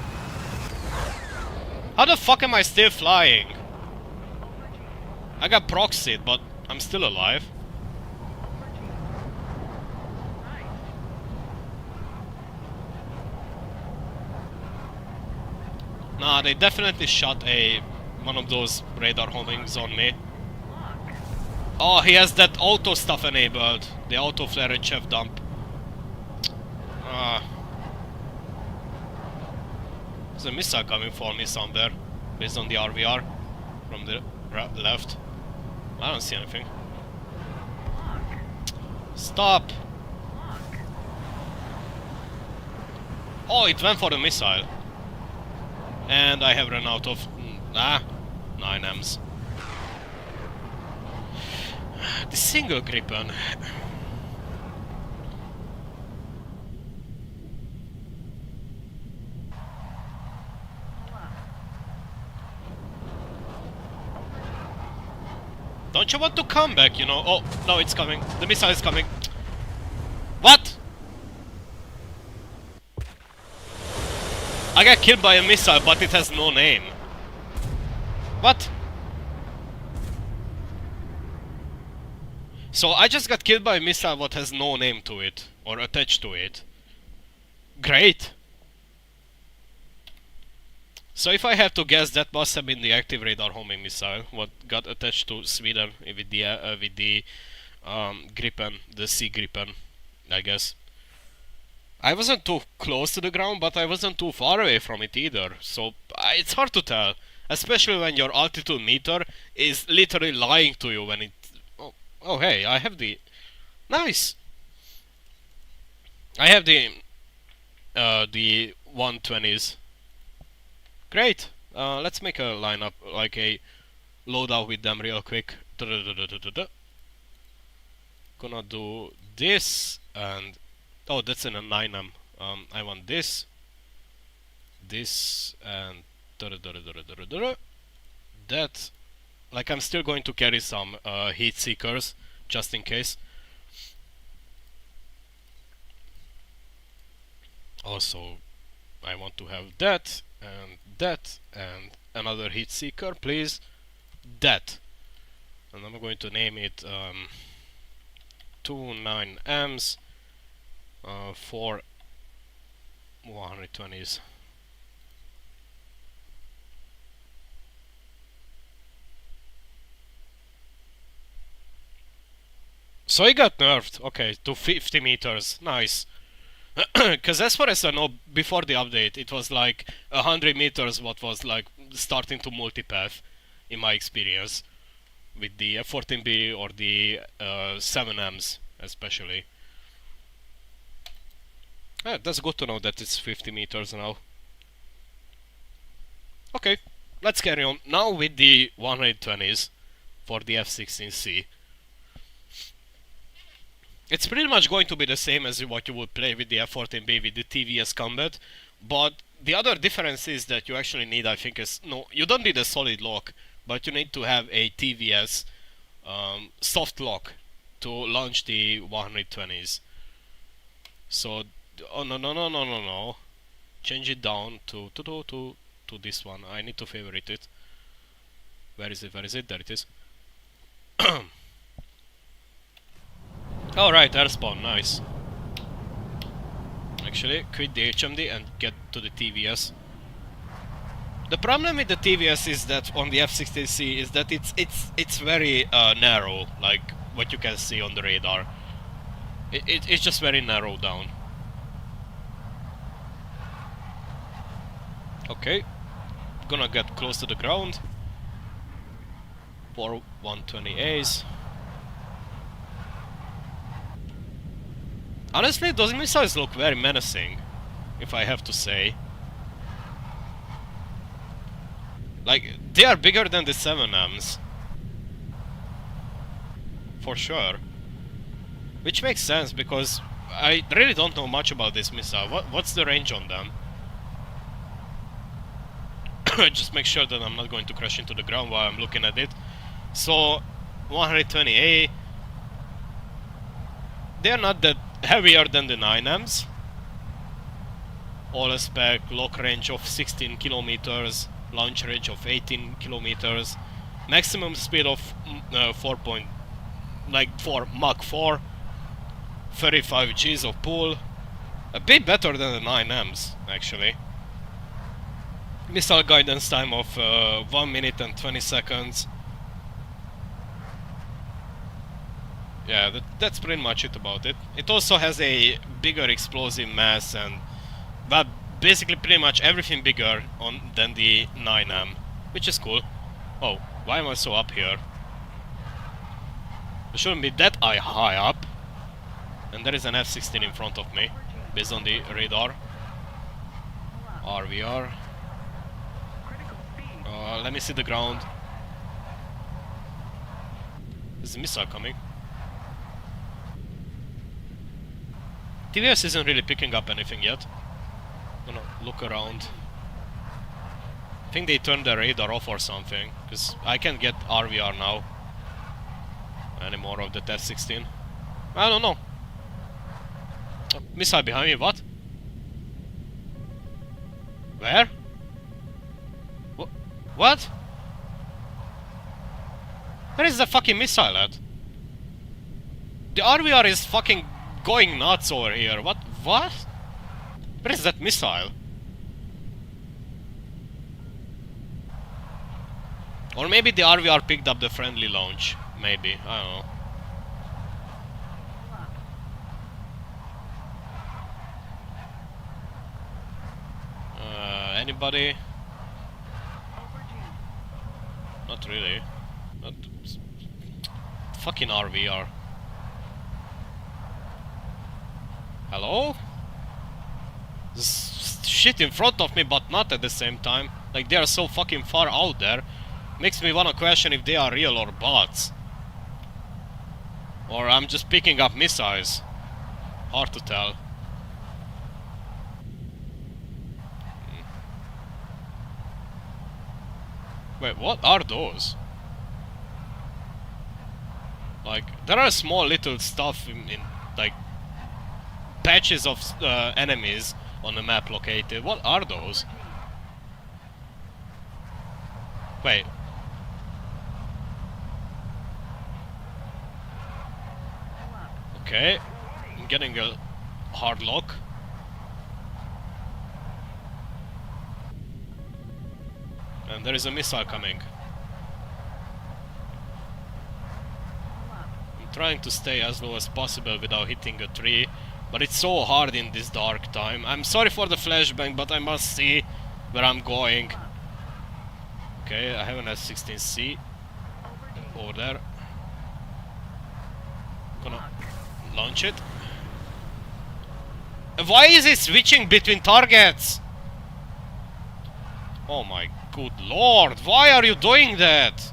How the fuck am I still flying? I got proxied, but I'm still alive. Nah, they definitely shot one of those radar homings on me. Oh, he has that auto stuff enabled. The auto flare and chef dump. There's a missile coming for me somewhere, based on the RVR from the left. I don't see anything. Stop! Oh, it went for the missile. And I have run out of 9Ms. The single Gripen. Don't you want to come back, you know? Oh, no, it's coming. The missile is coming. What? I got killed by a missile, but it has no name. What? So I just got killed by a missile what has no name to it, or attached to it. Great! So if I have to guess, that must have been the active radar homing missile, what got attached to Sweden with the Gripen, the Sea Gripen, I guess. I wasn't too close to the ground, but I wasn't too far away from it either. So it's hard to tell, especially when your altitude meter is literally lying to you when it. Oh, oh hey, I have the nice. I have the 120s. Great. Let's make a lineup, like a loadout with them real quick. Gonna do this and oh, that's in a 9M. I want this, and that. Like I'm still going to carry some heat seekers just in case. Also, I want to have that and another heat seeker, please. That, and I'm going to name it 29Ms for 120s. So he got nerfed, okay, to 50 meters, nice. Because as far as I know, before the update, it was like 100 meters what was like starting to multipath, in my experience, with the F14B or the 7Ms especially. That's good to know that it's 50 meters now. Okay, let's carry on. Now with the 120s for the F16C. It's pretty much going to be the same as what you would play with the F14B with the TVS combat, but the other difference is that you actually need, I think, no, you don't need a solid lock, but you need to have a TVS soft lock to launch the 120s. So, oh no, change it down to this one. I need to favorite it. Where is it? There it is. Alright, air spawn, nice. Actually, quit the HMD and get to the TVS. The problem with the TVS is that on the F16C is that it's very narrow, like what you can see on the radar. It's just very narrow down. Okay, gonna get close to the ground for 120As. Honestly, those missiles look very menacing, if I have to say. Like, they are bigger than the 7Ms. For sure. Which makes sense, because I really don't know much about this missile. What's the range on them? Just make sure that I'm not going to crash into the ground while I'm looking at it. So, 120A... They are not that heavier than the 9Ms. All spec, lock range of 16 kilometers, launch range of 18 kilometers, maximum speed of 4 Mach 4, 35 Gs of pull, a bit better than the 9Ms actually. Missile guidance time of 1 minute and 20 seconds. Yeah, that's pretty much it about it. It also has a bigger explosive mass and, well, basically pretty much everything bigger than the 9M, which is cool. Oh, why am I so up here? It shouldn't be that high up. And there is an F-16 in front of me, based on the radar. RVR. Let me see the ground. There's a missile coming. TVS isn't really picking up anything yet. Gonna look around. I think they turned the radar off or something, because I can't get RVR now. Any more of the F-16. I don't know. Oh, missile behind me, what? Where? What? Where is the fucking missile at? The RVR is fucking going nuts over here. What? Where is that missile? Or maybe the RVR picked up the friendly launch. Maybe. I don't know. Anybody? Not really. Not fucking RVR. Hello? There's shit in front of me, but not at the same time. Like, they are so fucking far out there. Makes me wanna question if they are real or bots. Or I'm just picking up missiles. Hard to tell. Wait, what are those? Like, there are small little stuff in like, patches of enemies on the map located. What are those? Wait. Okay. I'm getting a hard lock. And there is a missile coming. I'm trying to stay as low as possible without hitting a tree. But it's so hard in this dark time. I'm sorry for the flashbang, but I must see where I'm going. Okay, I have an S-16C over there. Gonna launch it. Why is it switching between targets? Oh my good lord, why are you doing that?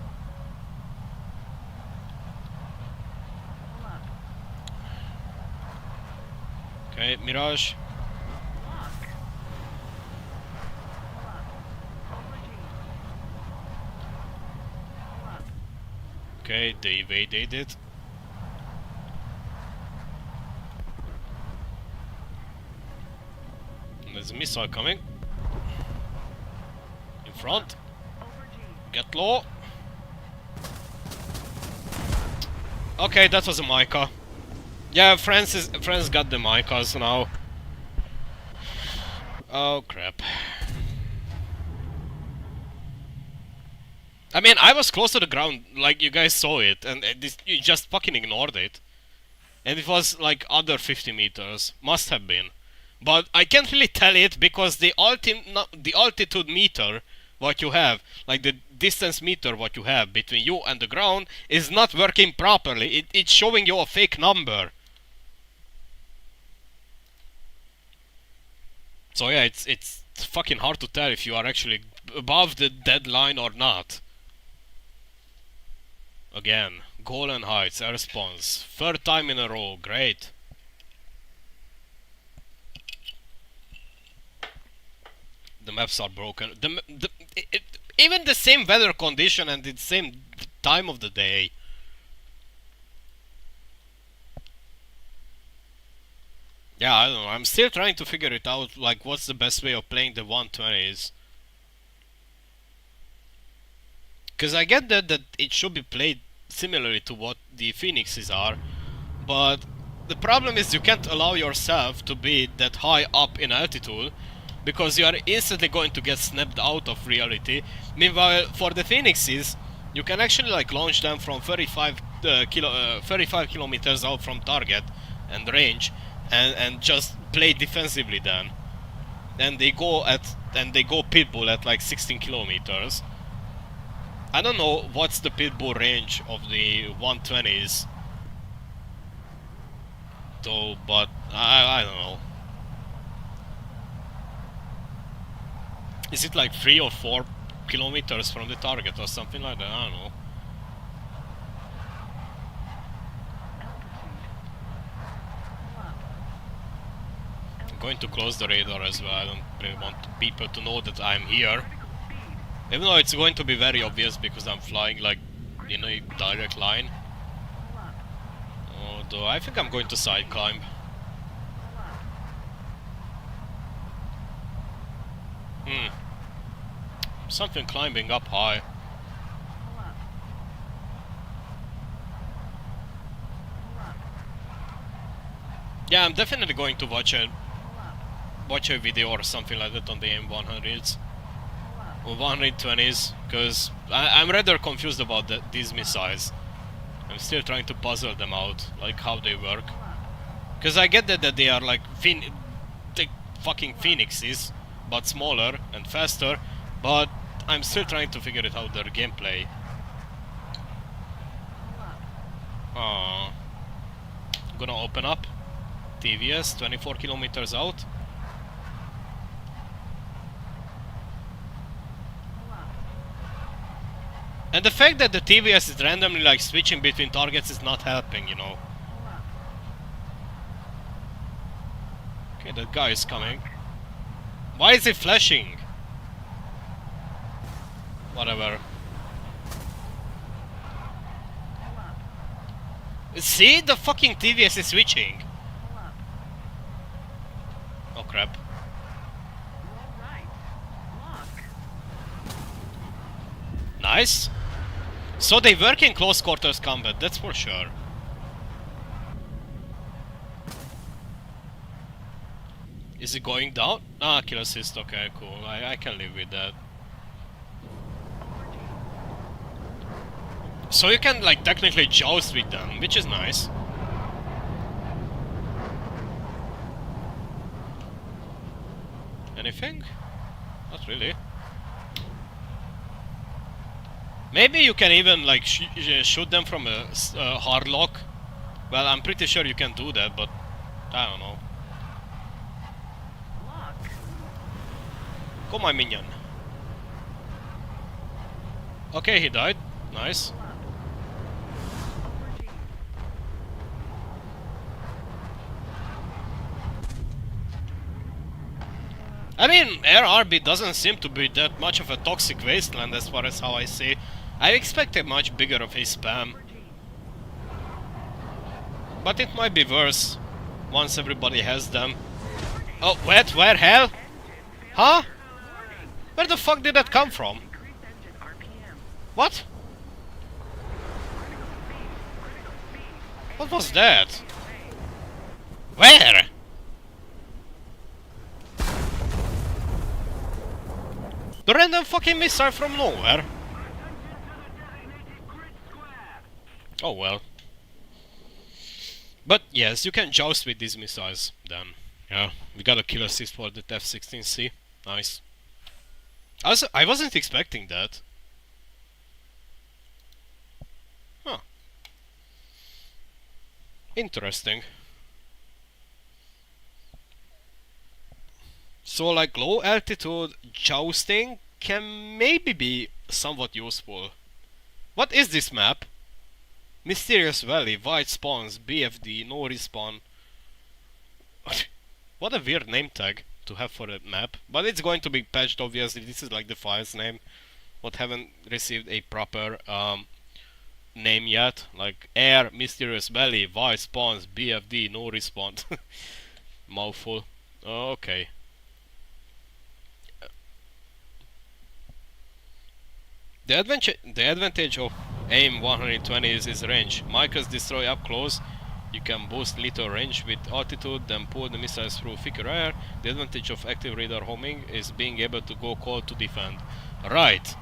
Okay, Mirage. Okay, they evaded it. There's a missile coming. In front. Get low. Okay, that was a Micah. Yeah, France got the Micahs now. Oh crap. I mean, I was close to the ground, like you guys saw it, and you just fucking ignored it. And it was like under 50 meters. Must have been. But I can't really tell it because the altitude meter what you have, like the distance meter what you have between you and the ground, is not working properly. It's showing you a fake number. So yeah, it's fucking hard to tell if you are actually above the deadline or not. Again, Golan Heights, air response. Third time in a row, great. The maps are broken. Even the same weather condition and the same time of the day. Yeah, I don't know. I'm still trying to figure it out, like what's the best way of playing the 120s. Because I get that it should be played similarly to what the Phoenixes are, but the problem is you can't allow yourself to be that high up in altitude, because you are instantly going to get snapped out of reality. Meanwhile, for the Phoenixes, you can actually like launch them from 35 kilometers out from target and range, and just play defensively then. And they go pitbull at like 16 kilometers. I don't know what's the pitbull range of the 120s though, but I don't know. Is it like 3 or 4 kilometers from the target or something like that? I don't know. I'm going to close the radar as well. I don't really want people to know that I'm here. Even though it's going to be very obvious because I'm flying like in a direct line. Although I think I'm going to side climb. Something climbing up high. Yeah, I'm definitely going to watch a video or something like that on the M100s. Or 120s, because I'm rather confused about these missiles. I'm still trying to puzzle them out, like how they work. Because I get that they are like fucking Phoenixes, but smaller and faster, but I'm still trying to figure it out, their gameplay. Gonna open up TVS 24 kilometers out. And the fact that the TVS is randomly like switching between targets is not helping, you know. Okay, that guy is coming. Why is he flashing? Whatever. See, the fucking TVS is switching. Oh crap. Nice. So they work in close quarters combat, that's for sure. Is it going down? Ah, kill assist, okay, cool. I can live with that. So you can like technically joust with them, which is nice. Anything? Not really. Maybe you can even like shoot them from a hard lock. Well, I'm pretty sure you can do that, but I don't know. Come on, minion. Okay, he died. Nice. I mean, RRB doesn't seem to be that much of a toxic wasteland as far as how I see. I expected much bigger of a spam. But it might be worse once everybody has them. Oh, what? Where? Hell? Huh? Where the fuck did that come from? What? What was that? Where? The random fucking missile from nowhere. Oh well. But yes, you can joust with these missiles then. Yeah, we got a kill assist for the F-16C. Nice. I wasn't expecting that. Huh. Interesting. So like low altitude jousting can maybe be somewhat useful. What is this map? Mysterious Valley, White Spawns, BFD, no respawn. What a weird name tag to have for a map. But it's going to be patched obviously, this is like the file's name. What haven't received a proper name yet. Like Air, Mysterious Valley, White Spawns, BFD, no respawn. Mouthful. Okay. The advantage of AIM 120 is its range. Micros destroy up close. You can boost lethal range with altitude, then pull the missiles through thicker air. The advantage of active radar homing is being able to go cold to defend. Right.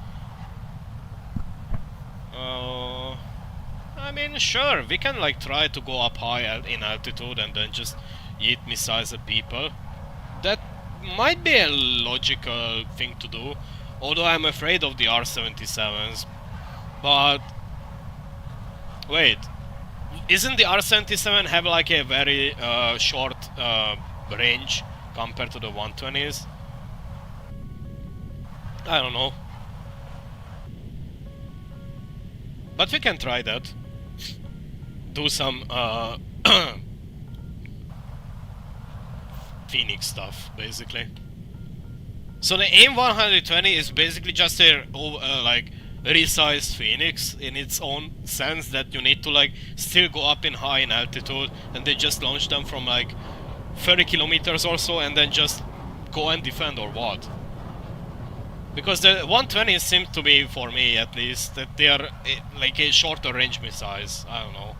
I mean, sure, we can like try to go up high in altitude and then just eat missiles at people. That might be a logical thing to do. Although I'm afraid of the R-77s. But wait, isn't the R-77 have like a very short range compared to the 120s? I don't know. But we can try that. Do some Phoenix stuff, basically. So the AIM 120 is basically just a like resized Phoenix in its own sense, that you need to like still go up in high in altitude, and they just launch them from like 30 kilometers or so and then just go and defend, or what? Because the 120 seems to be, for me at least, that they are like a shorter range missiles. I don't know.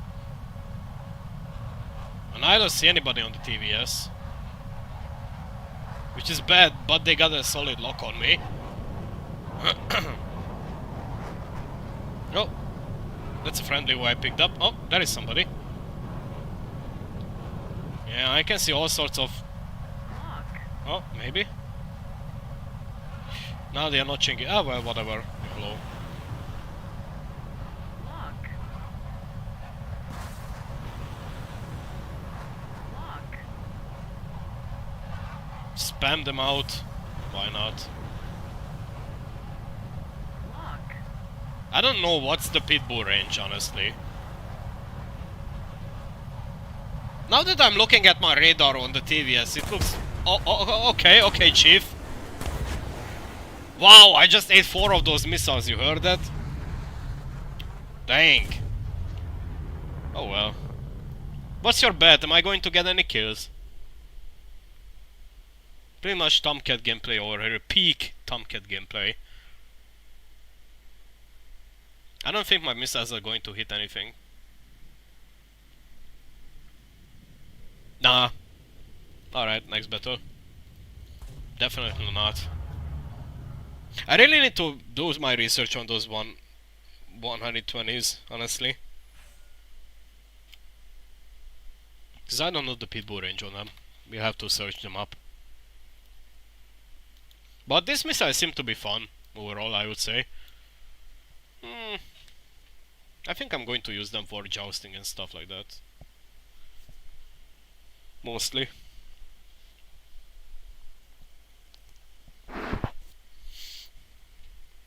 And I don't see anybody on the TVS. Which is bad, but they got a solid lock on me. Oh, that's a friendly who I picked up. Oh, there is somebody. Yeah, I can see all sorts of... Oh, maybe. Now they are not changing. Ah, well, whatever. Hello. Lock. Lock. Spam them out. Why not? Lock. I don't know what's the pitbull range, honestly. Now that I'm looking at my radar on the TVS, it looks... okay, okay, Chief. Wow, I just ate 4 of those missiles, you heard that? Dang. Oh well. What's your bet? Am I going to get any kills? Pretty much Tomcat gameplay over here. Peak Tomcat gameplay. I don't think my missiles are going to hit anything. Nah. Alright, next battle. Definitely not. I really need to do my research on those 120s, honestly. Because I don't know the pitbull range on them. We have to search them up. But these missiles seem to be fun, overall, I would say. I think I'm going to use them for jousting and stuff like that. Mostly.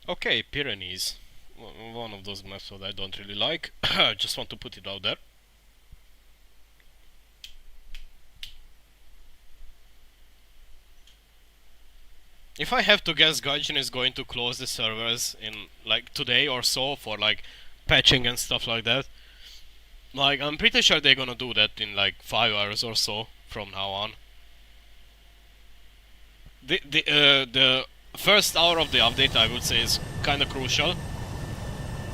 Okay, Pyrenees. One of those maps that I don't really like. Just want to put it out there. If I have to guess, Gaijin is going to close the servers in like today or so for like patching and stuff like that. Like, I'm pretty sure they're gonna do that in like 5 hours or so from now on. The first hour of the update, I would say, is kind of crucial,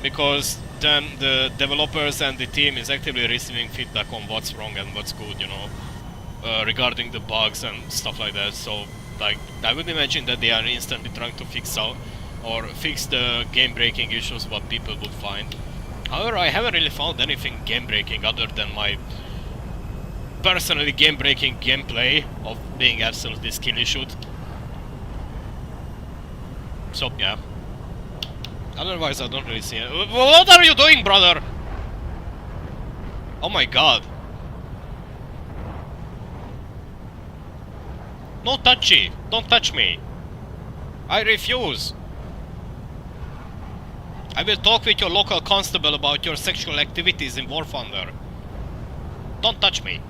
because then the developers and the team is actively receiving feedback on what's wrong and what's good, you know, regarding the bugs and stuff like that. So, like, I would imagine that they are instantly trying to fix out or fix the game-breaking issues what people would find. However, I haven't really found anything game-breaking other than my personally game-breaking gameplay of being absolutely skill issued. So, yeah. Otherwise, I don't really see it. What are you doing, brother? Oh my god. No touchy. Don't touch me. I refuse. I will talk with your local constable about your sexual activities in War Thunder. Don't touch me.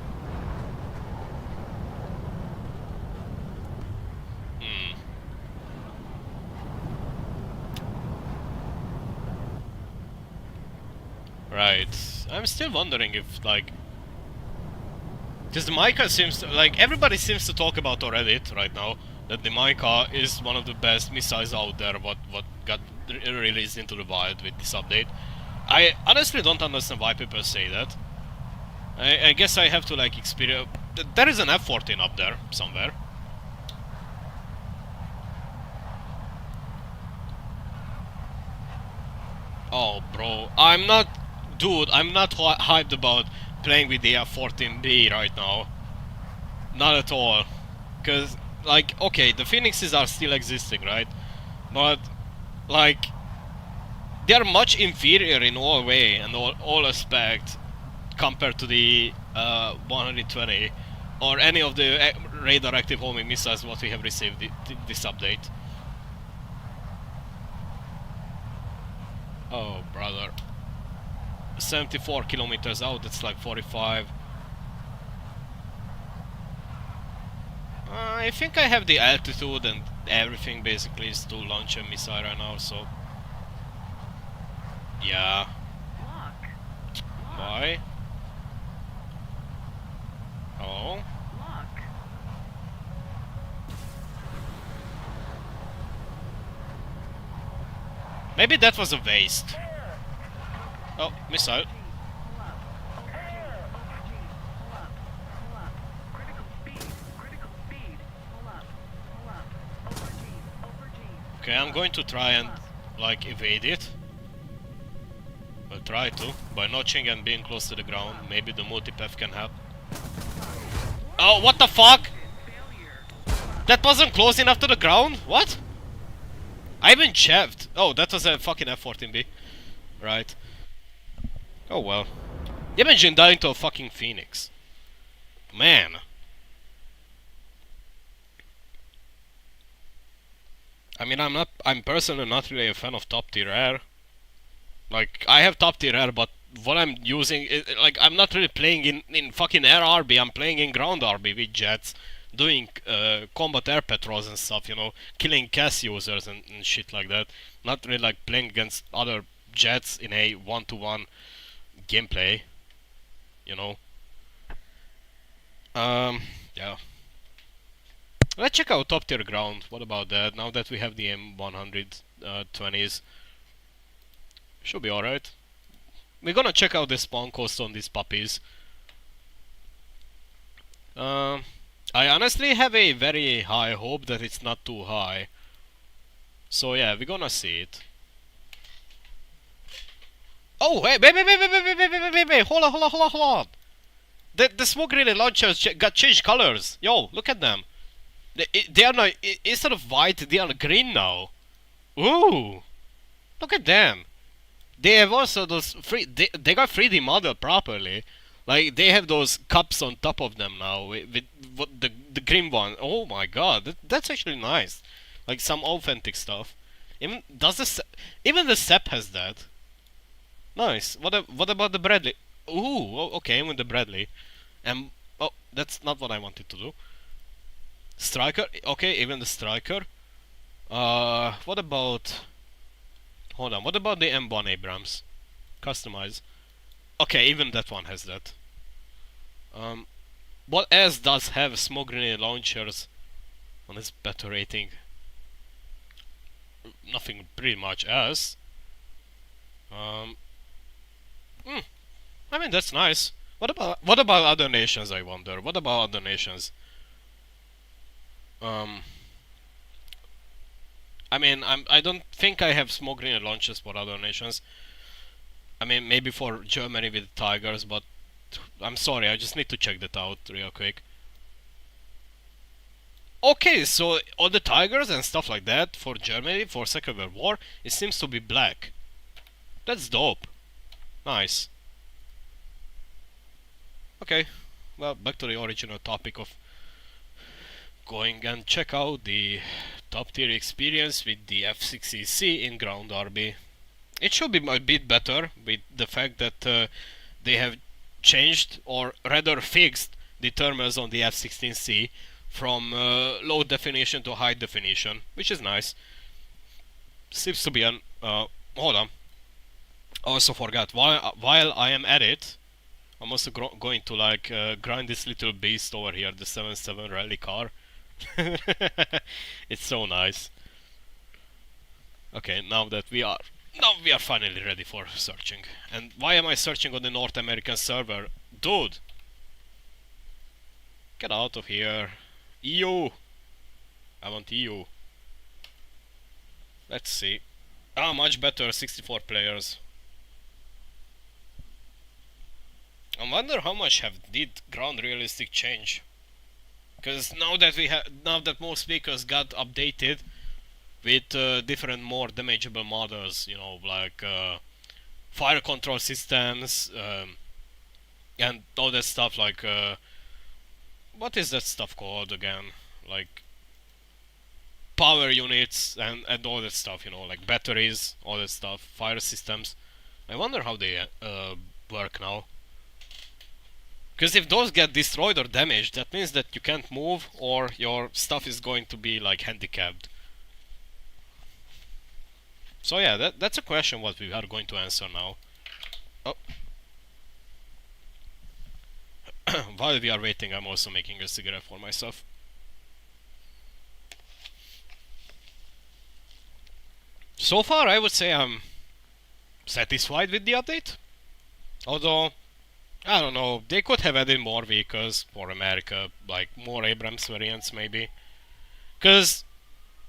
Right. I'm still wondering if, like... Because the Mica seems to... Like, everybody seems to talk about on Reddit right now that the Mica is one of the best missiles out there what got released into the wild with this update. I honestly don't understand why people say that. I guess I have to, like, experience... There is an F-14 up there, somewhere. Oh, bro. I'm not... Dude, I'm not hyped about playing with the F-14B right now. Not at all. Because, like, okay, the Phoenixes are still existing, right? But, like, they are much inferior in all way and all aspect compared to the 120 or any of the radar active homing missiles what we have received this update. Oh, brother. 74 kilometers out, that's like 45. I think I have the altitude and everything basically is to launch a missile right now, so... Yeah. Why? Oh? Maybe that was a waste. Oh, missile. Okay, I'm going to try and, like, evade it. I'll try to, by notching and being close to the ground. Maybe the multipath can help. Oh, what the fuck? That wasn't close enough to the ground? What? I even checked. Oh, that was a fucking F-14B. Right. Oh well. Imagine dying to a fucking Phoenix. Man. I mean, I'm personally not really a fan of top tier air. Like, I have top tier air, but what I'm using is, like, I'm not really playing in fucking air RB, I'm playing in ground RB with jets, doing combat air patrols and stuff, you know, killing CAS users and shit like that. Not really like playing against other jets in a one-to-one gameplay, you know. Yeah. Let's check out top tier ground. What about that? Now that we have the M120s, should be alright. We're gonna check out the spawn cost on these puppies. I honestly have a very high hope that it's not too high. So yeah, we're gonna see it. Oh, wait, wait, hold on. The smoke grenade launchers got changed colors. Yo, look at them. They are now, instead of white, they are green now. Ooh, look at them. They have also those they got 3D model properly. Like they have those cups on top of them now with what the green one. Oh my god, that's actually nice. Like some authentic stuff. Even even the SEP has that. Nice. What about the Bradley? Ooh, okay, with the Bradley. Oh, that's not what I wanted to do. Striker. Okay, even the Striker. What about? Hold on. What about the M1 Abrams? Customize. Okay, even that one has that. What else does have smoke grenade launchers on its better rating? Nothing pretty much else. I mean that's nice. What about other nations? I wonder. What about other nations? Um, I mean I don't think I have smoke grenade launchers for other nations. I mean maybe for Germany with Tigers, but I'm sorry, I just need to check that out real quick. Okay, so all the Tigers and stuff like that for Germany for Second World War, it seems to be black. That's dope. Nice. Okay, well, back to the original topic of going and check out the top tier experience with the F-16C in ground RB. It should be a bit better with the fact that they have changed or rather fixed the thermals on the F-16C from low definition to high definition, which is nice. Seems to be an hold on. I also forgot. While I am at it, I'm also going to like grind this little beast over here, the 77 rally car. It's so nice. Okay, now we are finally ready for searching. And why am I searching on the North American server? Dude! Get out of here. EU! I want EU. Let's see. Ah, much better, 64 players. I wonder how much did ground realistic change. Because now that most speakers got updated with different more damageable models, you know, like fire control systems and all that stuff. Like what is that stuff called again? Like power units and all that stuff, you know, like batteries, all that stuff, fire systems. I wonder how they work now. Because if those get destroyed or damaged, that means that you can't move or your stuff is going to be like handicapped. So yeah, that's a question what we are going to answer now. Oh. While we are waiting, I'm also making a cigarette for myself. So far, I would say I'm satisfied with the update. Although, I don't know, they could have added more vehicles for America, like more Abrams variants maybe. Because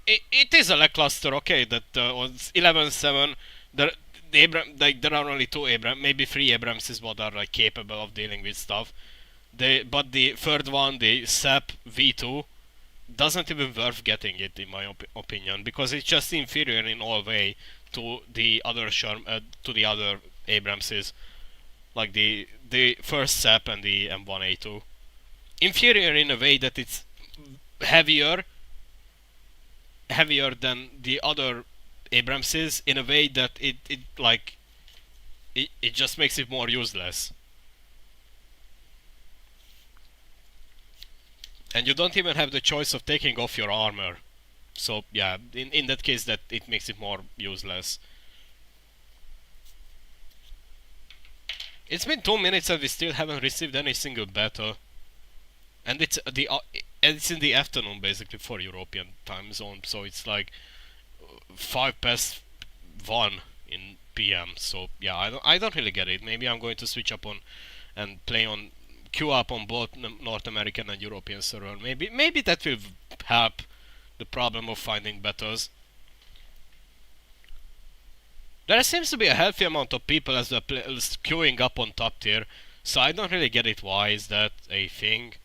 it is a lackluster, okay, that on 11.7, there are only 2 Abrams, maybe 3 Abramses what are like capable of dealing with stuff. But the third one, the SAP V2, doesn't even worth getting it in my opinion, because it's just inferior in all way to the other to the other Abramses, like the first SAP and the M1A2. Inferior in a way that it's heavier than the other Abramses, in a way that it just makes it more useless. And you don't even have the choice of taking off your armor. So yeah, in that case, that it makes it more useless. It's been 2 minutes and we still haven't received any single battle. And it's in the afternoon basically for European time zone, so it's like 1 in PM. So yeah, I don't really get it. Maybe I'm going to switch up on and play on queue up on both North American and European server. Maybe that will help the problem of finding battles. There seems to be a healthy amount of people as well queuing up on top tier, so I don't really get it. Why is that a thing?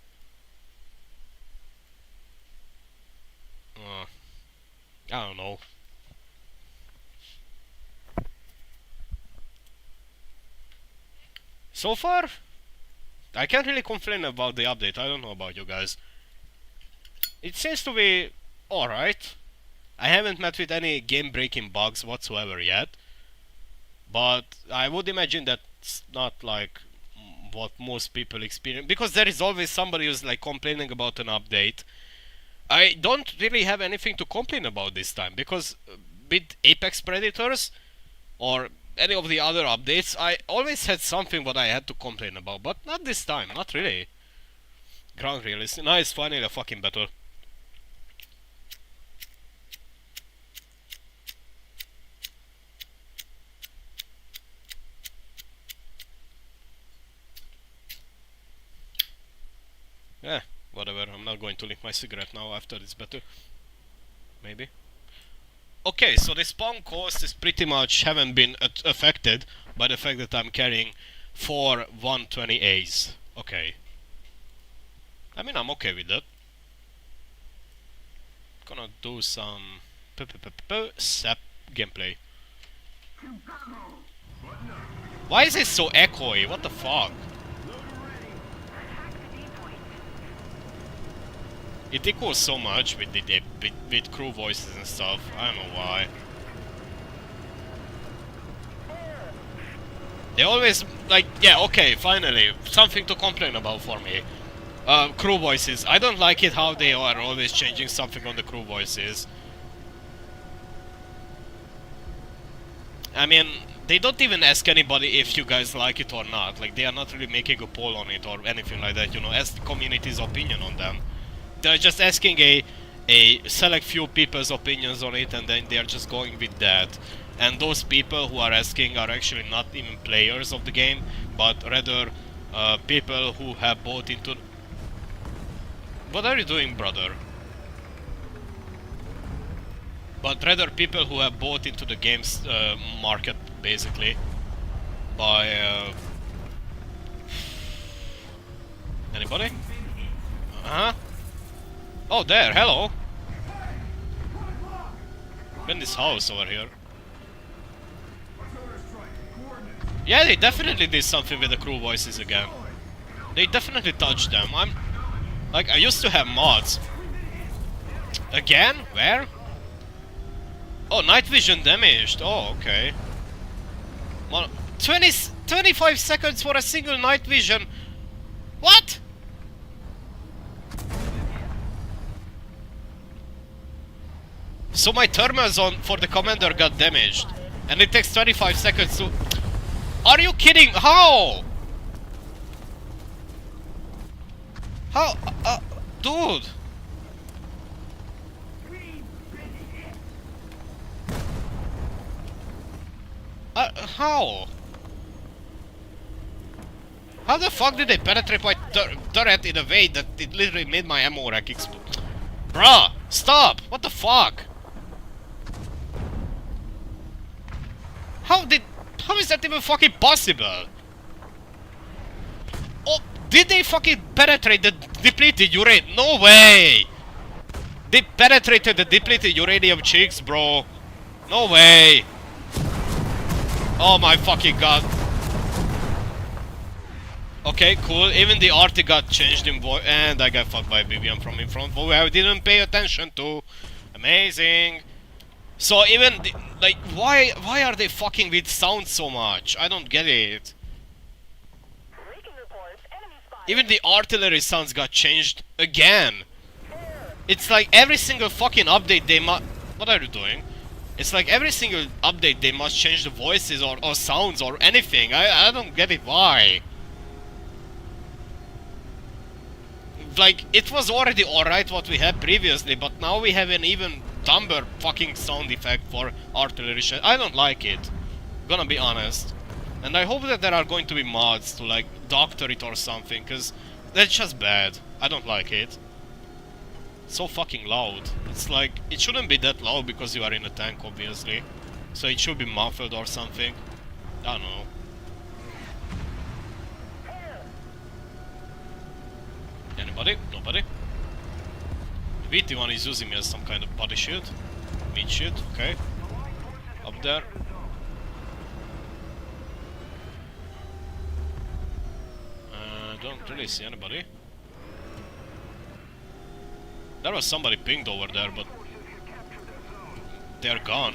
I don't know. So far, I can't really complain about the update. I don't know about you guys. It seems to be alright. I haven't met with any game-breaking bugs whatsoever yet. But I would imagine that's not like what most people experience. Because there is always somebody who's like complaining about an update. I don't really have anything to complain about this time. Because with Apex Predators or any of the other updates, I always had something what I had to complain about, but not this time, not really. Ground realist, nice, finally a fucking battle. Yeah, whatever, I'm not going to lick my cigarette now after this battle. Maybe. Okay, so the spawn cost is pretty much haven't been affected by the fact that I'm carrying 4 120As. Okay. I mean, I'm okay with that. Gonna do some SAP gameplay. Why is it so echoey? What the fuck? It echoes so much with with crew voices and stuff. I don't know why. They always like, yeah, okay, finally something to complain about for me. Crew voices. I don't like it how they are always changing something on the crew voices. I mean, they don't even ask anybody if you guys like it or not. Like, they are not really making a poll on it or anything like that, you know, ask the community's opinion on them. They're just asking a select few people's opinions on it, and then they're just going with that. And those people who are asking are actually not even players of the game, but rather people who have bought into... What are you doing, brother? But rather people who have bought into the game's market, basically, by... Anybody? Uh-huh. Oh, there, hello! In this house over here. Yeah, they definitely did something with the crew voices again. They definitely touched them. Like, I used to have mods. Again? Where? Oh, night vision damaged. Oh, okay. Well, 25 seconds for a single night vision. What? So my thermals on for the commander got damaged, and it takes 25 seconds to... Are you kidding? How? How? Dude! How? How the fuck did they penetrate my turret in a way that it literally made my ammo rack explode? Bruh! Stop! What the fuck? How is that even fucking possible? Oh, did they fucking penetrate the depleted urate? No way! They penetrated the depleted uranium cheeks, bro. No way. Oh my fucking god. Okay, cool. Even the arty got changed in voice, and I got fucked by a BBM from in front, who I didn't pay attention to. Amazing. So even the, like, why are they fucking with sound so much? I don't get it. Even the artillery sounds got changed again. It's like every single fucking update they must. What are you doing? It's like every single update they must change the voices or sounds or anything. I don't get it. Why? Like, it was already alright what we had previously, but now we have an even dumber fucking sound effect for artillery shit. I don't like it. Gonna be honest. And I hope that there are going to be mods to like doctor it or something, cause that's just bad. I don't like it. It's so fucking loud. It's like, it shouldn't be that loud because you are in a tank, obviously. So it should be muffled or something. I don't know. Anybody? Nobody? The VT1 is using me as some kind of body shield. Meat shield, okay. Up there. Don't really see anybody. There was somebody pinged over there, but they're gone.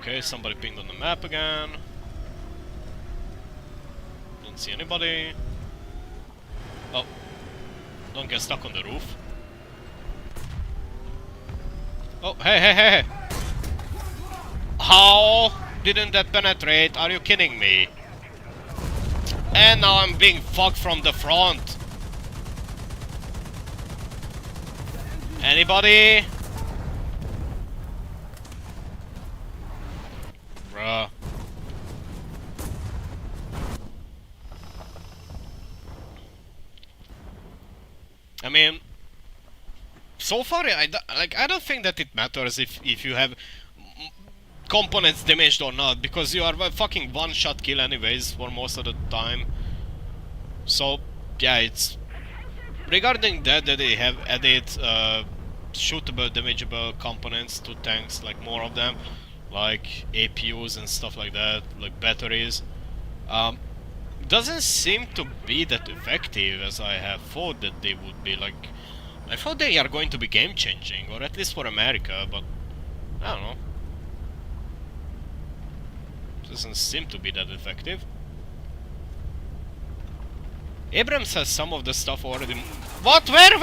Okay, somebody pinged on the map again. Don't see anybody. Oh. Don't get stuck on the roof. Oh, hey, hey, hey, hey! How didn't that penetrate? Are you kidding me? And now I'm being fucked from the front. Anybody? Bruh. I mean, so far I don't think that it matters if you have components damaged or not, because you are a fucking one-shot kill anyways for most of the time. So yeah, it's regarding that they have added shootable, damageable components to tanks, like more of them, like APUs and stuff like that, like batteries. Doesn't seem to be that effective as I have thought that they would be. Like, I thought they are going to be game changing, or at least for America, but I don't know. Doesn't seem to be that effective. Abrams has some of the stuff already. What? Where?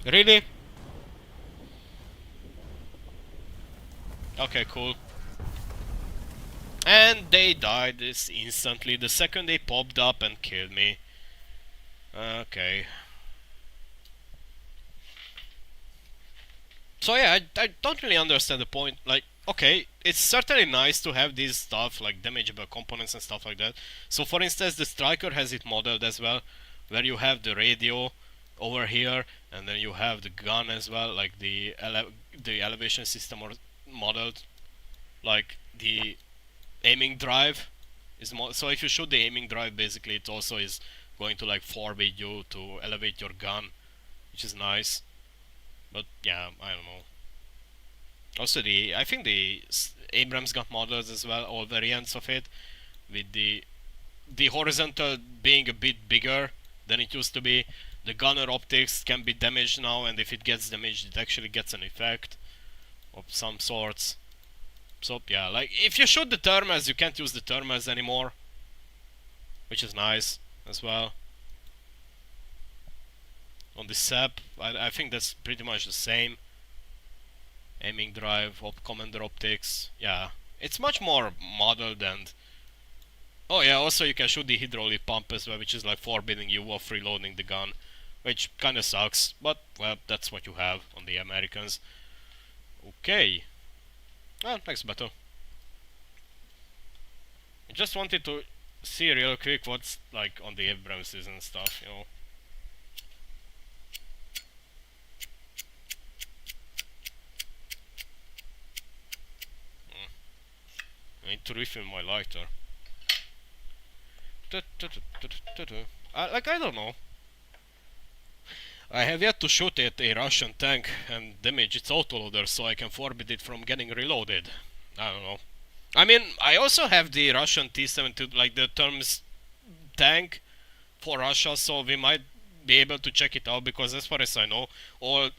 Really? Okay, cool. And they died this instantly the second they popped up and killed me. Okay. So yeah, I don't really understand the point. Like, okay, it's certainly nice to have these stuff, like damageable components and stuff like that. So for instance, the Striker has it modeled as well, where you have the radio over here, and then you have the gun as well, like the elevation system or modeled, like the aiming drive is so if you shoot the aiming drive, basically it also is going to like forbid you to elevate your gun, which is nice. But yeah, I don't know. Also, I think the Abrams got models as well, all variants of it, with the horizontal being a bit bigger than it used to be. The gunner optics can be damaged now, and if it gets damaged, it actually gets an effect of some sorts. So yeah, like if you shoot the thermals, you can't use the thermals anymore, which is nice as well. On the SAP, I think that's pretty much the same. Aiming drive, commander optics, yeah. It's much more modeled and... Oh yeah, also you can shoot the hydraulic pump as well, which is like forbidding you of reloading the gun. Which kinda sucks, but well, that's what you have on the Americans. Okay. Well, next battle. I just wanted to see real quick what's like on the Abramses and stuff, you know. I need to refill my lighter. Like, I don't know. I have yet to shoot at a Russian tank and damage its autoloader so I can forbid it from getting reloaded. I don't know. I mean, I also have the Russian T-72, like the terms tank for Russia, so we might be able to check it out, because as far as I know,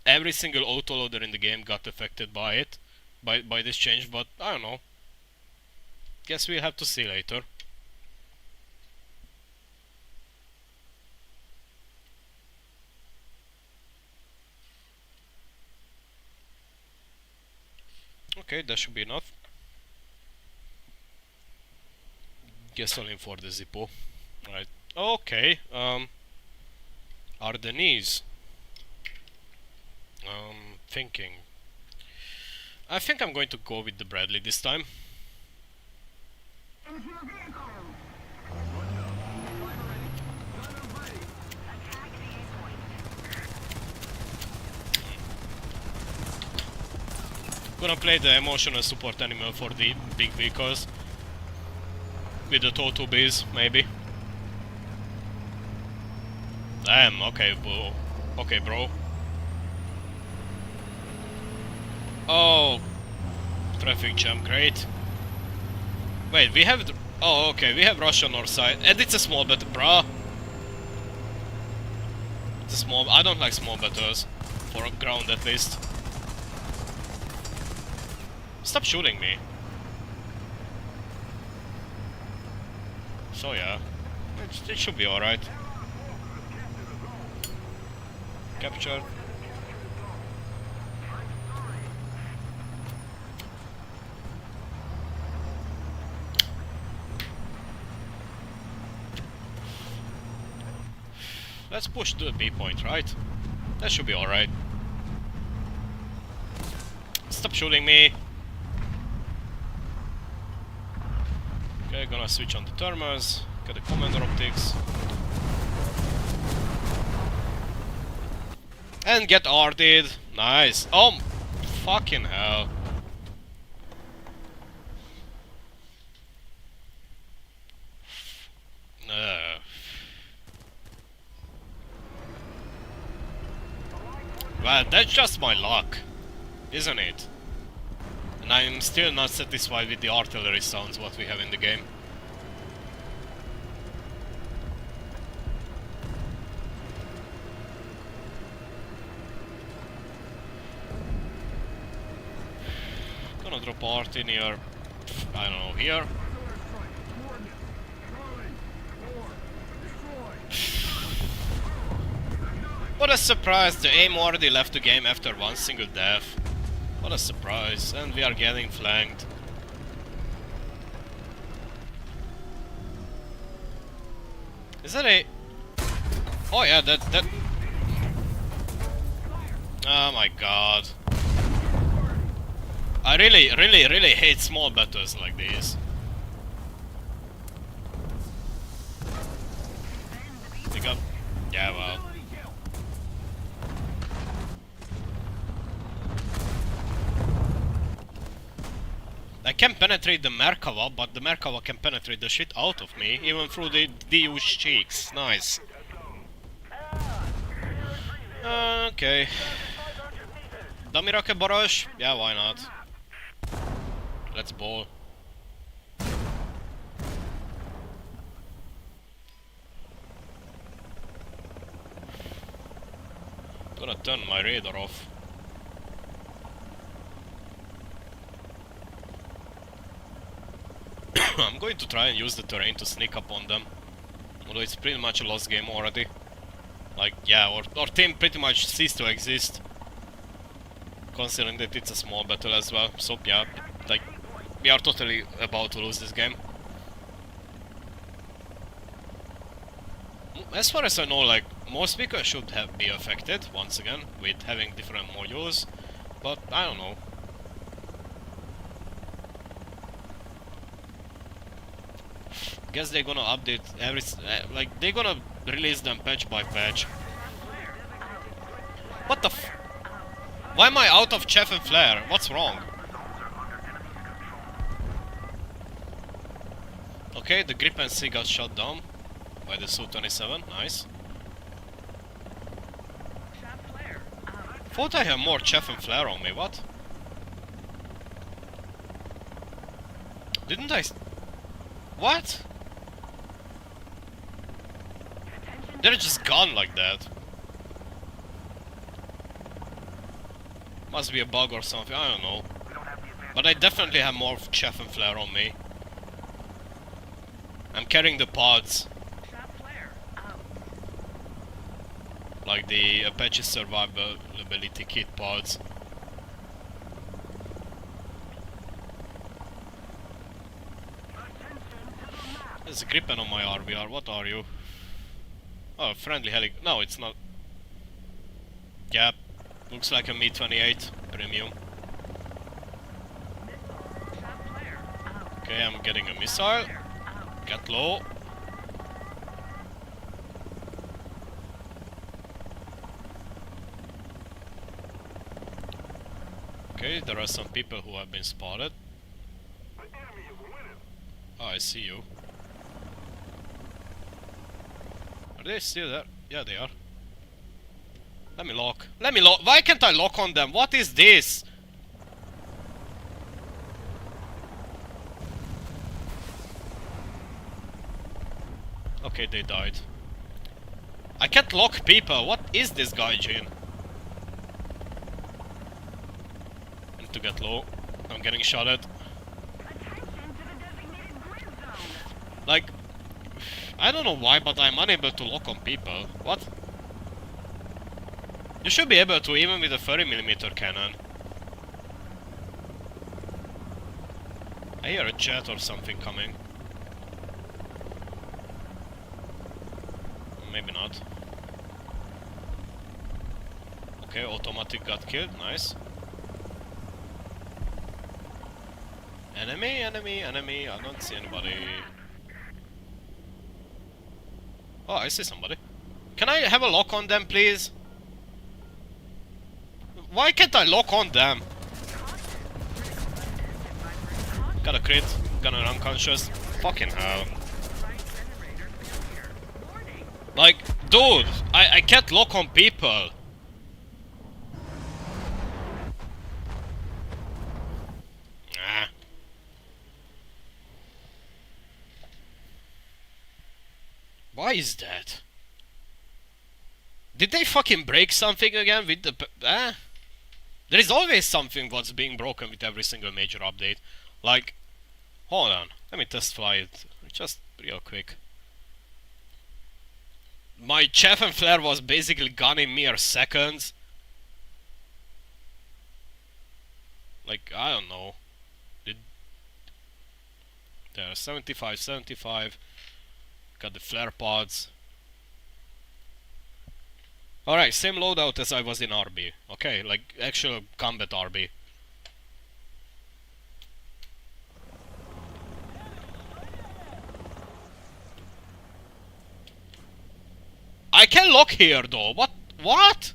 every single autoloader in the game got affected by it, by this change, but I don't know. Guess we'll have to see later. Okay, that should be enough. Gasoline for the Zippo. Right. Okay, are the knees? Thinking. I think I'm going to go with the Bradley this time. Gonna play the emotional support animal for the big vehicles. With the total bees, maybe. Damn, okay, bro. Okay, bro. Oh, traffic jam, great. Wait, we have... Oh, okay, we have Russia north side. And it's a small battle, bruh. It's a small... I don't like small battles. For ground, at least. Stop shooting me. So yeah, it should be alright. Captured. Let's push to the B point, right? That should be alright. Stop shooting me! Okay, gonna switch on the thermals, get the commander optics. And get arted. Nice. Oh, fucking hell. Well, that's just my luck, isn't it? And I'm still not satisfied with the artillery sounds what we have in the game. Gonna drop art in here, I don't know, here. What a surprise, the aim already left the game after one single death. What a surprise, and we are getting flanked. Is that a... Oh yeah, that... Oh my god. I really hate small battles like these. Pick up. Yeah, well. I can penetrate the Merkava, but the Merkava can penetrate the shit out of me, even through the DU's cheeks. Nice. Okay. Dummy rocket barrage? Yeah, why not? Let's ball. Gonna turn my radar off. I'm going to try and use the terrain to sneak up on them. Although it's pretty much a lost game already. Like, yeah, our team pretty much ceased to exist. Considering that it's a small battle as well. So, yeah, like, we are totally about to lose this game. As far as I know, like, most vehicles should be affected, once again, with having different modules. But, I don't know. Guess they're gonna update every... like, they're gonna release them patch by patch. What the f... Why am I out of chaff and flare? What's wrong? Okay, the grip and C got shut down. By the Su-27, nice. Shot flare. Out. Thought I had more chaff and flare on me, what? Didn't I... What? They're just gone like that. Must be a bug or something, I don't know. But I definitely have more chaff and flare on me. I'm carrying the pods. Shot flare. Out. Like the Apache Survivability Kit pods. There's a Gripen on my RVR, what are you? Oh, friendly heli... No, it's not. Yeah, looks like a Mi-28 premium. Shot flare. Out. Okay, I'm getting a missile. Flare. Out. Get low. Okay, there are some people who have been spotted. Oh, I see you. Are they still there? Yeah, they are. Let me lock. Let me lock. Why can't I lock on them? What is this? Okay, they died. I can't lock people. What is this guy, Jin? I need to get low. I'm getting shot at. Attention to the designated grid zone. Like, I don't know why, but I'm unable to lock on people. What? You should be able to, even with a 30mm cannon. I hear a jet or something coming. Maybe not. Okay, automatic got killed, nice. Enemy, enemy, enemy, I don't see anybody. Oh, I see somebody. Can I have a lock on them, please? Why can't I lock on them? Got a crit, gunner unconscious. Fucking hell. Right generator failure. Warning. Like, dude, I can't lock on people. Nah. Why is that? Did they fucking break something again with the... There is always something what's being broken with every single major update. Like, hold on, let me test fly it, just real quick. My chaff and flare was basically gone in mere seconds. Like, I don't know. There, 75, 75. Got the flare pods. Alright, same loadout as I was in RB. Okay, like actual combat RB. I can lock here though. What? What?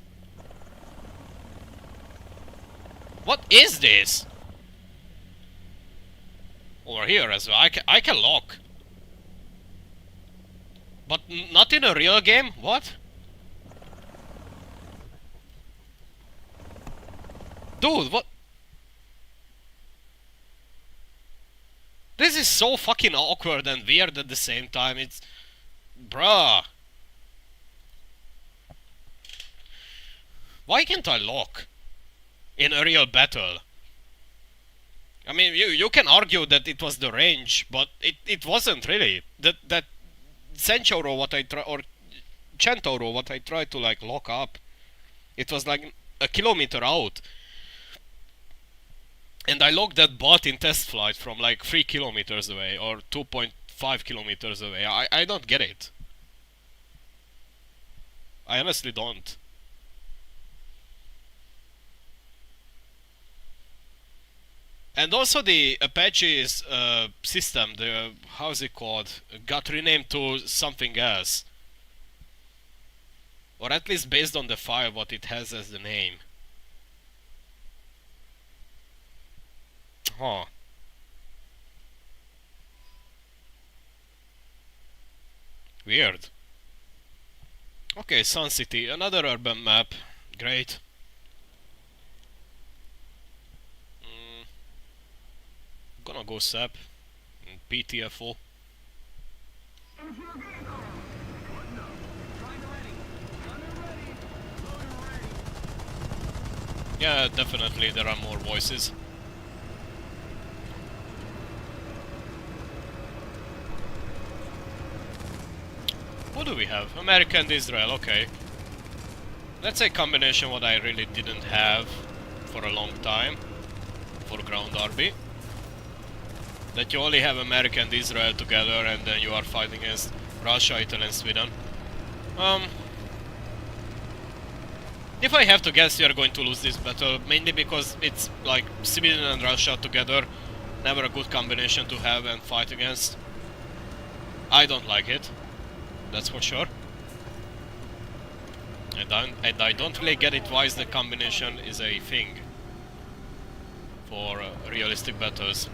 What is this? Over here as well. I can lock. But not in a real game? What? Dude, what? This is so fucking awkward and weird at the same time. It's... Bruh. Why can't I lock in a real battle? I mean, you can argue that it was the range, but it wasn't really. That Centauro what I try, or Centauro what I tried to like lock up, it was like a kilometer out. And I locked that bot in test flight from like 3 kilometers away or 2.5 kilometers away. I don't get it. I honestly don't. And also the Apache's system, the how's it called, got renamed to something else. Or at least based on the file what it has as the name. Huh. Weird. Okay, Sun City, another urban map. Great. Gonna go SAP. PTFO. Yeah, definitely there are more voices. What do we have? America and Israel, okay. That's a combination what I really didn't have for a long time for ground RB. That you only have America and Israel together and then you are fighting against Russia, Italy and Sweden. If I have to guess, you are going to lose this battle, mainly because it's like Sweden and Russia together. Never a good combination to have and fight against. I don't like it, that's for sure. And I don't really get it why the combination is a thing for realistic battles.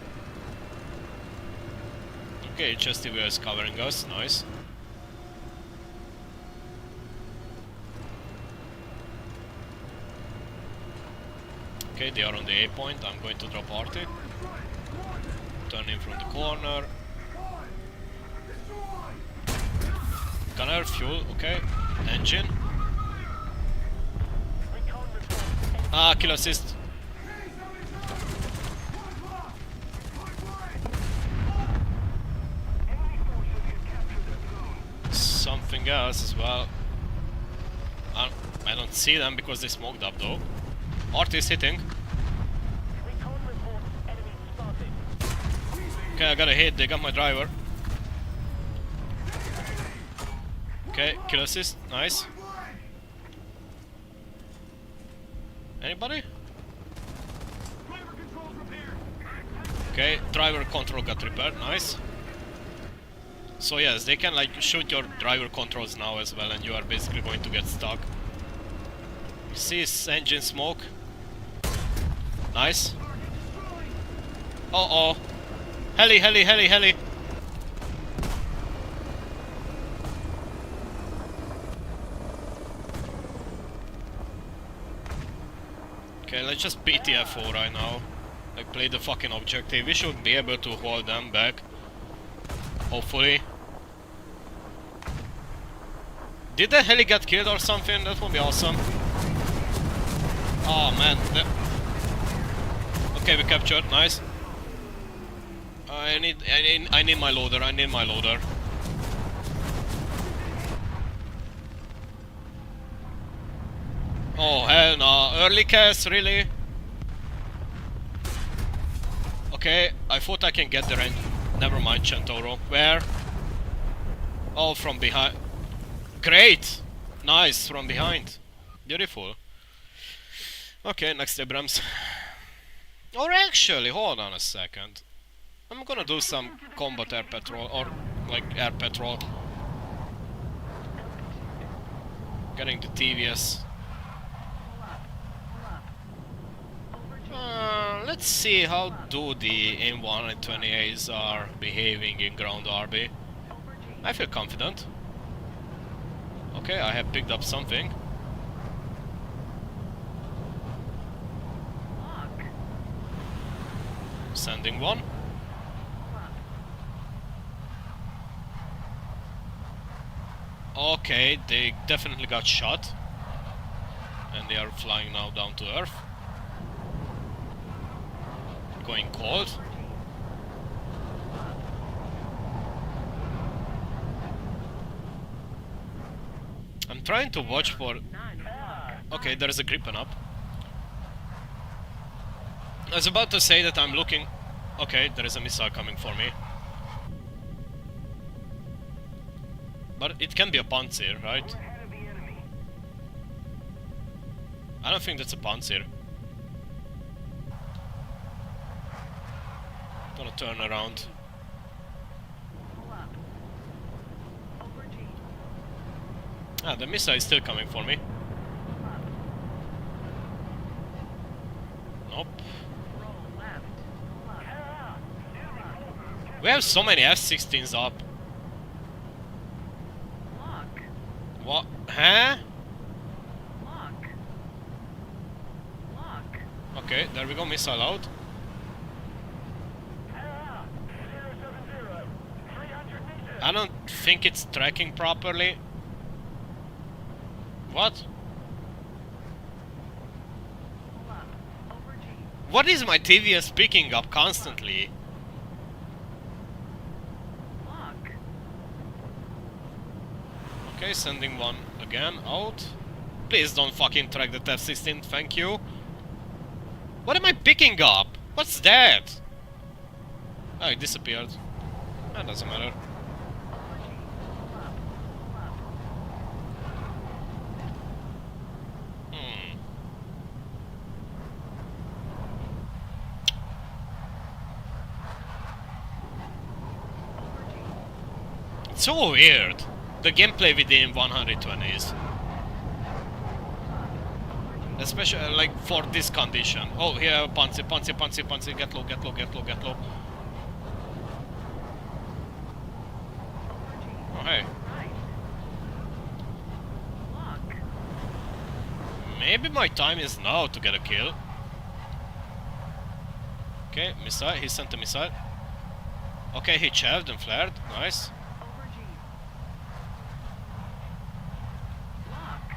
Okay, HSTV is covering us, nice. Okay, they are on the A point, I'm going to drop arty. Turn in from the corner. Gunner, fuel, okay. Engine. Ah, kill assist. Something else as well. I don't see them because they smoked up though. Arty is hitting. Okay, I got a hit, they got my driver. Okay, kill assist, nice. Anybody? Okay, driver control got repaired, nice. So yes, they can like shoot your driver controls now as well and you are basically going to get stuck. You see his engine smoke? Nice. Uh-oh. Heli, heli, heli, heli. Okay, let's just PTF4 right now. Like, play the fucking objective. We should be able to hold them back. Hopefully. Did the heli get killed or something? That would be awesome. Oh man. Okay, we captured. Nice. I need my loader. I need my loader. Oh hell no. Early cast, really? Okay, I thought I can get the range. Never mind, Chantoro. Where? Oh, from behind. Great! Nice, from behind. Beautiful. Okay, next Abrams. Or actually, hold on a second. I'm gonna do some combat air patrol, or like air patrol. Getting the TVS. Let's see how do the M128s are behaving in ground RB. I feel confident. Okay, I have picked up something. Sending one. Okay, they definitely got shot. And they are flying now down to Earth. Going cold. I'm trying to watch for... Okay, there is a Gripen up. I was about to say that I'm looking... Okay, there is a missile coming for me. But it can be a Panzer, right? I don't think that's a Panzer. Gonna turn around. Ah, the missile is still coming for me. Nope. We have so many F-16s up. Huh? Lock. Lock. Okay, there we go, missile out. I don't think it's tracking properly. What? Pull up. Over G. What is my TVS picking up constantly? Lock. Okay, sending one again out. Please don't fucking track the F-16, thank you. What am I picking up? What's that? Oh, it disappeared. That doesn't matter. Over G. Pull up. Pull up. Hmm. Over G. It's so weird. The gameplay within 120s. Especially like for this condition. Oh, here, Pansy, get low, get low, get low, get low. Over G. Oh, hey. Right. Lock. Maybe my time is now to get a kill. Okay, missile, he sent a missile. Okay, he chaved and flared, nice. Over G. Lock.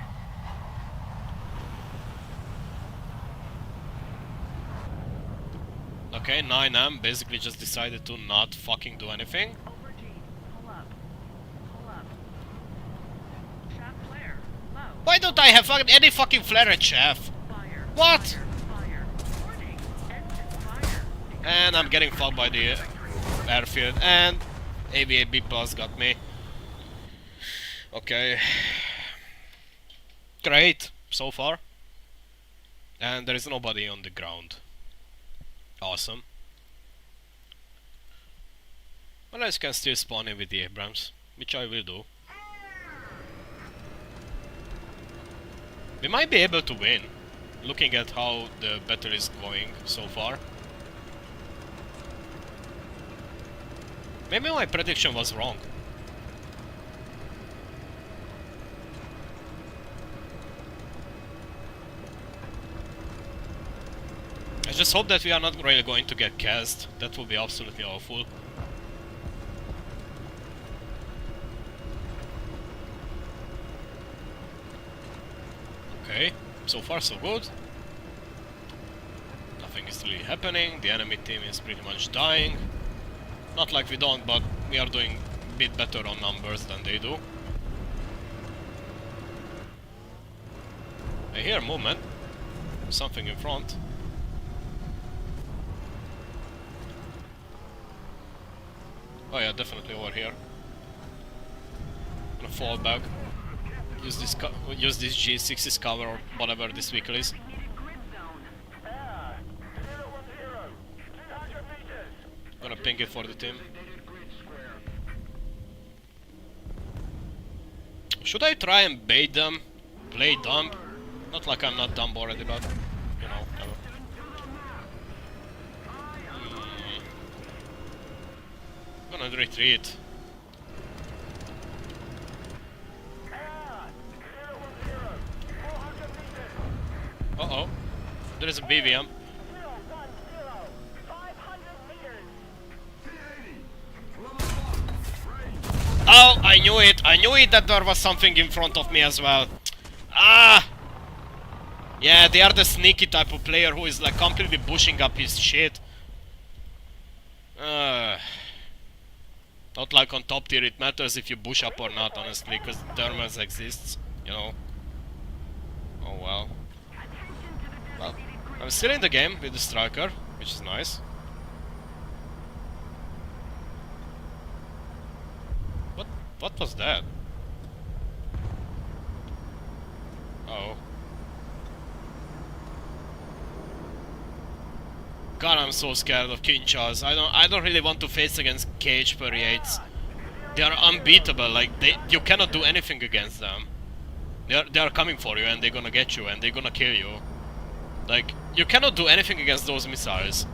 Okay, 9M basically just decided to not fucking do anything. Over G. Pull up. Pull up. Shaft flare. Low. Why don't I have any fucking flare at chaff? Fire. What? Fire. Fire. Warning. Engine fire. And I'm getting fucked by the airfield, and AVAB plus got me. Okay. Great, so far. And there is nobody on the ground. Awesome. But I can still spawn in with the Abrams, which I will do. We might be able to win, looking at how the battle is going so far. Maybe my prediction was wrong. I just hope that we are not really going to get cast. That would be absolutely awful. Okay, so far so good. Nothing is really happening. The enemy team is pretty much dying. Not like we don't, but we are doing a bit better on numbers than they do. I hear movement. Something in front. Oh yeah, definitely over here. Gonna fall back. Use this G6's cover or whatever this vehicle is. Designated grid zone. Gonna ping it for the team. Should I try and bait them? Play dumb? Not like I'm not dumb already, but you know, whatever. Gonna retreat. Uh-oh. There is a BVM. Oh, I knew it! I knew it that there was something in front of me as well. Ah! Yeah, they are the sneaky type of player who is like completely bushing up his shit. Not like on top tier, it matters if you bush up or not, honestly, because thermals exists, you know. Oh well. Well, I'm still in the game with the striker, which is nice. What was that? Oh. God, I'm so scared of Kinchas. I don't really want to face against Cage per 8s. They are unbeatable, like you cannot do anything against them. They are coming for you and they're gonna get you and they're gonna kill you. Like, you cannot do anything against those missiles.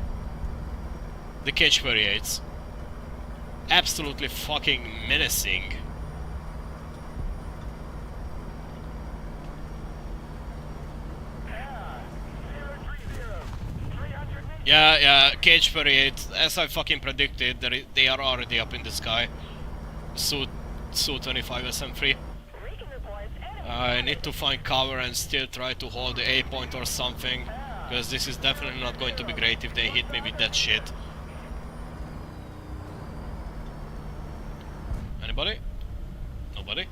The Cage per 8s. Absolutely fucking menacing. Yeah, yeah, KH-38, as I fucking predicted, they are already up in the sky. Su-25 SM3. I need to find cover and still try to hold the A point or something, because this is definitely not going to be great if they hit me with that shit. Anybody? Nobody?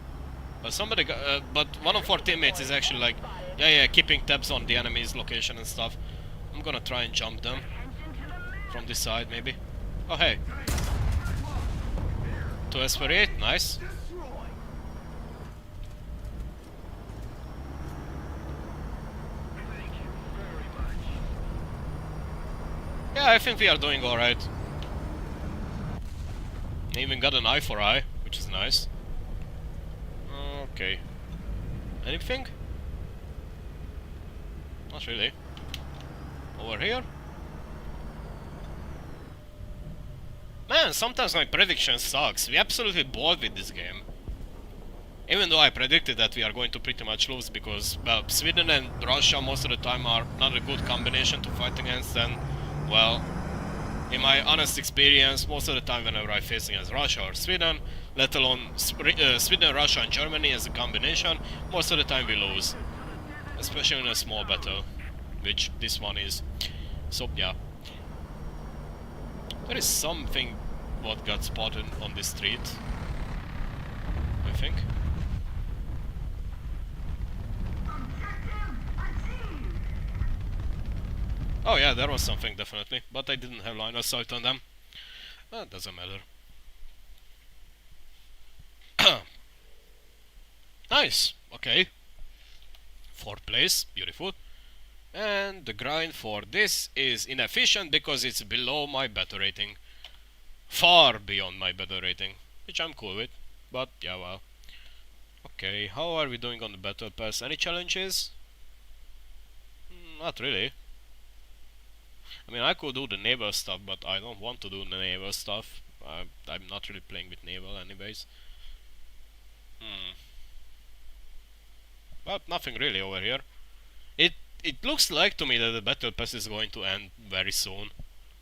But somebody got, but one of our teammates is actually like, yeah, keeping tabs on the enemy's location and stuff. I'm gonna try and jump them. From this side, maybe. Oh, hey. 2S48, nice. Yeah, I think we are doing alright. Even got an eye for eye, which is nice. Okay. Anything? Not really. Over here? Man, sometimes my prediction sucks. We absolutely balled with this game. Even though I predicted that we are going to pretty much lose because, well, Sweden and Russia most of the time are not a good combination to fight against, and, well, in my honest experience, most of the time whenever I face against Russia or Sweden, let alone Sweden, Russia and Germany as a combination, most of the time we lose. Especially in a small battle, which this one is. So, yeah. There is something what got spotted on this street, I think. Oh yeah, there was something definitely, but I didn't have line of sight on them. Doesn't matter. Nice, okay. 4th place, beautiful. And the grind for this is inefficient because it's below my battle rating. Far beyond my battle rating, which I'm cool with, but yeah, well. Okay, how are we doing on the battle pass? Any challenges? Not really. I mean, I could do the naval stuff, but I don't want to do the naval stuff. I'm not really playing with naval anyways. But nothing really over here. It looks like to me that the battle pass is going to end very soon.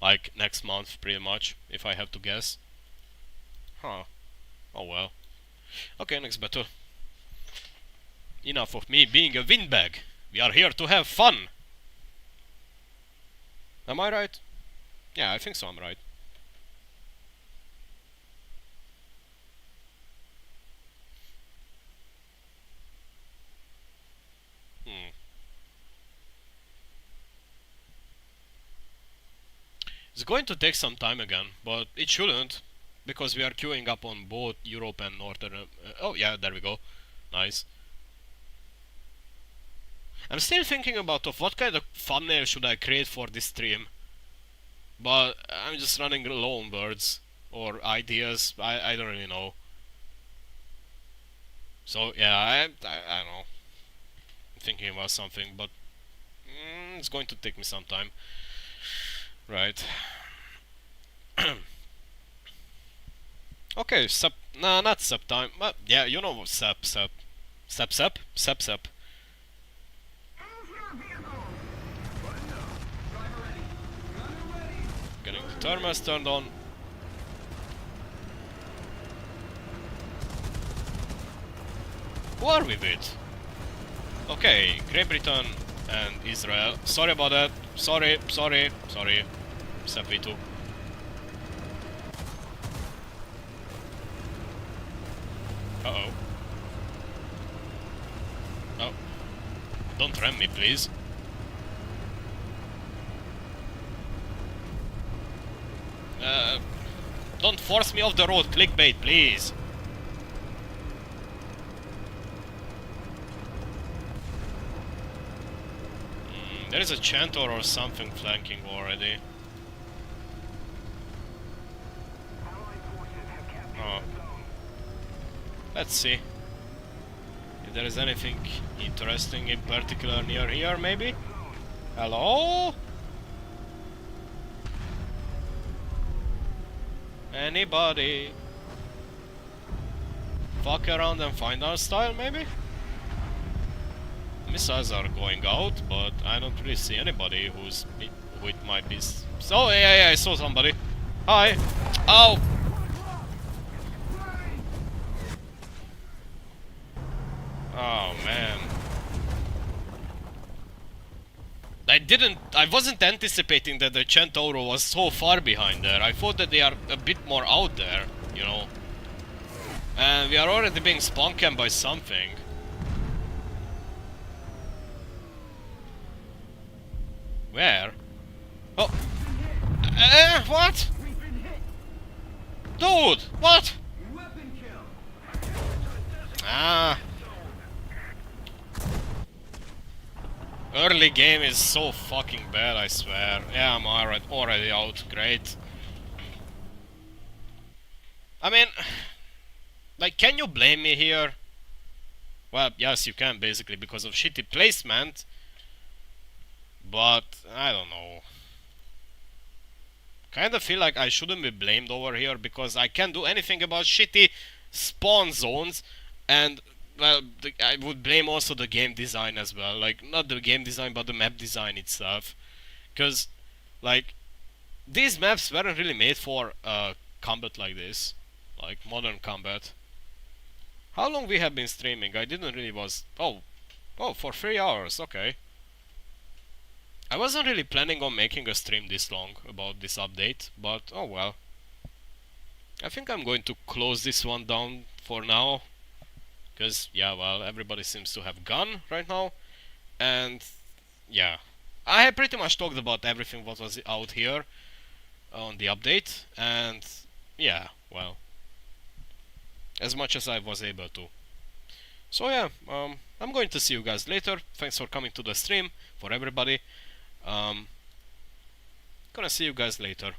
Like next month pretty much, if I have to guess. Huh. Oh well. Okay, next battle. Enough of me being a windbag. We are here to have fun. Am I right? Yeah, I think so, I'm right. It's going to take some time again, but it shouldn't, because we are queuing up on both Europe and Northern... oh yeah, there we go. Nice. I'm still thinking about of what kind of thumbnail should I create for this stream. But I'm just running low on words or ideas. I don't really know. So yeah, I don't know. I'm thinking about something, but it's going to take me some time. Right. Okay, sub. Nah, not sub time. But yeah, you know what sub. Getting the thermals turned on. Who are we with? Okay, Great Britain and Israel. Sorry about that. Sorry. Sub V2. Uh-oh. Oh. Don't ram me, please. Don't force me off the road, clickbait, please. There is a chantor or something flanking already. Oh. Let's see if there is anything interesting in particular near here, maybe? Hello? Anybody? Fuck around and find our style, maybe? Missiles are going out, but I don't really see anybody who it might be. So yeah, I saw somebody. Hi. Oh. Oh man. I wasn't anticipating that the Centauro was so far behind there. I thought that they are a bit more out there, you know. And we are already being spawn camped by something. Where? Oh. What? Dude, what? Ah. Early game is so fucking bad, I swear. Yeah, I'm already out. Great. I mean, like, can you blame me here? Well, yes, you can, basically, because of shitty placement. But, I don't know. Kinda feel like I shouldn't be blamed over here, because I can't do anything about shitty spawn zones. And, well, I would blame also the game design as well. Like, not the game design, but the map design itself. Because, like, these maps weren't really made for combat like this. Like, modern combat. How long we have been streaming? I didn't really was... Oh, for 3 hours, okay. I wasn't really planning on making a stream this long about this update, but oh well. I think I'm going to close this one down for now. Because, yeah, well, everybody seems to have gone right now. And, yeah. I have pretty much talked about everything what was out here on the update. And, yeah, well. As much as I was able to. So yeah, I'm going to see you guys later. Thanks for coming to the stream, for everybody. Gonna see you guys later.